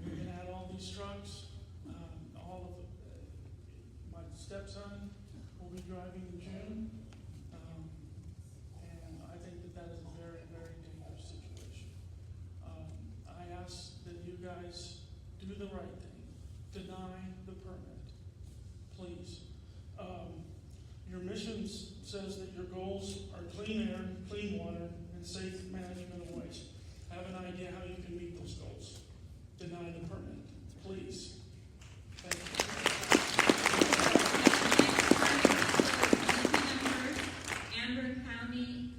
We're going to add all these trucks. All of my stepson will be driving in June. And I think that is a very, very dangerous situation. I ask that you guys do the right thing. Deny the permit, please. Your mission says that your goals are clean air, clean water, and safe management of waste. Have an idea how you can meet those goals. Deny the permit, please. Thank you. Amber County,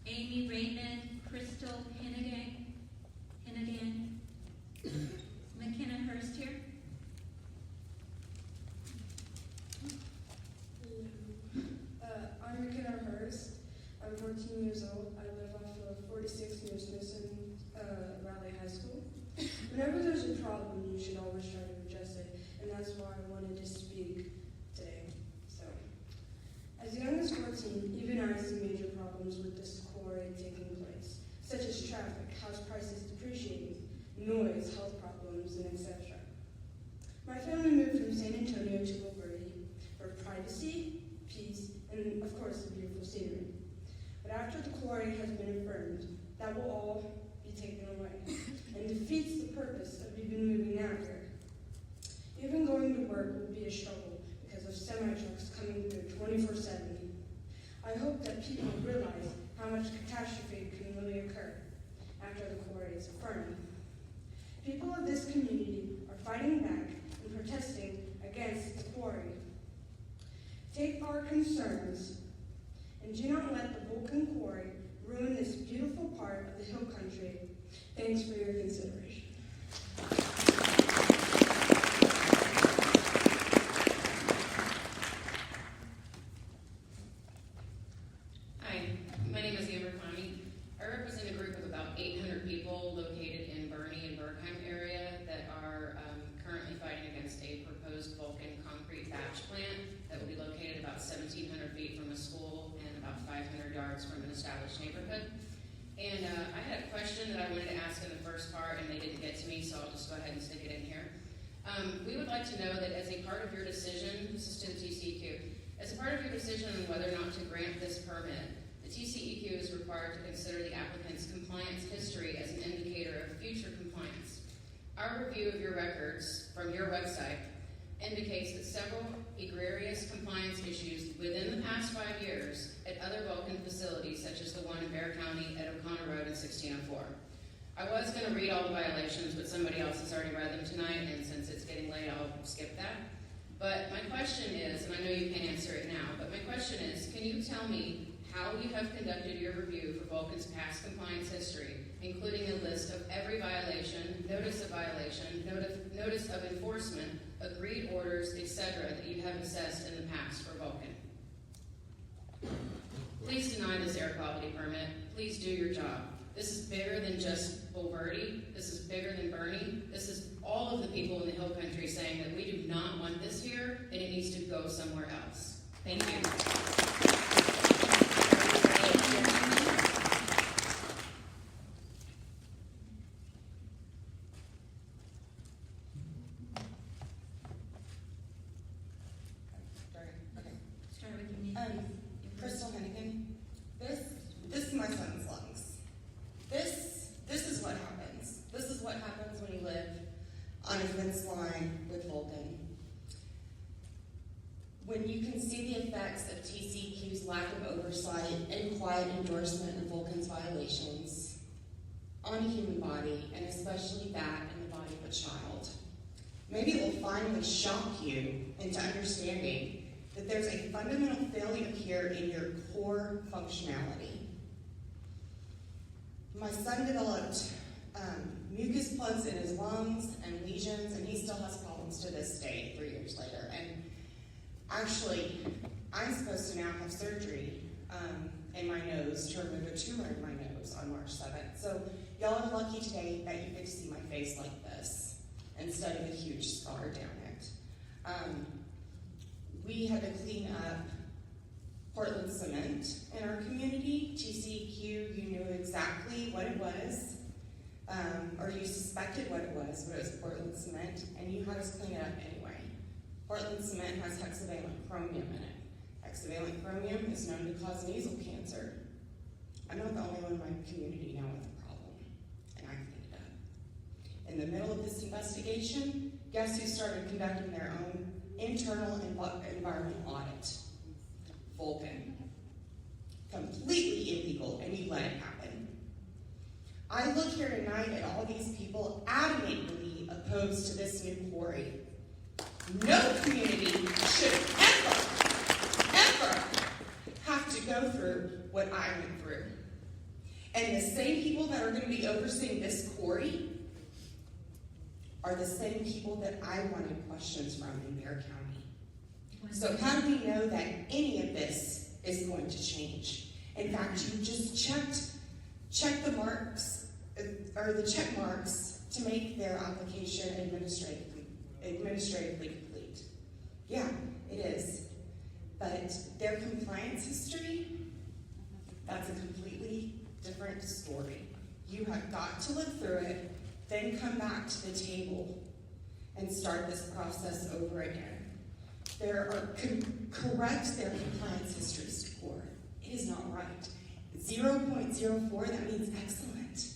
Amy Raymond, Crystal Hennigan, McKenna Hurst here. I'm McKenna Hurst. I'm 14 years old. I live off of 46 near Smithson Valley High School. Whenever there's a problem, you should always try to address it, and that's why I wanted to speak today. So, as young as 14, even I see major problems with this quarry taking place, such as traffic, house prices depreciating, noise, health problems, and etc. My family moved from San Antonio to Alberta for privacy, peace, and of course the beautiful scenery. But after the quarry has been affirmed, that will all be taken away and defeats the purpose of even moving out here. Even going to work will be a struggle because of semi-trucks coming through 24/7. I hope that people realize how much catastrophe can really occur after the quarry is affirmed. People of this community are fighting back and protesting against the quarry. Take our concerns and do not let the Vulcan Quarry ruin this beautiful part of the hill country. Thanks for your consideration. Hi, my name is Amber Connie. I represent a group of about 800 people located in Bernie and Bergheim area that are currently fighting against a proposed Vulcan concrete batch plant that will be located about 1,700 feet from a school and about 500 yards from an established neighborhood. And I had a question that I wanted to ask in the first part, and they didn't get to me, so I'll just go ahead and stick it in here. We would like to know that as a part of your decision, this is to the TCEQ, as a part of your decision on whether or not to grant this permit, the TCEQ is required to consider the applicant's compliance history as an indicator of future compliance. Our review of your records from your website indicates that several egregious compliance issues within the past 5 years at other Vulcan facilities, such as the one in Bear County at O'Connor Road in 1604. I was going to read all the violations, but somebody else has already read them tonight, and since it's getting late, I'll skip that. But my question is, and I know you can't answer it now, but my question is, can you tell me how you have conducted your review for Vulcan's past compliance history, including a list of every violation, notice of violation, notice of enforcement, agreed orders, etc. that you have assessed in the past for Vulcan? Please deny this air quality permit. Please do your job. This is bigger than just Bulverde. This is bigger than Bernie. This is all of the people in the hill country saying that we do not want this here and it needs to go somewhere else. Thank you. Start with your name. Crystal Hennigan. This is my son's lungs. This is what happens. This is what happens when you live on a fence line with Vulcan. When you can see the effects of TCEQ's lack of oversight and quiet endorsement of Vulcan's violations on a human body, and especially that in the body of a child, maybe it will finally shock you into understanding that there's a fundamental failure here in your core functionality. My son developed mucus plugs in his lungs and lesions, and he still has problems to this day, 3 years later. And actually, I'm supposed to now have surgery in my nose to remove a tumor in my nose on March 7th. So y'all are lucky today that you get to see my face like this instead of a huge scar down it. We had to clean up Portland cement in our community. TCEQ, you knew exactly what it was, or you suspected what it was, but it was Portland cement, and you had us clean it up anyway. Portland cement has hexavalent chromium in it. Hexavalent chromium is known to cause nasal cancer. I'm not the only one in my community now with a problem, and I cleaned it up. In the middle of this investigation, guess who started conducting their own internal environmental audit? Vulcan. Completely illegal, and you let it happen. I look here tonight at all these people adamantly opposed to this new quarry. No community should ever have to go through what I went through. And the same people that are going to be overseeing this quarry are the same people that I wanted questions from in Bear County. So how do we know that any of this is going to change? In fact, you just check the marks, or the check marks to make their application administratively complete. Yeah, it is. But their compliance history, that's a completely different story. You have got to look through it, then come back to the table and start this process over again. Correct their compliance history score. It is not right. 0.04, that means excellent.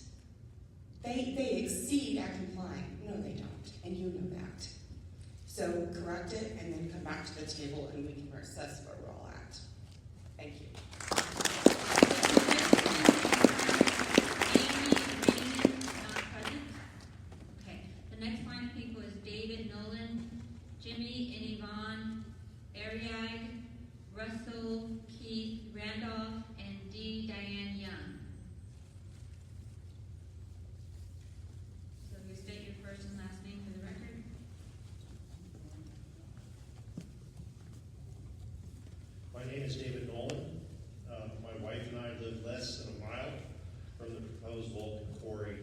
They exceed at complying. No, they don't, and you know that. So correct it, and then come back to the table, and we can assess where we're all at. Thank you. Okay, the next line of people is David Nolan, Jimmy and Yvonne, Ariag, Russell, Keith, Randolph, and D. Diane Young. So you state your first and last name for the record. My name is David Nolan. My wife and I live less than a mile from the proposed Vulcan Quarry.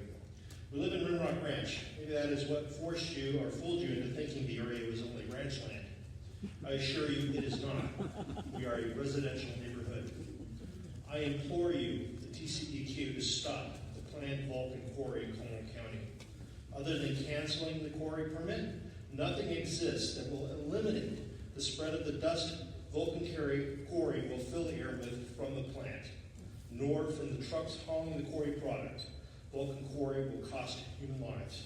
We live in Rimrock Ranch. Maybe that is what forced you or fooled you into thinking the area was only ranch land. I assure you it is not. We are a residential neighborhood. I implore you, the TCEQ, to stop the planned Vulcan Quarry in Colon County. Other than canceling the quarry permit, nothing exists that will eliminate the spread of the dust Vulcan Quarry will fill the air with from the plant, nor from the trucks hauling the quarry product. Vulcan Quarry will cost human lives.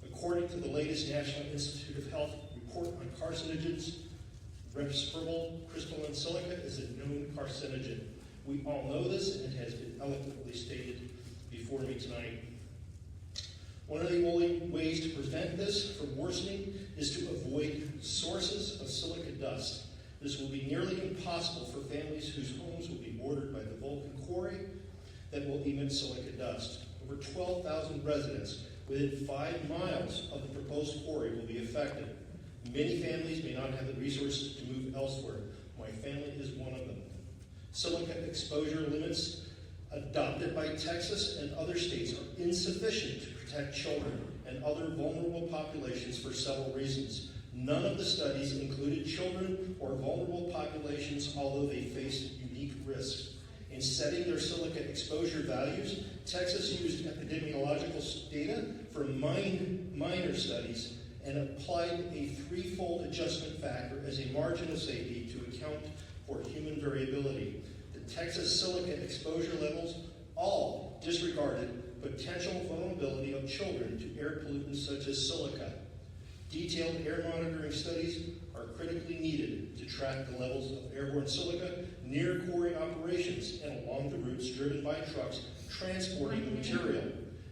According to the latest National Institute of Health report on carcinogens, respirable crystalline silica is a known carcinogen. We all know this, and it has been eloquently stated before me tonight. One of the only ways to prevent this from worsening is to avoid sources of silica dust. This will be nearly impossible for families whose homes will be bordered by the Vulcan Quarry that will emit silica dust. Over 12,000 residents within 5 miles of the proposed quarry will be affected. Many families may not have the resources to move elsewhere. My family is one of them. Silica exposure limits adopted by Texas and other states are insufficient to protect children and other vulnerable populations for several reasons. None of the studies included children or vulnerable populations, although they faced unique risks. In setting their silica exposure values, Texas used epidemiological data from minor studies and applied a threefold adjustment factor as a margin of safety to account for human variability. The Texas silica exposure levels all disregarded potential vulnerability of children to air pollutants such as silica. Detailed air monitoring studies are critically needed to track the levels of airborne silica near quarry operations and along the routes driven by trucks transporting the material.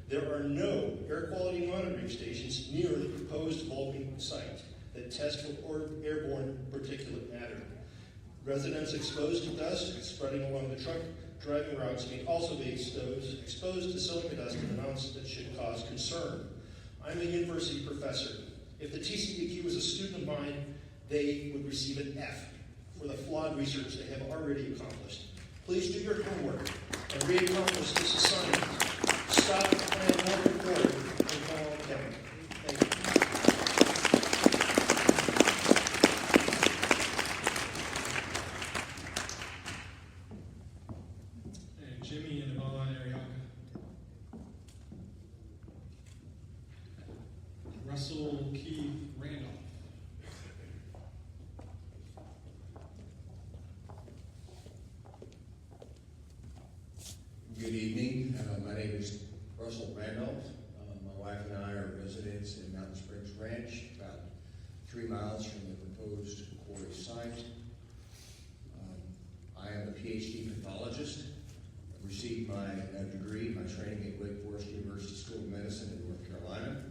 There are no air quality monitoring stations near the proposed Vulcan site that test for airborne particulate matter. Residents exposed to dust spreading along the truck driving routes may also be exposed to silica dust in amounts that should cause concern. I'm a university professor. If the TCEQ was a student of mine, they would receive an F for the flawed research they have already accomplished. Please do your homework and re-accomplish this assignment. Stop the planned Vulcan Quarry in Colon County. Thank you. And Jimmy and Yvonne Ariaka. Russell Keith Randolph. Good evening. My name is Russell Randolph. My wife and I are residents in Mountain Springs Ranch, about 3 miles from the proposed quarry site. I am a PhD pathologist. I received my degree, my training at Wake Forest University School of Medicine in North Carolina.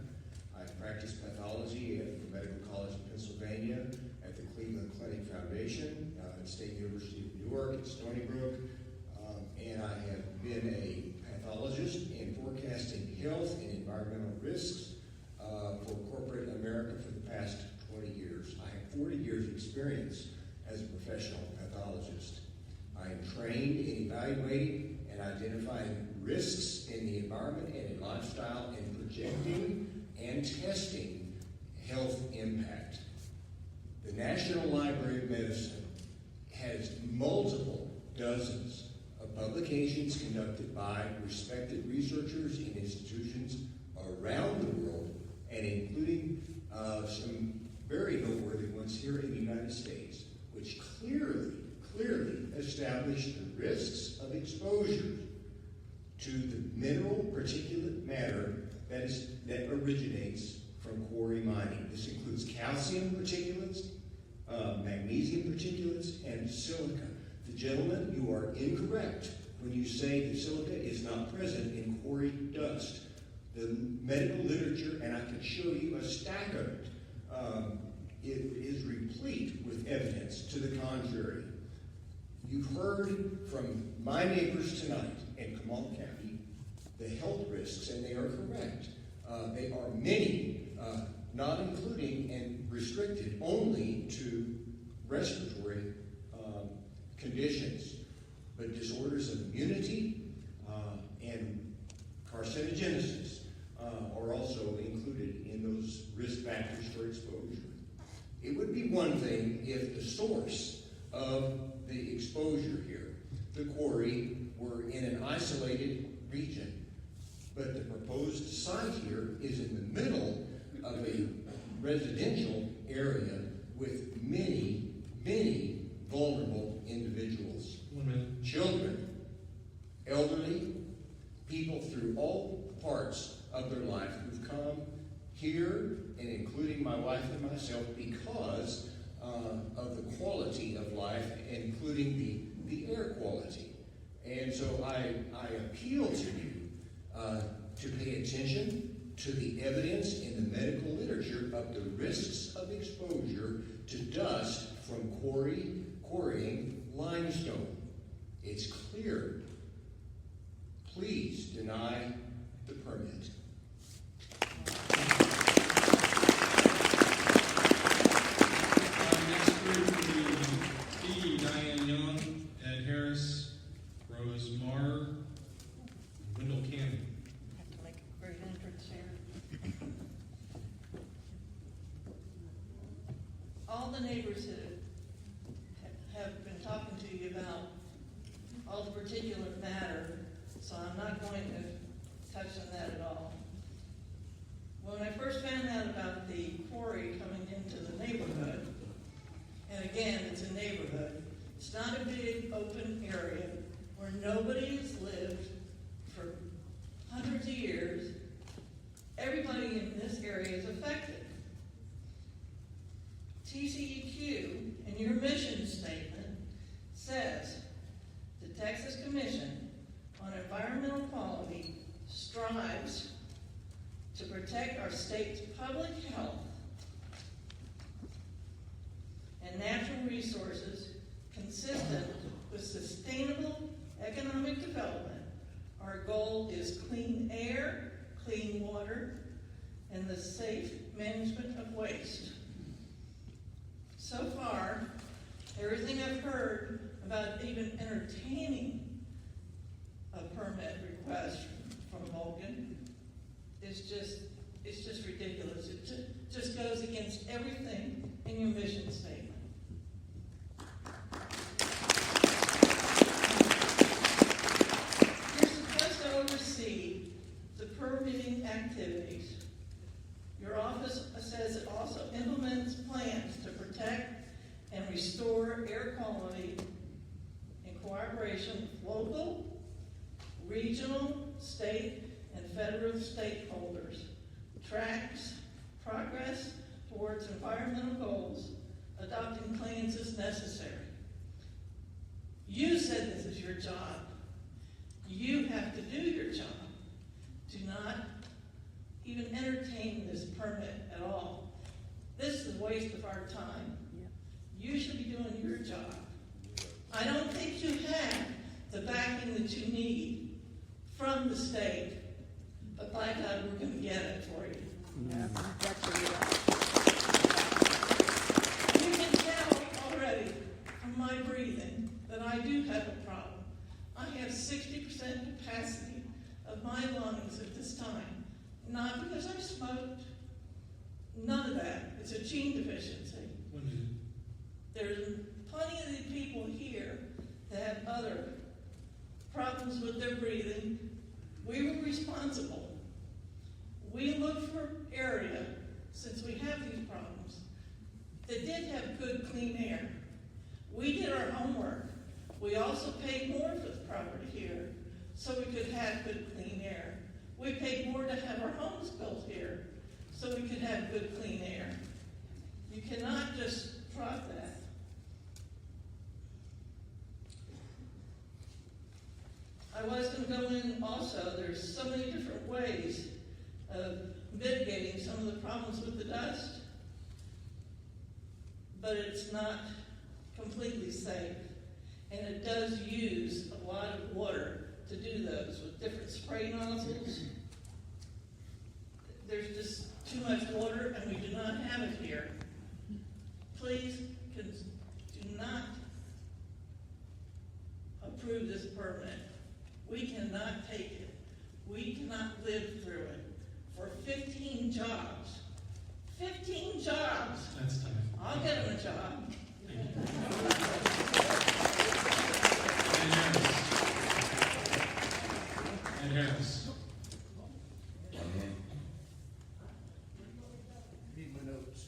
I practiced pathology at the Medical College of Pennsylvania, at the Cleveland Clinic Foundation, at State University of Newark, at Stony Brook, and I have been a pathologist in forecasting health and environmental risks for corporate America for the past 20 years. I have 40 years experience as a professional pathologist. I am trained in evaluating and identifying risks in the environment and in lifestyle and projecting and testing health impact. The National Library of Medicine has multiple dozens of publications conducted by respected researchers in institutions around the world, and including some very noteworthy ones here in the United States, which clearly establish the risks of exposure to the mineral particulate matter that originates from quarry mining. This includes calcium particulates, magnesium particulates, and silica. The gentlemen, you are incorrect when you say that silica is not present in quarry dust. The medical literature, and I can show you a stack of it, it is replete with evidence to the contrary. You've heard from my neighbors tonight in Kamal County the health risks, and they are correct. They are many, not including and restricted only to respiratory conditions, but disorders of immunity and carcinogenesis are also included in those risk factors for exposure. It would be one thing if the source of the exposure here, the quarry, were in an isolated region, but the proposed site here is in the middle of a residential area with many vulnerable individuals. Children, elderly, people through all parts of their life who've come here, and including my wife and myself, because of the quality of life, including the air quality. And so I appeal to you to pay attention to the evidence in the medical literature of the risks of exposure to dust from quarrying limestone. It's clear. Please deny the permit. Next group will be Diane Young, Ed Harris, Rose Marr, Wendell Cannon. Have to make a great entrance here. All the neighbors have been talking to you about all the particulate matter, so I'm not going to touch on that at all. When I first found out about the quarry coming into the neighborhood, and again, it's a neighborhood, it's not a big open area where nobody has lived for hundreds of years. Everybody in this area is affected. TCEQ, in your mission statement, says the Texas Commission on Environmental Quality strives to protect our state's public health and natural resources consistent with sustainable economic development. Our goal is clean air, clean water, and the safe management of waste. So far, everything I've heard about even entertaining a permit request from Vulcan is just ridiculous. It just goes against everything in your mission statement. You're supposed to oversee the permitting activities. Your office says it also implements plans to protect and restore air quality in cooperation with local, regional, state, and federal stakeholders, tracks progress towards environmental goals, adopting plans as necessary. You said this is your job. You have to do your job. Do not even entertain this permit at all. This is a waste of our time. You should be doing your job. I don't think you have the backing that you need from the state, but by God, we're going to get it for you. Yeah, You can tell already from my breathing that I do have a problem. I have 60% capacity of my lungs at this time, not because I smoked. None of that. It's a gene deficiency. There's plenty of the people here that have other problems with their breathing. We were responsible. We looked for area, since we have these problems, that did have good, clean air. We did our homework. We also paid more for the property here, so we could have good, clean air. We paid more to have our homes built here, so we could have good, clean air. You cannot just drop that. I was going to go in also, there's so many different ways of mitigating some of the problems with the dust, but it's not completely safe. And it does use a lot of water to do those with different spray nozzles. There's just too much water, and we do not have it here. Please do not approve this permit. We cannot take it. We cannot live through it. For 15 jobs. 15 jobs. That's tough. I'll get them a job. Ed Harris. Need my notes.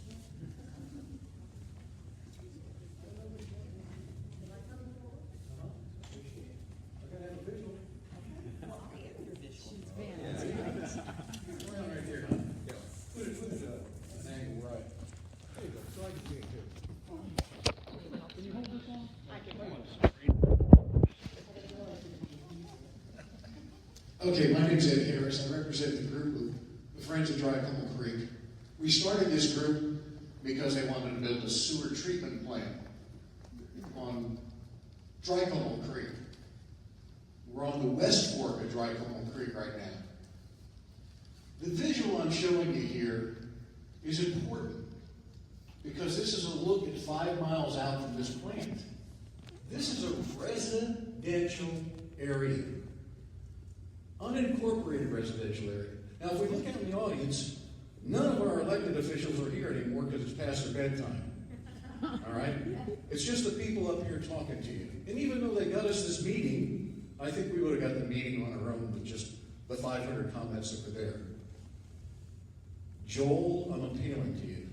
Okay, my name's Ed Harris. I represent the group of the Friends of Dry Como Creek. We started this group because they wanted to build a sewer treatment plant on Dry Como Creek. We're on the west fork of Dry Como Creek right now. The visual I'm showing you here is important because this is a look at 5 miles out from this plant. This is a residential area. Unincorporated residential area. Now, if we look out in the audience, none of our elected officials are here anymore because it's past their bedtime. All right? It's just the people up here talking to you. And even though they got us this meeting, I think we would have got the meeting on our own with just the 500 comments that were there. Joel, I'm appealing to you.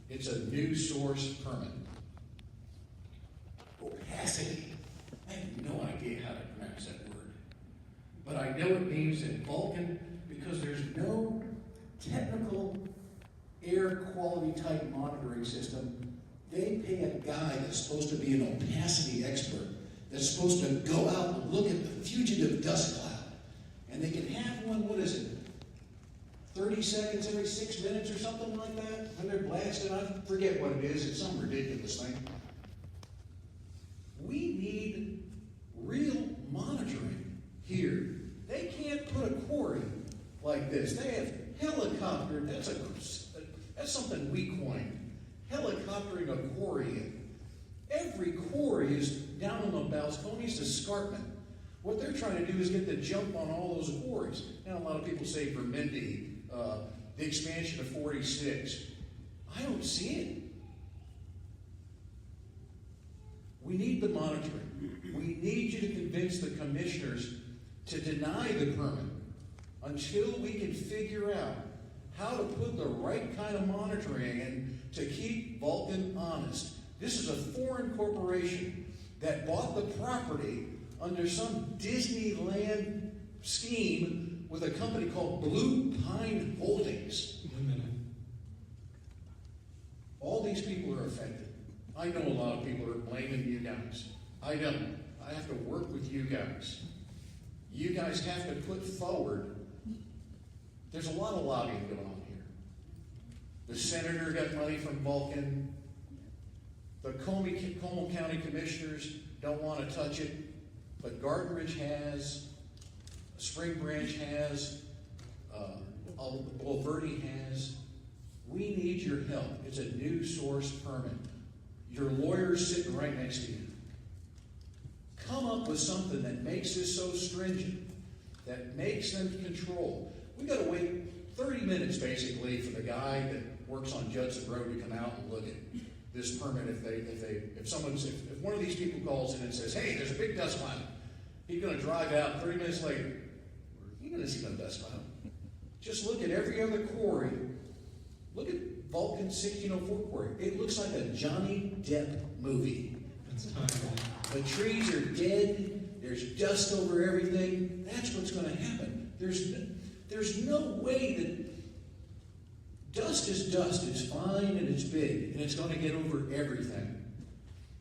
It's a new source permit. Opacity. I have no idea how to pronounce that word. But I know it means in Vulcan, because there's no technical air quality type monitoring system, they pay a guy that's supposed to be an opacity expert, that's supposed to go out and look at the fugitive dust cloud. And they can have one, what is it, 30 seconds every 6 minutes or something like that, when they're blasting. I forget what it is. It's some ridiculous thing. We need real monitoring here. They can't put a quarry like this. They have helicopter. That's something we coined. Helicoptering a quarry in. Every quarry is down on the Balscones escarpment. What they're trying to do is get the jump on all those quarries. Now, a lot of people say for Mindy, the expansion of 46. I don't see it. We need the monitoring. We need you to convince the commissioners to deny the permit until we can figure out how to put the right kind of monitoring in to keep Vulcan honest. This is a foreign corporation that bought the property under some Disneyland scheme with a company called Blue Pine Holdings. 1 minute. All these people are affected. I know a lot of people are blaming you guys. I don't. I have to work with you guys. You guys have to put forward. There's a lot of lobbying going on here. The senator got money from Vulcan. The Como County commissioners don't want to touch it, but Garden Ridge has, Spring Branch has, Bulverde has. We need your help. It's a new source permit. Your lawyer's sitting right next to you. Come up with something that makes this so stringent, that makes them control. We got to wait 30 minutes basically for the guy that works on Judson Road to come out and look at it. this permit if one of these people calls in and says, hey, there's a big dust cloud. He's gonna drive out 30 minutes later. You're gonna see no dust cloud. Just look at every other quarry. Look at Vulcan 1604 quarry. It looks like a Johnny Depp movie. The trees are dead. There's dust over everything. That's what's going to happen. There's no way that dust is dust. It's fine and it's big, and it's going to get over everything.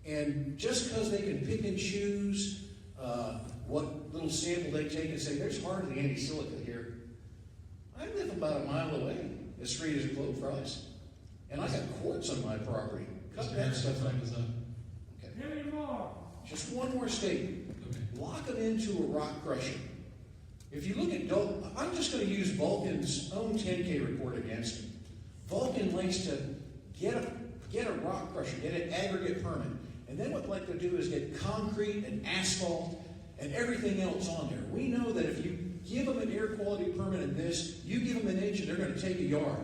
And just because they can pick and choose what little sample they take and say, there's hardly any silica here. I live about a mile away, as straight as a globe fries. And I got quartz on my property. Cut that stuff up. Okay. Just one more statement. Lock them into a rock crusher. If you look at I'm just going to use Vulcan's own 10K report against them. Vulcan likes to get a rock crusher, get an aggregate permit, and then what they like to do is get concrete and asphalt and everything else on there. We know that if you give them an air quality permit in this, you give them an inch and they're going to take a yard.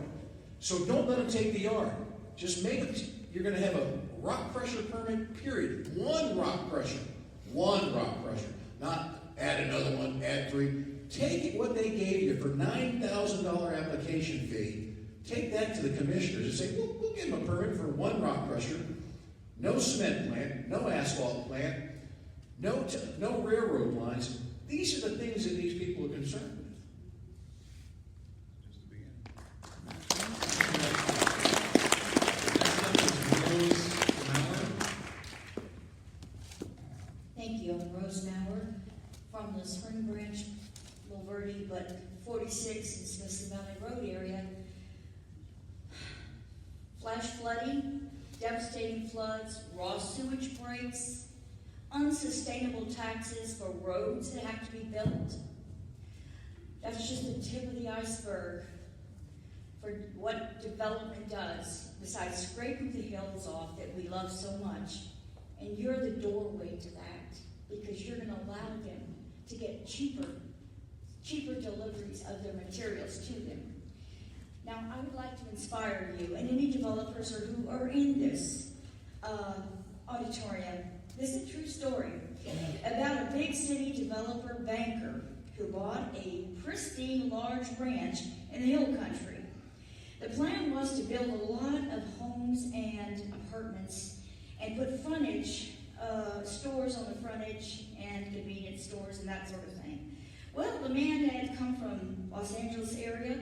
So don't let them take the yard. Just make it, you're going to have a rock crusher permit, period. One rock crusher. Not add another one, add 3. Take it what they gave you for $9,000 application fee. Take that to the commissioners and say, we'll give them a permit for one rock crusher, no cement plant, no asphalt plant, no railroad lines. These are the things that these people are concerned with. Thank you. I'm Rose Mauer from the Spring Branch, Verde, but 46 in Smithson Valley Road area. Flash flooding, devastating floods, raw sewage breaks, unsustainable taxes for roads that have to be built. That's just the tip of the iceberg for what development does, besides scraping the hills off that we love so much. And you're the doorway to that, because you're going to allow them to get cheaper deliveries of their materials to them. Now, I would like to inspire you and any developers who are in this auditorium. This is a true story about a big city developer banker who bought a pristine large ranch in the hill country. The plan was to build a lot of homes and apartments and put frontage, stores on the frontage and convenience stores and that sort of thing. Well, the man had come from Los Angeles area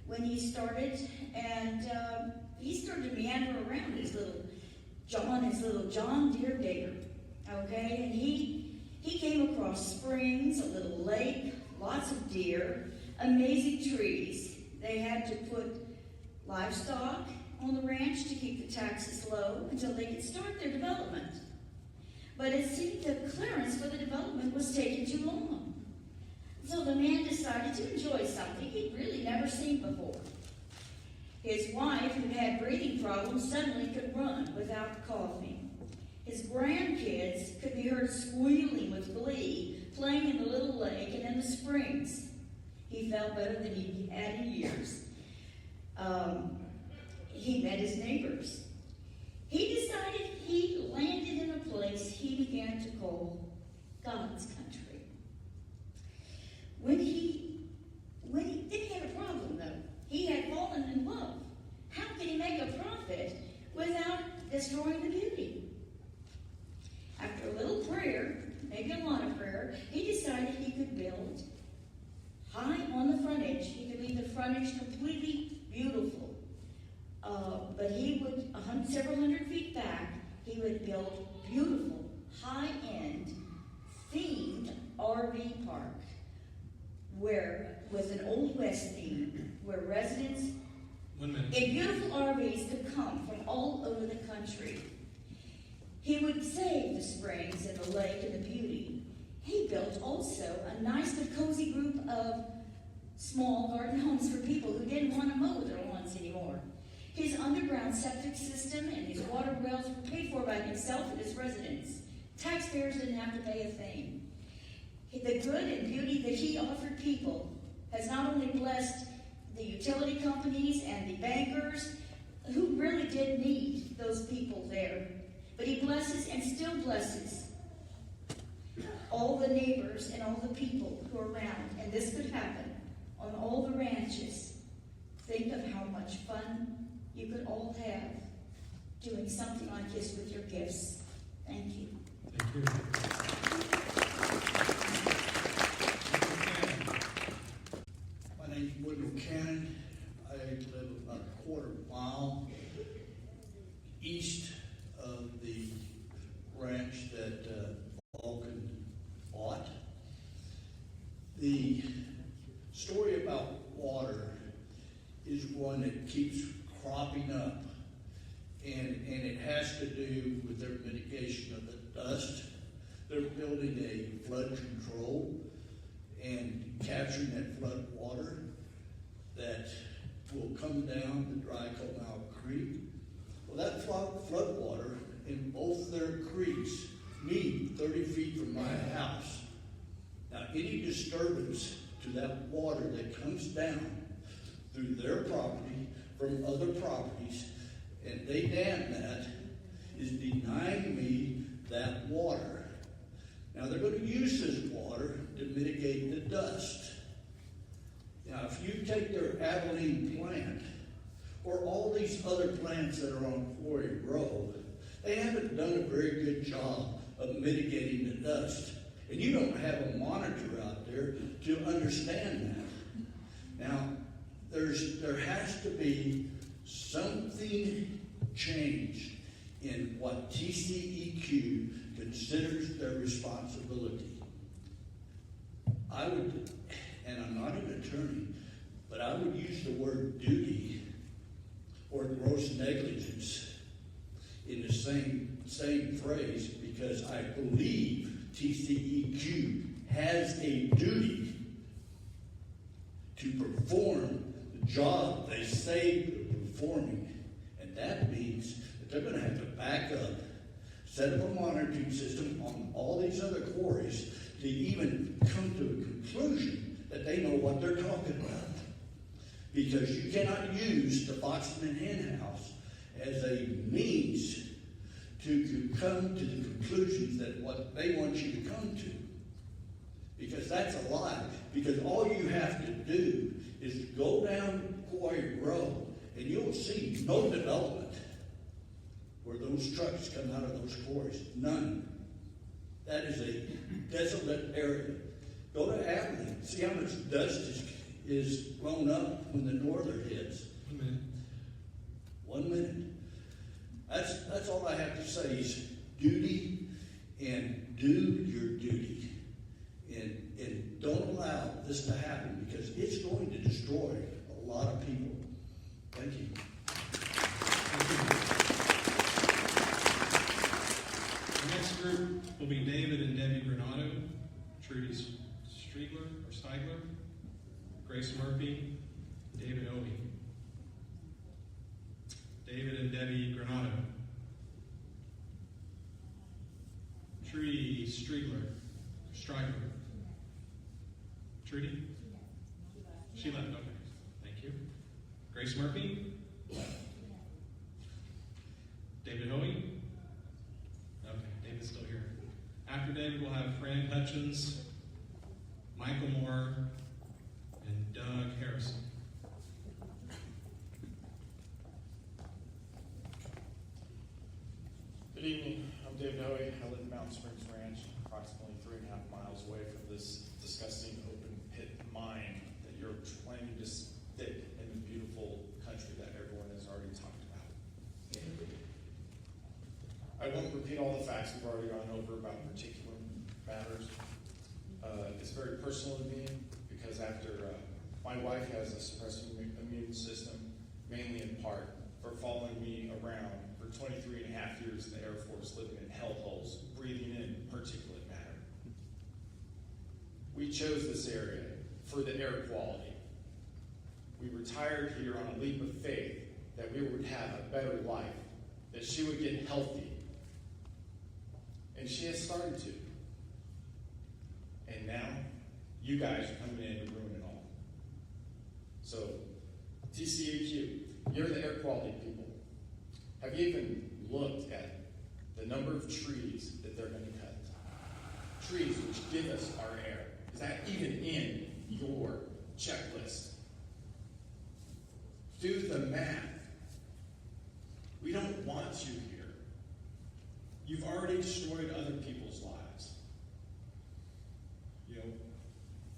when he started, and he started to meander around his little John Deere digger, okay? And he came across springs, a little lake, lots of deer, amazing trees. They had to put livestock on the ranch to keep the taxes low until they could start their development. But it seemed the clearance for the development was taking too long. So the man decided to enjoy something he'd really never seen before. His wife, who had breathing problems, suddenly could run without coughing. His grandkids could be heard squealing with glee, playing in the little lake and in the springs. He felt better than he had in years. He met his neighbors. He decided he landed in a place he began to call God's country. When he didn't have a problem, though. He had fallen in love. How could he make a profit without destroying the beauty? After a little prayer, maybe a lot of prayer, he decided he could build high on the frontage. He could leave the frontage completely beautiful. But he would, several hundred feet back, he would build beautiful, high-end, themed RV park, with an Old West theme, where residents in beautiful RVs could come from all over the country. He would save the springs and the lake and the beauty. He built also a nice but cozy group of small garden homes for people who didn't want to mow their lawns anymore. His underground septic system and his water wells were paid for by himself and his residents. Taxpayers didn't have to pay a thing. The good and beauty that he offered people has not only blessed the utility companies and the bankers, who really did need those people there. But he blesses and still blesses all the neighbors and all the people who are around. And this could happen on all the ranches. Think of how much fun you could all have doing something like this with your gifts. Thank you. Thank you. My name's Woodrow Cannon. I live about a quarter mile east of the ranch that Vulcan bought. The story about water is one that keeps cropping up, and it has to do with their mitigation of the dust. They're building a flood control and capturing that flood water that will come down the dry Comal Creek. Well, that flood water in both their creeks meet 30 feet from my house. Now, any disturbance to that water that comes down through their property from other properties, and they dam that, is denying me that water. Now, they're going to use this water to mitigate the dust. Now, if you take their Abilene plant, or all these other plants that are on Quarry Road, they haven't done a very good job of mitigating the dust. And you don't have a monitor out there to understand that. Now, there has to be something changed in what TCEQ considers their responsibility. I would, and I'm not an attorney, but I would use the word duty or gross negligence in the same phrase, because I believe TCEQ has a duty to perform the job they say they're performing. And that means that they're going to have to back up, set up a monitoring system on all these other quarries to even come to a conclusion that they know what they're talking about. Because you cannot use the Foxman and Hen House as a means to come to the conclusions that what they want you to come to. Because that's a lie. Because all you have to do is go down Quarry Road and you'll see no development where those trucks come out of those quarries. None. That is a desolate area. Go to Abilene. See how much dust is blown up when the norther hits. 1 minute. 1 minute. That's all I have to say is duty, and do your duty. And don't allow this to happen, because it's going to destroy a lot of people. Thank you. The next group will be David and Debbie Granado, Trudy Steigler, Grace Murphy, David Obi. David and Debbie Granado. Trudy Strygler. Trudy? She left, okay. Thank you. Grace Murphy? David Hoey? Okay, David's still here. After David, we'll have Fran Hutchins, Michael Moore, and Doug Harrison. Good evening. I'm David Hoey. I live in Mountain Springs Ranch, approximately 3.5 miles away from this disgusting open pit mine that you're planning to stick in the beautiful country that everyone has already talked about. I won't repeat all the facts we've already gone over about particular matters. It's very personal to me because after my wife has a suppressed immune system, mainly in part for following me around for 23 and a half years in the Air Force, living in hellholes, breathing in particulate matter. We chose this area for the air quality. We retired here on a leap of faith that we would have a better life, that she would get healthy. And she has started to. And now, you guys are coming in to ruin it all. So, TCEQ, you're the air quality people. Have you even looked at the number of trees that they're going to cut? Trees which give us our air. Is that even in your checklist? Do the math. We don't want you here. You've already destroyed other people's lives. You know,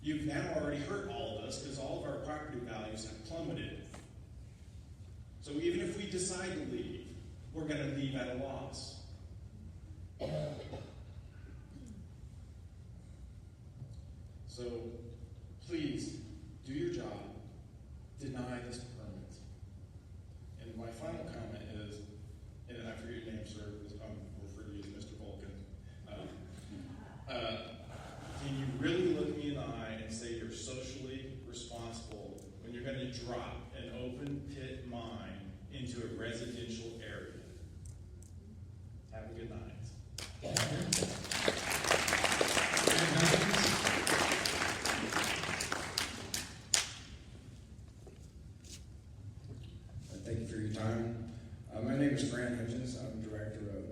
you've now already hurt all of us because all of our property values have plummeted. So even if we decide to leave, we're going to leave at a loss. So please, do your job. Deny this permit. And my final comment is, and I forget your name, sir, I'm referring to you as Mr. Vulcan. Can you really look me in the eye and say you're socially responsible when you're going to drop an open pit mine into a residential area? Have a good night. Thank you for your time. My name is Fran Hutchins. I'm director of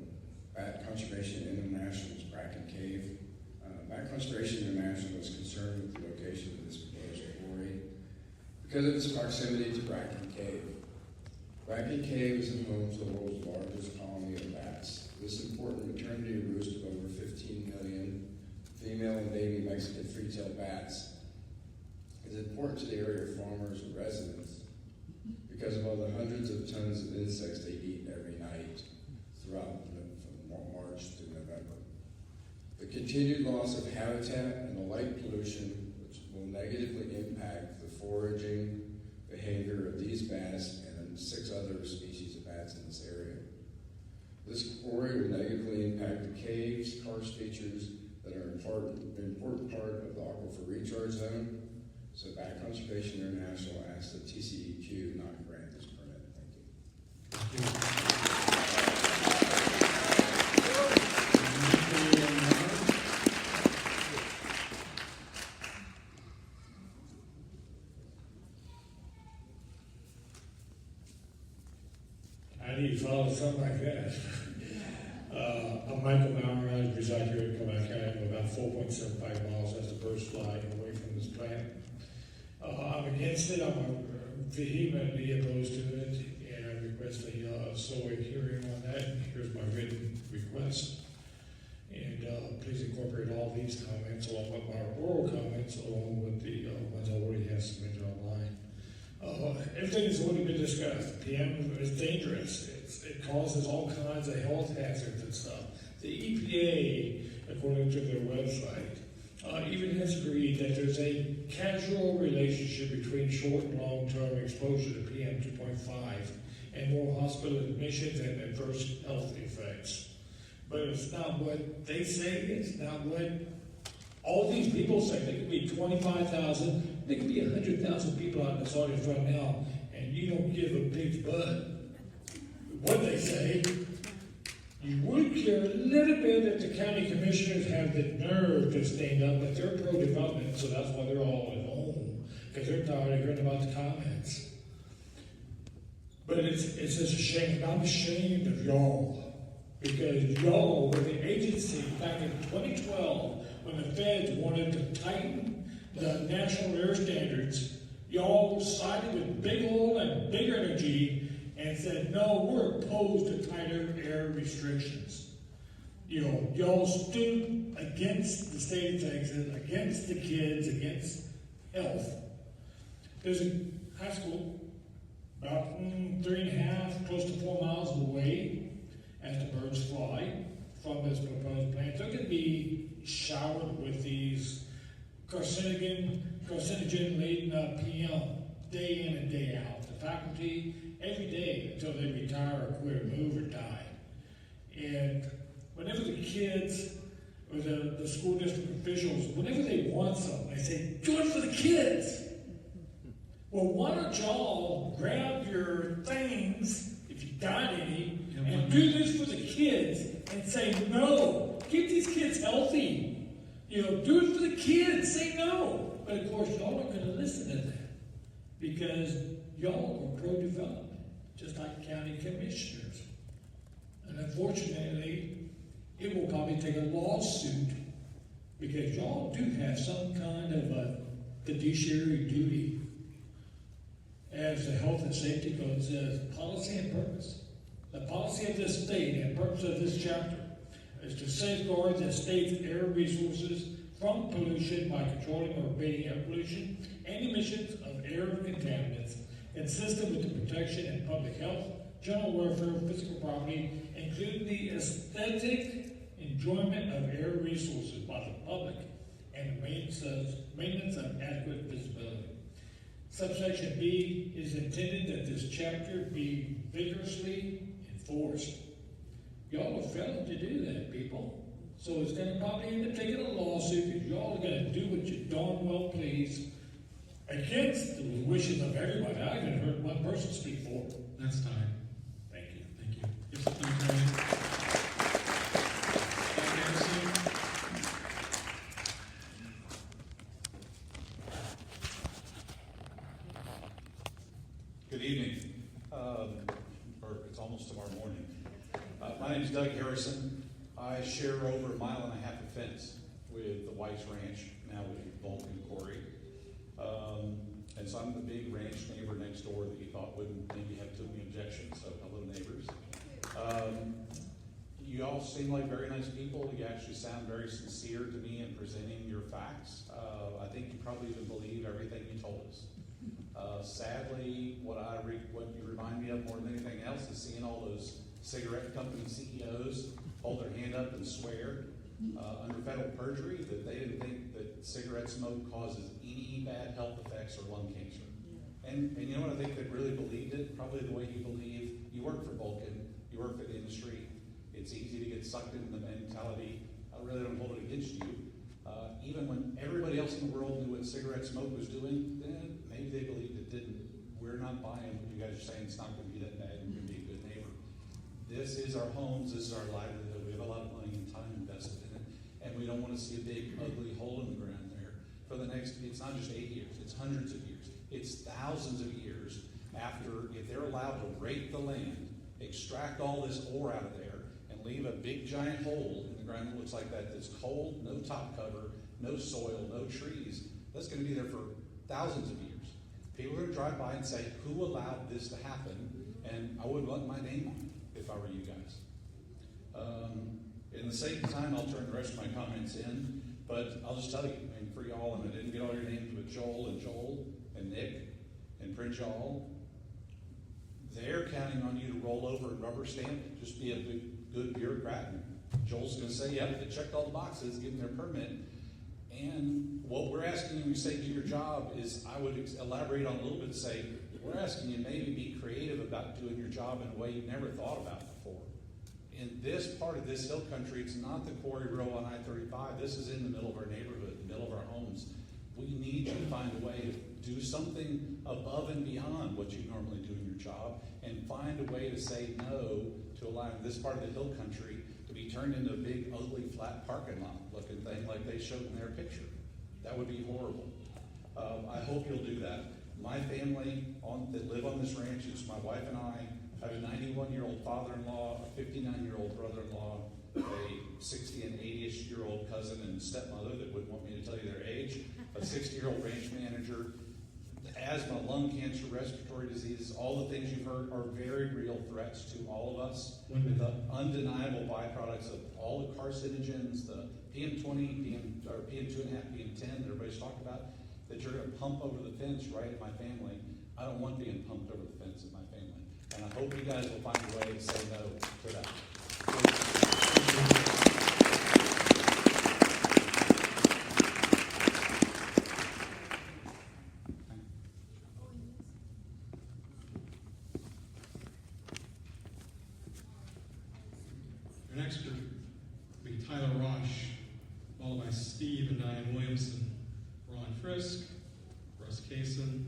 Bat Conservation International's Bracken Cave. Bat Conservation International is concerned with the location of this proposed quarry because of its proximity to Bracken Cave. Bracken Cave is the home to the world's largest colony of bats. This important maternity roost of over 15 million female and baby Mexican free-tailed bats is important to the area farmers and residents because of all the hundreds of tons of insects they eat every night throughout from March to November. The continued loss of habitat and the light pollution, which will negatively impact the foraging behavior of these bats and 6 other species of bats in this area. This quarry will negatively impact the caves, karst features that are an important part of the aquifer recharge zone. So Bat Conservation International asks the TCEQ not grant this permit. Thank you. I need to follow something like that. I'm Michael Maurer. I reside here in Comal County. I'm about 4.75 miles as the birds fly away from this plant. I'm against it. I'm vehemently opposed to it, and I request a SOA hearing on that. Here's my written request. And please incorporate all these comments along with my oral comments, along with the ones I already have submitted online. Everything has already been discussed. PM is dangerous. It causes all kinds of health hazards and stuff. The EPA, according to their website, even has agreed that there's a casual relationship between short and long-term exposure to PM 2.5 and more hospital admissions and adverse health effects. But it's not what they say. It's not what all these people say. There could be 25,000. There could be 100,000 people out in this audience right now, and you don't give a pig's butt what they say. You would care a little bit that the county commissioners have the nerve to stand up, but they're pro-development, so that's why they're all at home, because they're tired of hearing about the comments. But it's just a shame. I'm ashamed of y'all, because y'all were the agency back in 2012 when the feds wanted to tighten the national air standards. Y'all sided with Big Oil and Big Energy and said, no, we're opposed to tighter air restrictions. You know, y'all stood against the state of Texas, against the kids, against health. There's a high school about 3.5, close to 4 miles away as the birds fly from this proposed plant. They're going to be showered with these carcinogen-laden PM day in and day out. The faculty, every day until they retire or quit, move or die. And whenever the kids or the school district officials, whenever they want something, they say, do it for the kids. Well, why don't y'all grab your things, if you got any, and do this for the kids and say no. Keep these kids healthy. You know, do it for the kids. Say no. But of course, y'all aren't going to listen to that because y'all are pro-development, just like county commissioners. And unfortunately, it will probably take a lawsuit because y'all do have some kind of a fiduciary duty as the health and safety code says, policy and purpose. The policy of this state and purpose of this chapter is to safeguard the state's air resources from pollution by controlling or abating air pollution and emissions of air contaminants, consistent with the protection and public health, general welfare, physical property, including the aesthetic enjoyment of air resources by the public and the maintenance of adequate visibility. Subsection B is intended that this chapter be vigorously enforced. Y'all are failing to do that, people. So it's going to probably end up taking a lawsuit because y'all are going to do what you darn well please against the wishes of everybody. I haven't heard one person speak for. That's time. Thank you. Thank you. Yes, Dr. Anderson. Good evening, or it's almost tomorrow morning. My name is Doug Harrison. I share over 1.5 miles of fence with the White's Ranch, now with Vulcan Quarry. And so I'm the big ranch neighbor next door that you thought wouldn't maybe have too many objections, so hello neighbors. You all seem like very nice people. You actually sound very sincere to me in presenting your facts. I think you probably even believe everything you told us. Sadly, what you remind me of more than anything else is seeing all those cigarette company CEOs hold their hand up and swear under federal perjury that they didn't think that cigarette smoke causes any bad health effects or lung cancer. And you know what I think that really believed it? Probably the way you believe you work for Vulcan, you work for the industry. It's easy to get sucked into the mentality. I really don't hold it against you. Even when everybody else in the world knew what cigarette smoke was doing, maybe they believed it didn't. We're not buying what you guys are saying. It's not going to be that bad. We're going to be a good neighbor. This is our homes. This is our livelihood. We have a lot of money and time invested in it. And we don't want to see a big, ugly hole in the ground there for the next, it's not just 8 years. It's hundreds of years. It's thousands of years after, if they're allowed to rape the land, extract all this ore out of there, and leave a big, giant hole in the ground that looks like that, that's cold, no top cover, no soil, no trees, that's going to be there for thousands of years. People are going to drive by and say, who allowed this to happen? And I wouldn't want my name on it if I were you guys. In the sake of time, I'll turn the rest of my comments in, but I'll just tell you, I mean, for y'all, and I didn't get all your names, but Joel and Nick and Prince Y'all, they're counting on you to roll over and rubber stamp, just be a good bureaucrat. And Joel's going to say, yep, they checked all the boxes, give them their permit. And what we're asking you to say, do your job, is I would elaborate on a little bit to say, we're asking you maybe be creative about doing your job in a way you've never thought about before. In this part of this hill country, it's not the quarry row on I-35. This is in the middle of our neighborhood, the middle of our homes. We need you to find a way to do something above and beyond what you normally do in your job, and find a way to say no to allowing this part of the hill country to be turned into a big, ugly, flat parking lot looking thing like they showed in their picture. That would be horrible. I hope you'll do that. My family that live on this ranch, it's my wife and I have a 91-year-old father-in-law, a 59-year-old brother-in-law, a 60 and 80-ish-year-old cousin and stepmother that wouldn't want me to tell you their age, a 60-year-old ranch manager. Asthma, lung cancer, respiratory diseases, all the things you've heard are very real threats to all of us. With the undeniable byproducts of all the carcinogens, the PM20, PM2.5, PM10 that everybody's talked about, that you're going to pump over the fence right at my family. I don't want being pumped over the fence at my family. And I hope you guys will find a way to say no to that. Our next group will be Tyler Rosh, followed by Steve and Diane Williamson, Ron Frisk, Russ Kaysen,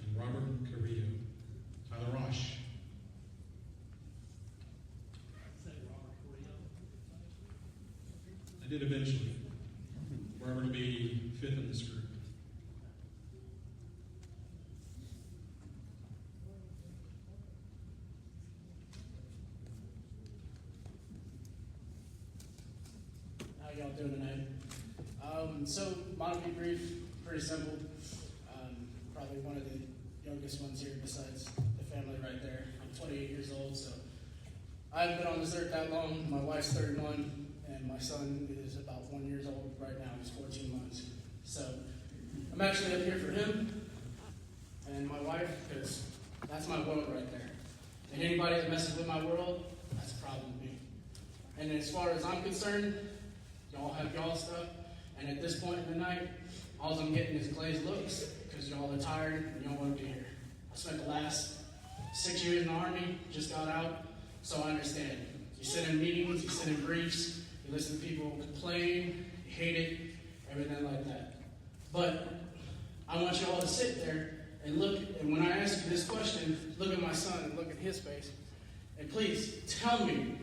and Robert Carrillo. Tyler Rosh. I did eventually. Robert will be fifth in this group. doing tonight? So mine will be brief, pretty simple. Probably one of the youngest ones here besides the family right there. I'm 28 years old, so I haven't been on this earth that long. My wife's 31, and my son is about 1 year old right now. He's 14 months. So I'm actually up here for him and my wife, because that's my world right there. And anybody that messes with my world, that's a problem with me. And as far as I'm concerned, y'all have y'all stuff, and at this point in the night, all I'm getting is glazed looks, because y'all are tired and y'all want to be here. I spent the last 6 years in the Army, just got out, so I understand. You sit in meetings, you sit in briefs, you listen to people complain, you hate it, everything like that. But I want you all to sit there and look, and when I ask you this question, look at my son and look at his face, and please tell me,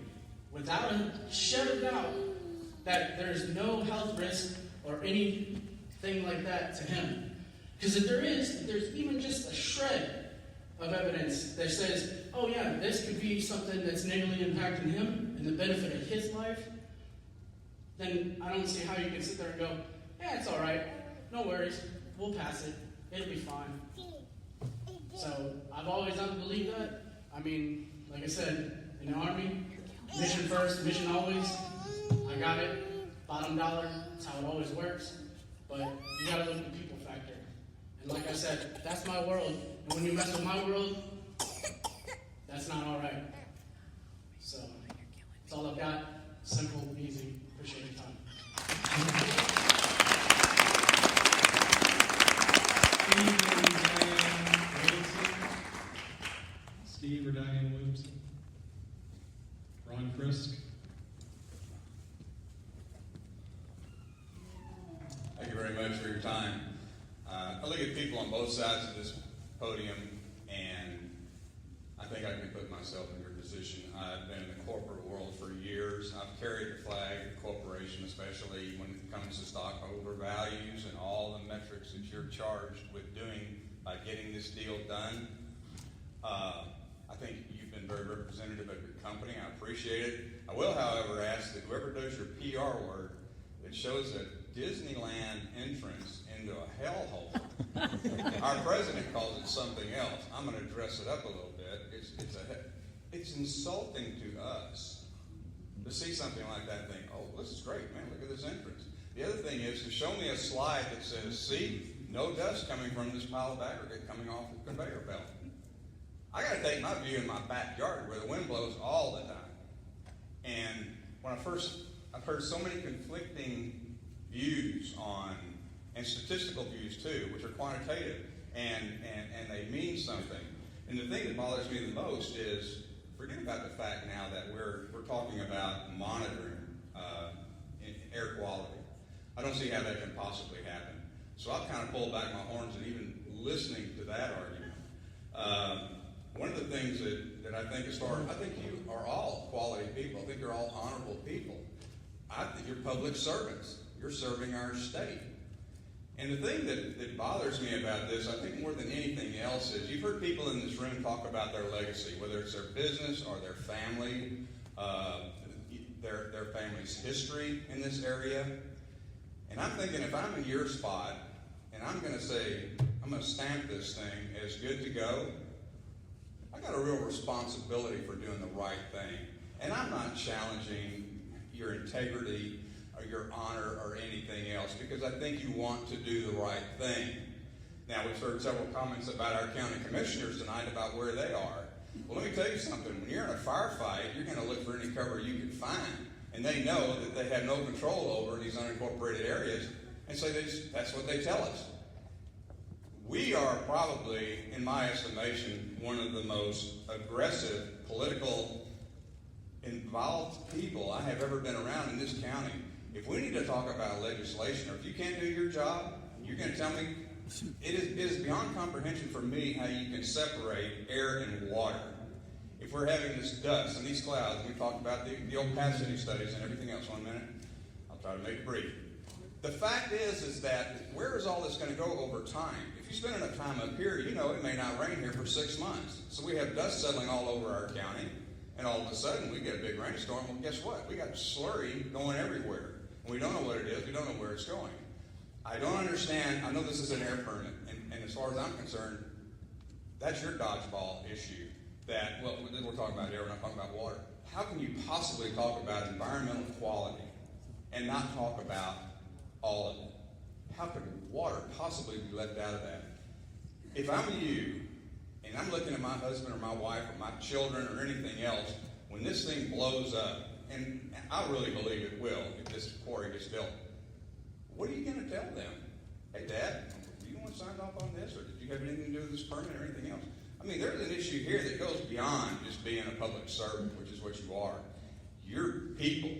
without a shadow of doubt, that there's no health risk or anything like that to him. Because if there's even just a shred of evidence that says, oh yeah, this could be something that's negatively impacting him and the benefit of his life, then I don't see how you can sit there and go, yeah, it's all right, no worries, we'll pass it, it'll be fine. So I've always believed that. I mean, like I said, in the Army, mission first, mission always. I got it, bottom dollar, that's how it always works. But you gotta look at the people factor. And like I said, that's my world. And when you mess with my world, that's not all right. So that's all I've got. Simple, easy. Appreciate your time. Steve or Diane Williamson? Ron Frisk? Thank you very much for your time. I look at people on both sides of this podium, and I think I can put myself in your position. I've been in the corporate world for years. I've carried the flag of corporation, especially when it comes to stockholder values and all the metrics that you're charged with doing by getting this deal done. I think you've been very representative of your company. I appreciate it. I will, however, ask that whoever does your PR work that shows a Disneyland entrance into a hellhole. Our president calls it something else. I'm going to dress it up a little bit. It's insulting to us to see something like that and think, oh, this is great, man. Look at this entrance. The other thing is to show me a slide that says, see, no dust coming from this pile of aggregate coming off the conveyor belt. I got to take my view in my backyard where the wind blows all the time. And when I've heard so many conflicting views on, and statistical views too, which are quantitative, and they mean something. And the thing that bothers me the most is, forget about the fact now that we're talking about monitoring air quality. I don't see how that can possibly happen. So I've kind of pulled back my horns and even listening to that argument. One of the things that I think I think you are all quality people. I think you're all honorable people. I think you're public servants. You're serving our state. And the thing that bothers me about this, I think more than anything else, is you've heard people in this room talk about their legacy, whether it's their business or their family, their family's history in this area. And I'm thinking, if I'm in your spot and I'm going to say, I'm going to stamp this thing as good to go, I got a real responsibility for doing the right thing. And I'm not challenging your integrity or your honor or anything else, because I think you want to do the right thing. Now, we've heard several comments about our county commissioners tonight about where they are. Well, let me tell you something. When you're in a firefight, you're going to look for any cover you can find. And they know that they have no control over these unincorporated areas, and so that's what they tell us. We are probably, in my estimation, one of the most aggressive, political, involved people I have ever been around in this county. If we need to talk about legislation, or if you can't do your job, you're going to tell me, it is beyond comprehension for me how you can separate air and water. If we're having this dust and these clouds, we talked about the opacity studies and everything else. 1 minute. I'll try to make it brief. The fact is that where is all this going to go over time? If you spend enough time up here, you know it may not rain here for 6 months. So we have dust settling all over our county, and all of a sudden we get a big rainstorm. Well, guess what? We got slurry going everywhere. and we don't know what it is, we don't know where it's going. I don't understand, I know this is an air permit, and as far as I'm concerned, that's your dodgeball issue. That, well, we're talking about air, we're not talking about water. How can you possibly talk about environmental quality and not talk about all of it? How could water possibly be left out of that? If I'm you, and I'm looking at my husband or my wife or my children or anything else, when this thing blows up, and I really believe it will if this quarry gets built, what are you going to tell them? Hey, Dad, do you want to sign off on this, or did you have anything to do with this permit or anything else? I mean, there's an issue here that goes beyond just being a public servant, which is what you are. You're people.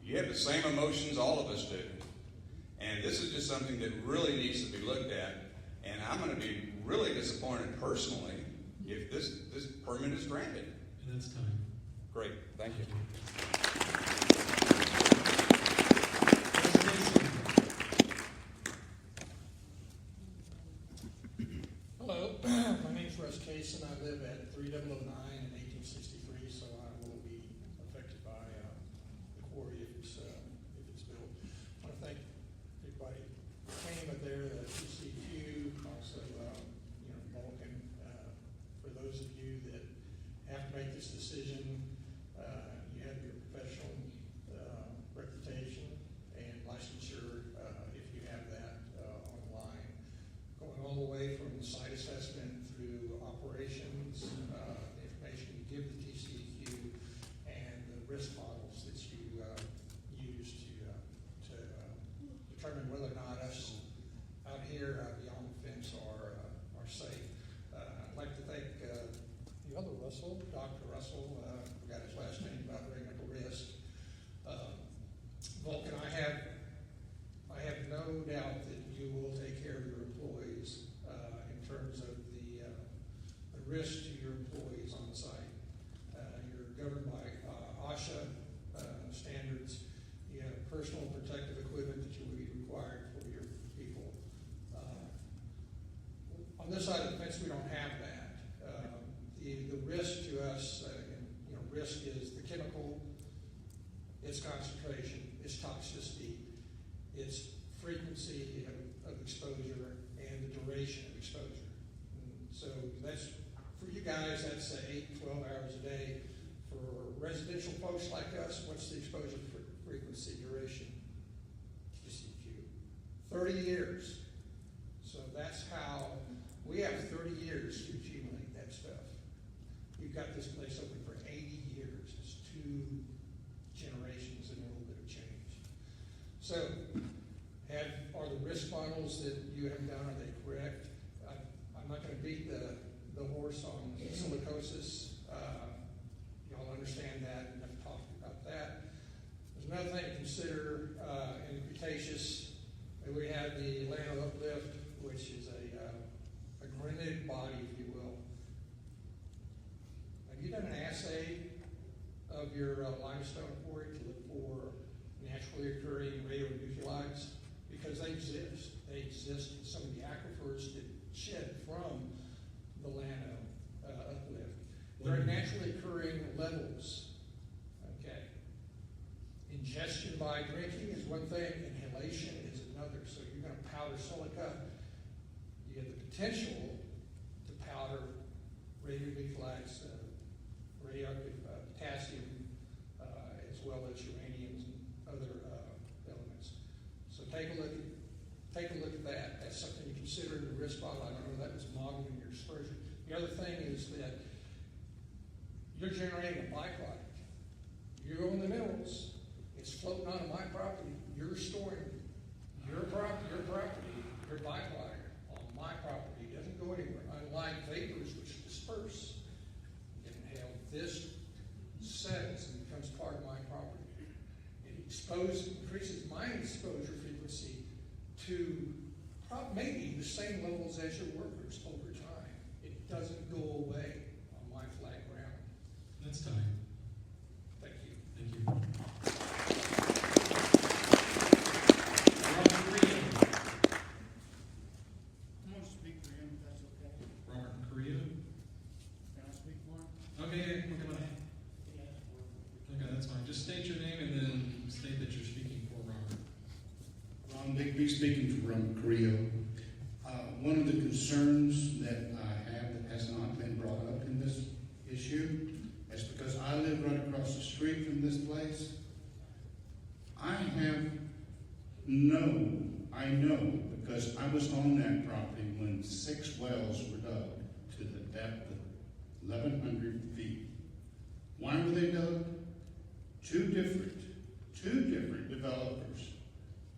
You have the same emotions all of us do. And this is just something that really needs to be looked at. And I'm going to be really disappointed personally if this permit is granted. And that's time. Great. Thank you. Hello, my name's Russ Cason. I live at 3009 and 1863, so I will be affected by the quarry if it's built. I want to thank everybody who came up there, the TCEQ, also Vulcan. For those of you that have to make this decision, you have your professional reputation and licensure if you have that online. Going all the way from the site assessment through operations, the information you give the TCEQ, and the risk models that you use to determine whether or not us out here beyond the fence are safe. I'd like to thank the other Russell, Dr. Russell, forgot his last name, about bringing up a risk. Vulcan, I have no doubt that you will take care of your employees in terms of the risk to your employees on the site. You're governed by OSHA standards. You have personal protective equipment that you will be required for your people. On this side of the fence, we don't have that. The risk to us, risk is the chemical, its concentration, its toxicity, its frequency of exposure, and the duration of exposure. And so that's, for you guys, that's 8, 12 hours a day. For residential folks like us, what's the exposure frequency duration? TCEQ. 30 years. So that's how, we have 30 years to accumulate that stuff. We've got this place open for 80 years. It's 2 generations and a little bit of change. So, are the risk models that you have done, are they correct? I'm not going to beat the horse on silicosis. Y'all understand that and have talked about that. There's another thing to consider in the Cretaceous. We have the Atlanta uplift, which is a granitic body, if you will. Have you done an assay of your limestone quarry to look for naturally occurring radionuclides? Because they exist. They exist in some of the aquifers that shed from the Llano uplift. They're at naturally occurring levels. Okay. Ingestion by drinking is one thing, inhalation is another. So you're going to powder silica. You have the potential to powder radionuclides, radioactive potassium, as well as uraniums and other elements. So take a look at that. That's something you consider in the risk model. I don't know if that was modeled in your dispersion. The other thing is that you're generating a byproduct. You own the minerals. It's floating onto my property. You're storing your property, your byproduct on my property. It doesn't go anywhere. Unlike vapors, which disperse, you inhale this, settles, and becomes part of my property. It increases my exposure frequency to maybe the same levels as your workers over time. It doesn't go away on my flat ground. That's time. Thank you. Thank you. Robert Correa. I'm going to speak for him, if that's okay. Robert Correa. Can I speak for him? Okay, come on. Okay, that's fine. Just state your name and then state that you're speaking speaking for Rum Creo. One of the concerns that I have that has not been brought up in this issue is because I live right across the street from this place. I know because I was on that property when 6 wells were dug to the depth of 1,100 feet. Why were they dug? Two different developers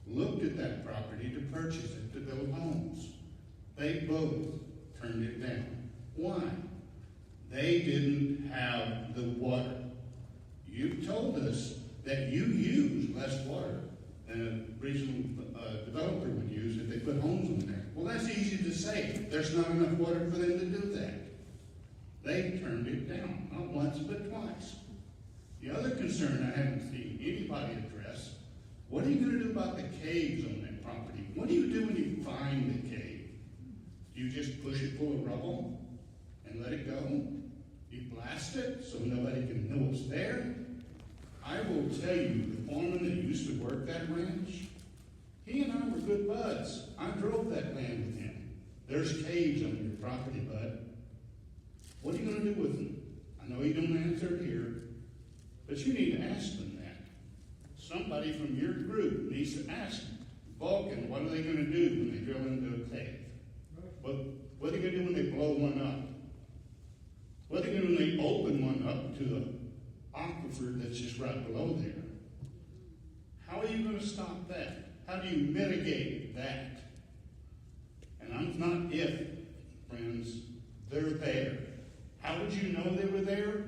looked at that property to purchase it to build homes. They both turned it down. Why? They didn't have the water. You told us that you use less water than a regional developer would use if they put homes on there. Well, that's easy to say. There's not enough water for them to do that. They turned it down, not once but twice. The other concern I haven't seen anybody address, what are you going to do about the caves on that property? What do you do when you find the cave? Do you just push it full of rubble and let it go? You blast it so nobody can know it's there? I will tell you, the foreman that used to work that ranch, he and I were good buds. I drove that land with him. There's caves on your property, bud. What are you going to do with them? I know you don't answer it here, but you need to ask them that. Somebody from your group needs to ask Vulcan, what are they going to do when they drill into a cave? What are they going to do when they blow one up? What are they going to do when they open one up to an aquifer that's just right below there? How are you going to stop that? How do you mitigate that? And I'm not if, friends, they're there. How would you know they were there?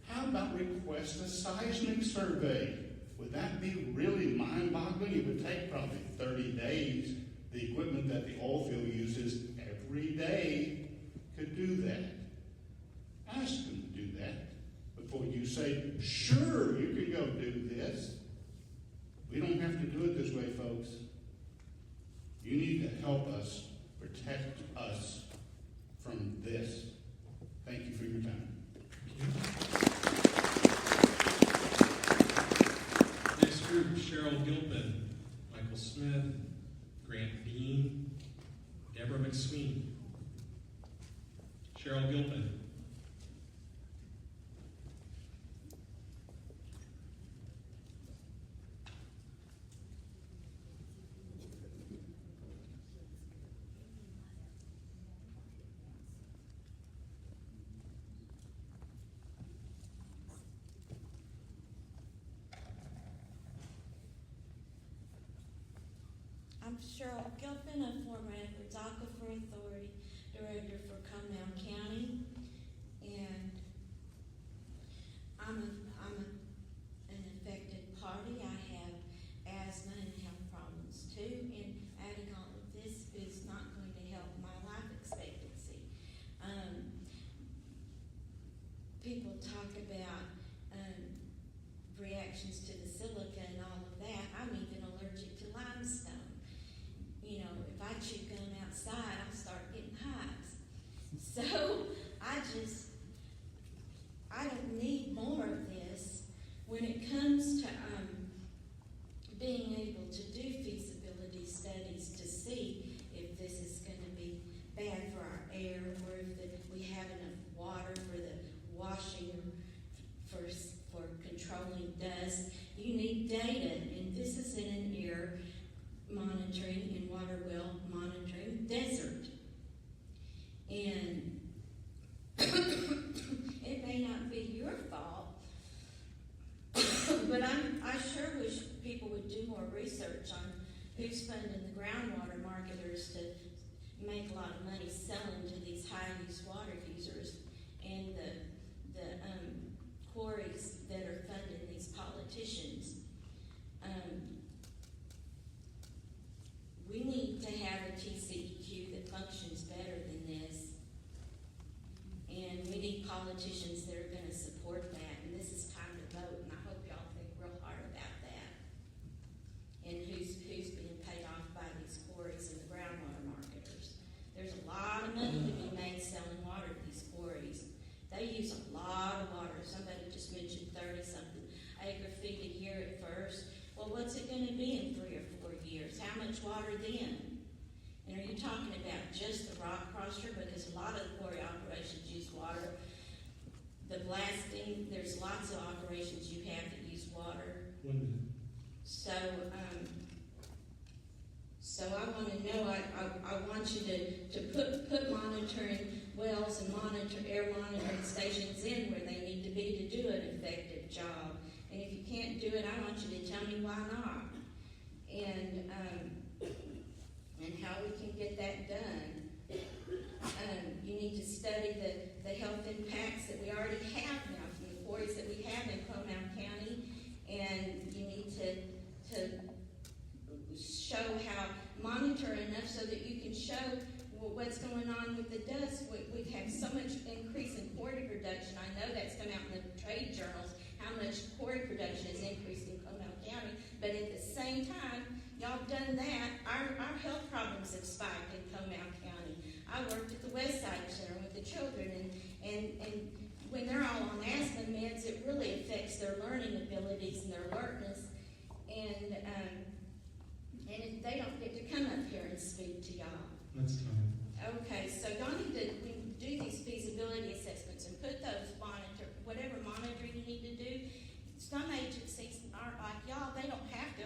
How about request a seismic survey? Would that be really mind-boggling? It would take probably 30 days. The equipment that the oil field uses every day could do that. Ask them to do that before you say, sure, you can go do this. We don't have to do it this way, folks. You need to help us, protect us from this. Thank you for your time. Next group, Cheryl Gilpin, Michael Smith, Grant Bean, Deborah McSween. Cheryl Gilpin. I'm Cheryl Gilpin, a former Edwards Aquifer Authority Director for Comal County, and I'm an affected party. I have asthma and health problems too, and adding all of this is not going to help my life expectancy. People talk about reactions to the silica and all of that. I'm even allergic to limestone. You know, if I chew gum outside, I'll start getting hives. So I don't need more of this. When it comes to being able to do feasibility studies to see if this is going to be bad for our air or if we have enough water for the washing or for controlling dust, you need data, and this is in an air monitoring and water well monitoring desert. And it may not be your fault, but I sure wish people would do more research on who's funding the groundwater marketers to make a lot of money selling to these high-use water users and the quarries that are funding these politicians. We need to have a TCEQ that functions better than this. And we need politicians that are going to support that. And this is time to vote, and I hope y'all think real hard about that. And who's being paid off by these quarries and the groundwater marketers. There's a lot of money to be made selling water to these quarries. They use a lot of water. Somebody just mentioned 30-something acre feet a year at first. Well, what's it going to be in 3 or 4 years? years? How much water then? And are you talking about just the rock crusher? Because a lot of the quarry operations use water. The blasting, there's lots of operations you have that use water. So, so I want to know, I want you to put monitoring wells and air monitoring stations in where they need to be to do an effective job. And if you can't do it, I want you to tell me why not. And how we can get that done. You need to study the health impacts that we already have now from the quarries that we have in Comal County. And you need to show how, monitor enough so that you can show what's going on with the dust. We've had so much increase in quarry production. I know that's come out in the trade journals, how much quarry production has increased in Comal County. But at the same time, y'all done that, our health problems have spiked in Comal County. I worked at the West Side Center with the children, and when they're all on asthma meds, it really affects their learning abilities and their alertness. And they don't get to come up here and speak to y'all. That's fine. Okay, so y'all need to do these feasibility assessments and put those whatever monitoring you need to do. Some agencies aren't like y'all. They don't have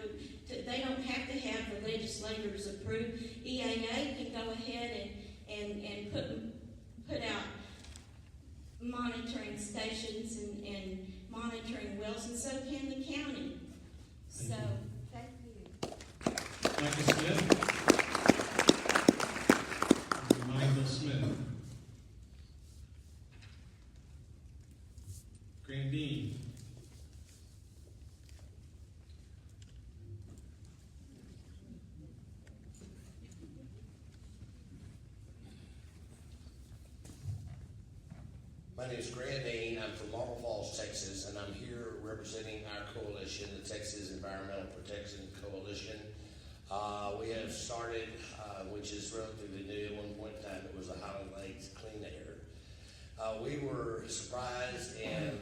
to have the legislators approve. EAA can go ahead and put out monitoring stations and monitoring wells, and so can the county. So, thank you. Michael Smith. Michael Smith. Grandine. My name is Grant Dean. I'm from Marble Falls, Texas, and I'm here representing our coalition, the Texas Environmental Protection Coalition. We have started, which is relatively new. At one point in time, it was the Highland Lakes Clean Air. We were surprised and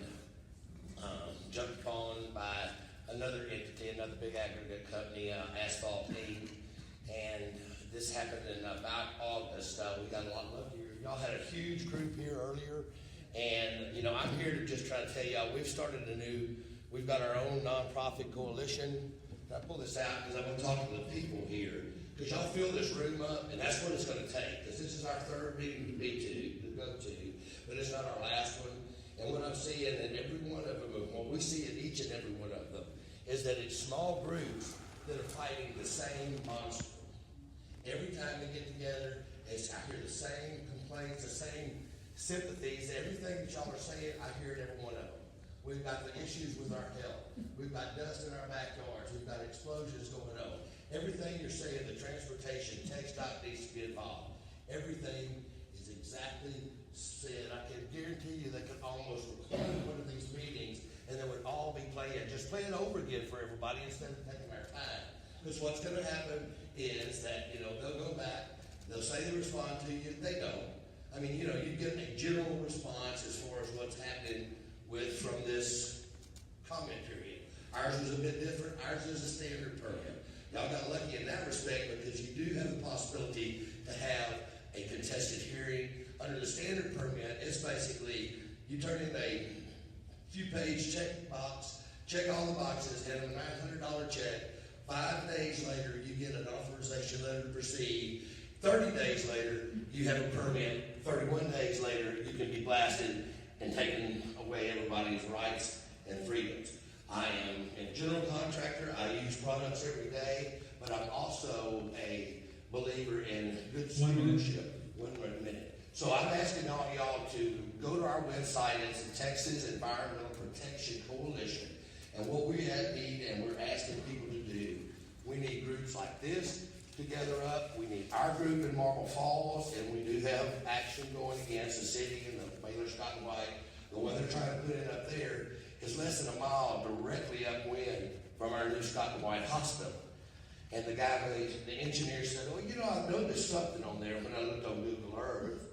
jumped upon by another entity, another big aggregate company, Asphalt 8, and this happened in about August. We got a lot luckier. Y'all had a huge group here earlier. And, you know, I'm here to just try to tell y'all, we've got our own nonprofit coalition. I pull this out because I want to talk to the people here. Because y'all fill this room up, and that's what it's going to take. Because this is our third meeting to go to, but it's not our last one. And what I'm seeing in every one of them, and what we see in each and every one of them, is that it's small groups that are fighting the same monster. Every time they get together, I hear the same complaints, the same sympathies. Everything that y'all are saying, I hear it every one of them. We've got the issues with our health. We've got dust in our backyards. We've got explosions going on. Everything you're saying, the transportation, TxDOT needs to get involved. Everything is exactly said. I can guarantee you they could almost record one of these meetings and they would all be playing. Just play it over again for everybody instead of taking our time. Because what's going to happen is that, you know, they'll go back, they'll say they respond to you, they don't. I mean, you know, you get a general response as far as what's happening from this comment period. Ours was a bit different. Ours is a standard permit. Y'all got lucky in that respect because you do have the possibility to have a contested hearing. Under the standard permit, it's basically you turn in a few-page check box, check all the boxes, and a $900 check. 5 days later, you get an authorization letter to proceed. 30 days later, you have a permit. 31 days later, you can be blasted and taken away everybody's rights and freedoms. I am a general contractor. I use products every day, but I'm also a believer in good stewardship. 1 minute. So I'm asking all y'all to go to our website. It's the Texas Environmental Protection Coalition. And what we need, and we're asking people to do, we need groups like this to gather up. We need our group in Marble Falls, and we do have action going against the city and the Baylor Scott and White. The one they're trying to put in up there is less than a mile directly upwind from our new Scott and White Hospital. And the guy, the engineer said, "Oh, you know, I've noticed something on there when I looked on Google Earth."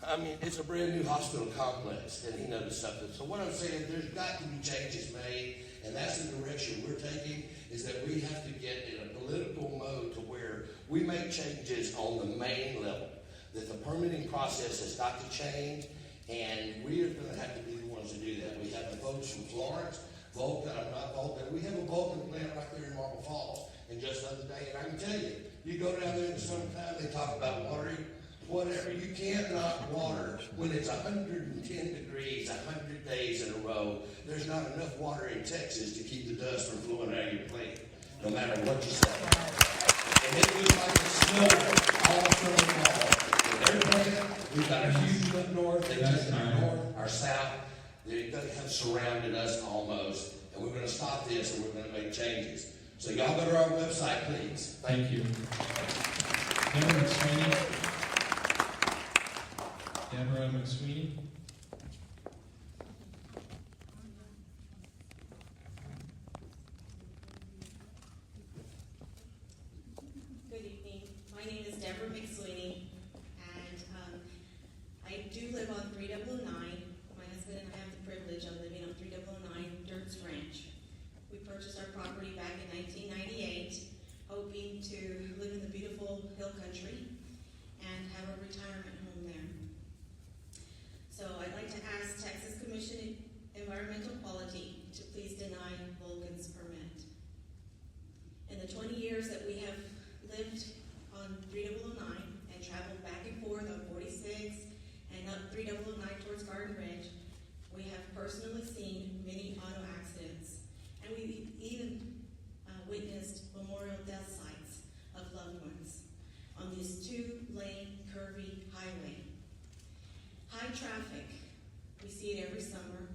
I mean, it's a brand new hospital complex, and he noticed something. So what I'm saying, there's got to be changes made, and that's the direction we're taking, is that we have to get in a political mode to where we make changes on the main level, that the permitting process has got to change, and we are going to have to be the ones to do that. We have the folks from Florence, Vulcan, not Vulcan. We have a Vulcan plant right there in Marble Falls. And just the other day, and I can tell you, you go down there in the summertime, they talk about watering, whatever. You can't not water when it's 110 degrees, 100 days in a row. There's not enough water in Texas to keep the dust from flowing out of your plant, no matter what you say. And it was like a snow all summer long. In their plant, we've got a huge up north, they just our north, our south. They have surrounded us almost. And we're going to stop this, and we're going to make changes. So y'all go to our website, please. Thank you. Deborah McSweeney. Deborah McSweeney. Good evening. My name is Deborah McSweeney, and I do live on 3009. My husband and I have the privilege of living on 3009 Dirt's Ranch. We purchased our property back in 1998, hoping to live in the beautiful hill country and have a retirement home there. So I'd like to ask Texas Commission Environmental Quality to please deny Vulcan's permit. In the 20 years that we have lived on 3009 and traveled back and forth on 46 and up 3009 towards Garden Ridge, we have personally seen many auto accidents, and we've even witnessed memorial death sites of loved ones on this 2-lane curvy highway. High traffic, we see it every summer.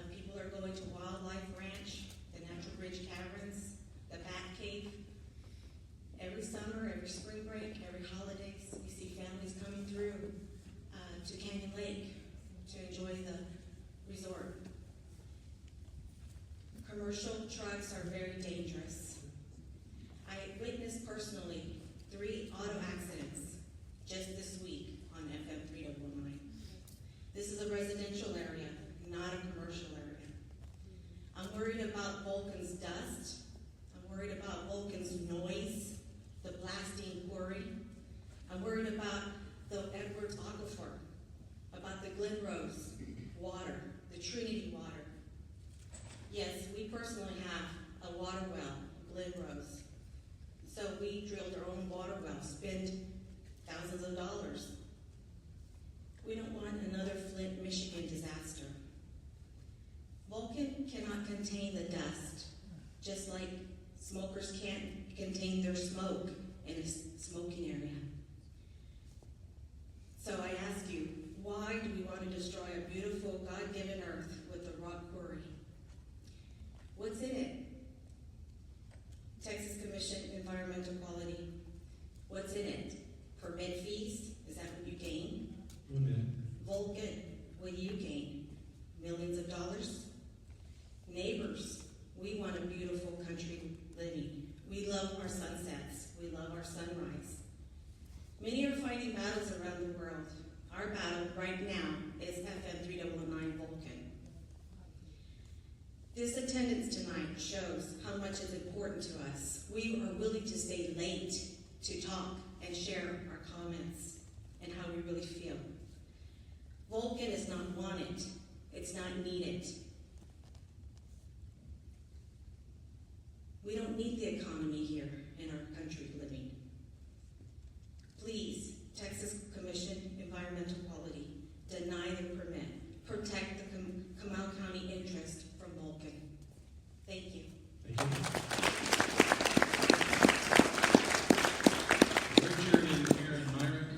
People are going to Wildlife Ranch, the Natural Bridge Caverns, the Bat Cave. Every summer, every spring break, every holidays, we see families coming through to Canyon Lake to enjoy the resort. Commercial trucks are very dangerous. I witnessed personally 3 auto accidents just this week on FM 3009. This is a residential area, not a commercial area. I'm worried about Vulcan's dust. I'm worried about Vulcan's noise, the blasting quarry. I'm worried about the Edwards Aquifer, about the Glen Rose water, the Trinity water. Yes, we personally have a water well, Glen Rose. So we drilled our own water well, spend thousands of dollars. We don't want another Flint, Michigan disaster. Vulcan cannot contain the dust, just like smokers can't contain their smoke in a smoking area. So I ask you, why do we want to destroy a beautiful God-given earth with a rock quarry? What's in it? Texas Commission Environmental Quality. What's in it? Permit fees? Is that what you gain? Vulcan, what do you gain? Millions of dollars? Neighbors, we want a beautiful country living. We love our sunsets. We love our sunrise. Many are fighting battles around the world. Our battle right now is FM 3009 Vulcan. This attendance tonight shows how much is important to us. We are willing to stay late to talk and share our comments and how we really feel. Vulcan is not wanted. It's not needed. We don't need the economy here in our country living. Please, Texas Commission Environmental Quality, deny the permit. Protect the Comal County interest from Vulcan. Thank you. Thank you. Richard and Karen Myrick,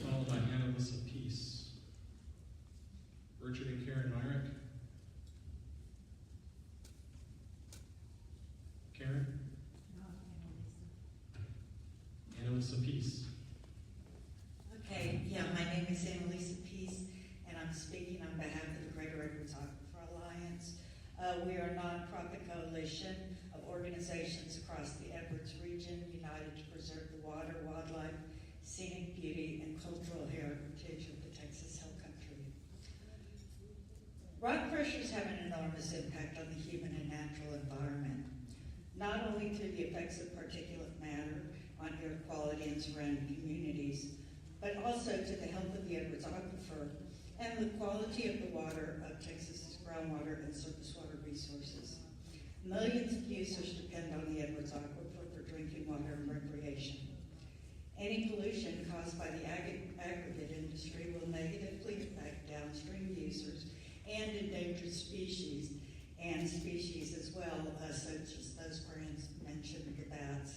followed by Hannah Lissa Peace. Richard and Karen Myrick. Karen? Annalisa Peace. Okay, yeah, my name is Annalisa Peace, and I'm speaking on behalf of the Greater Edwards Aquifer Alliance. We are a nonprofit coalition of organizations across the Edwards region united to preserve the water, wildlife, scenic beauty, and cultural heritage of the Texas Hill Country. Rock pressures have an enormous impact on the human and natural environment, not only through the effects of particulate matter on air quality in surrounding communities, but also to the health of the Edwards Aquifer and the quality of the water of Texas's groundwater and surface water resources. Millions of users depend on the Edwards Aquifer for drinking water and recreation. Any pollution caused by the aggregate industry will negatively affect downstream users and endangered species, and species as well, such as those Grants mentioned, the bats.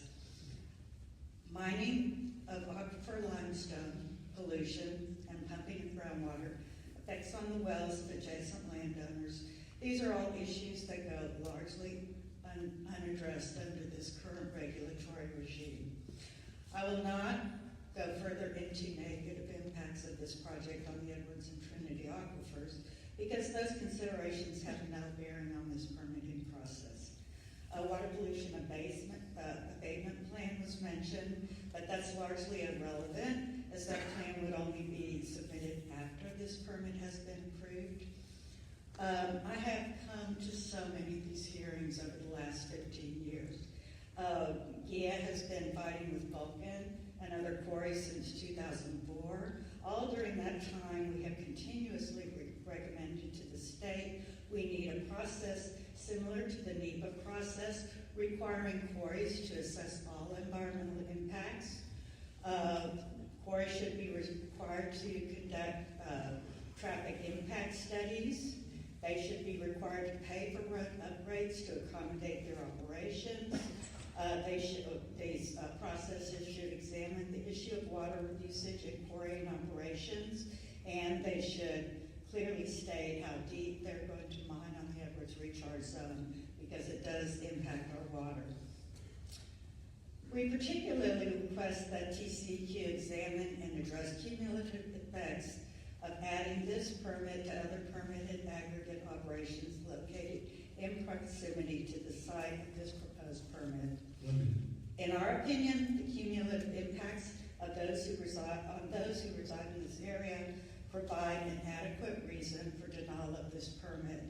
Mining of aquifer limestone, pollution, and pumping of groundwater, effects on the wells of adjacent landowners. These are all issues that go largely unaddressed under this current regulatory regime. I will not go further into negative impacts of this project on the Edwards and Trinity aquifers because those considerations have no bearing on this permitting process. A water pollution abatement plan was mentioned, but that's largely irrelevant as that plan would only be submitted after this permit has been approved. I have come to so many of these hearings over the last 15 years. GIA has been fighting with Vulcan and other quarries since 2004. All during that time, we have continuously recommended to the state we need a process similar to the NEPA process, requiring quarries to assess all environmental impacts. Quarries should be required to conduct traffic impact studies. They should be required to pay for road upgrades to accommodate their operations. These processes should examine the issue of water usage in quarrying operations, and they should clearly state how deep they're going to mine on the Edwards Recharge Zone because it does impact our water. We particularly request that TCEQ examine and address cumulative effects of adding this permit to other permitted aggregate operations located in proximity to the site of this proposed permit. In our opinion, the cumulative impacts of those who reside in this area provide an adequate reason for denial of this permit.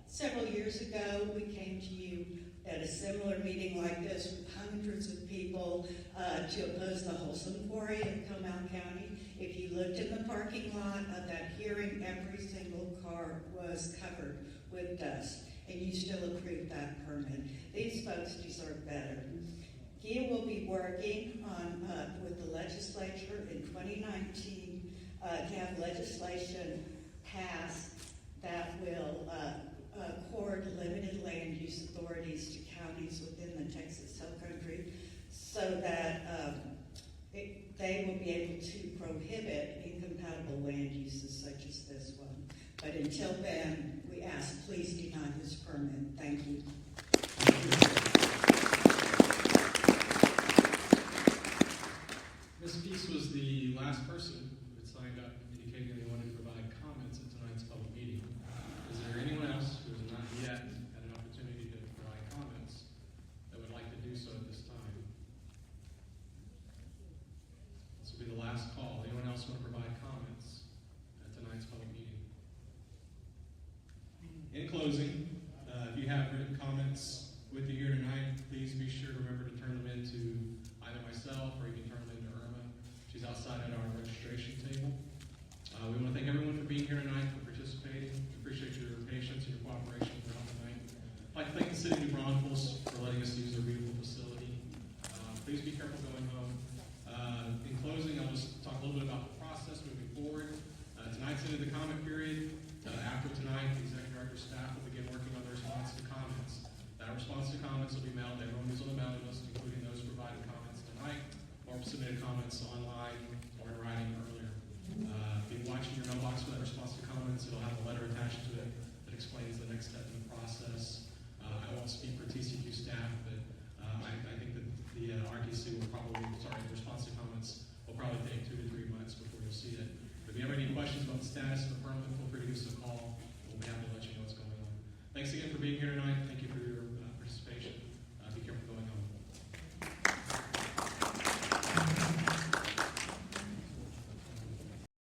Several years ago, we came to you at a similar meeting like this with hundreds of people to oppose the Vulcan Quarry in Comal County. If you looked in the parking lot of that hearing, every single car was covered with dust, and you still approved that permit. These folks deserve better. GIA will be working on with the legislature in 2019 to have legislation passed that will accord limited land use authorities to counties within the Texas Hill Country so that they will be able to prohibit incompatible land uses such as this one. But until then, we ask, please deny this permit. Thank you. Ms. Peace was the last person who had signed up indicating they wanted to provide comments at tonight's public meeting. Is there anyone else who has not yet had an opportunity to provide comments that would like to do so at this time? This will be the last call. Anyone else want to provide comments at tonight's public meeting? In closing, if you have written comments with you here tonight, please be sure to remember to turn them into either myself or you can turn them into Irma. She's outside at our registration table. We want to thank everyone for being here tonight, for participating. We appreciate your patience and your cooperation throughout the night. I'd like to thank the City of New Braunfels for letting us use their beautiful facility. Please be careful going home. In closing, I'll just talk a little bit about the process moving forward. Tonight's into the comment period. After tonight, the executive director staff will begin working on the response to comments. That response to comments will be mailed to everyone who's on the mailing list, including those who provided comments tonight or submitted comments online or in writing earlier. Be watching your mailbox for that response to comments. It'll have a letter attached to it that explains the next step in the process. I won't speak for TCEQ staff, but I think that the RTC will probably, the response to comments will probably take 2 to 3 months before you'll see it. If you have any questions about the status of the permit, feel free to give us a call. We'll be happy to let you know what's going on. Thanks again for being here tonight. Thank you.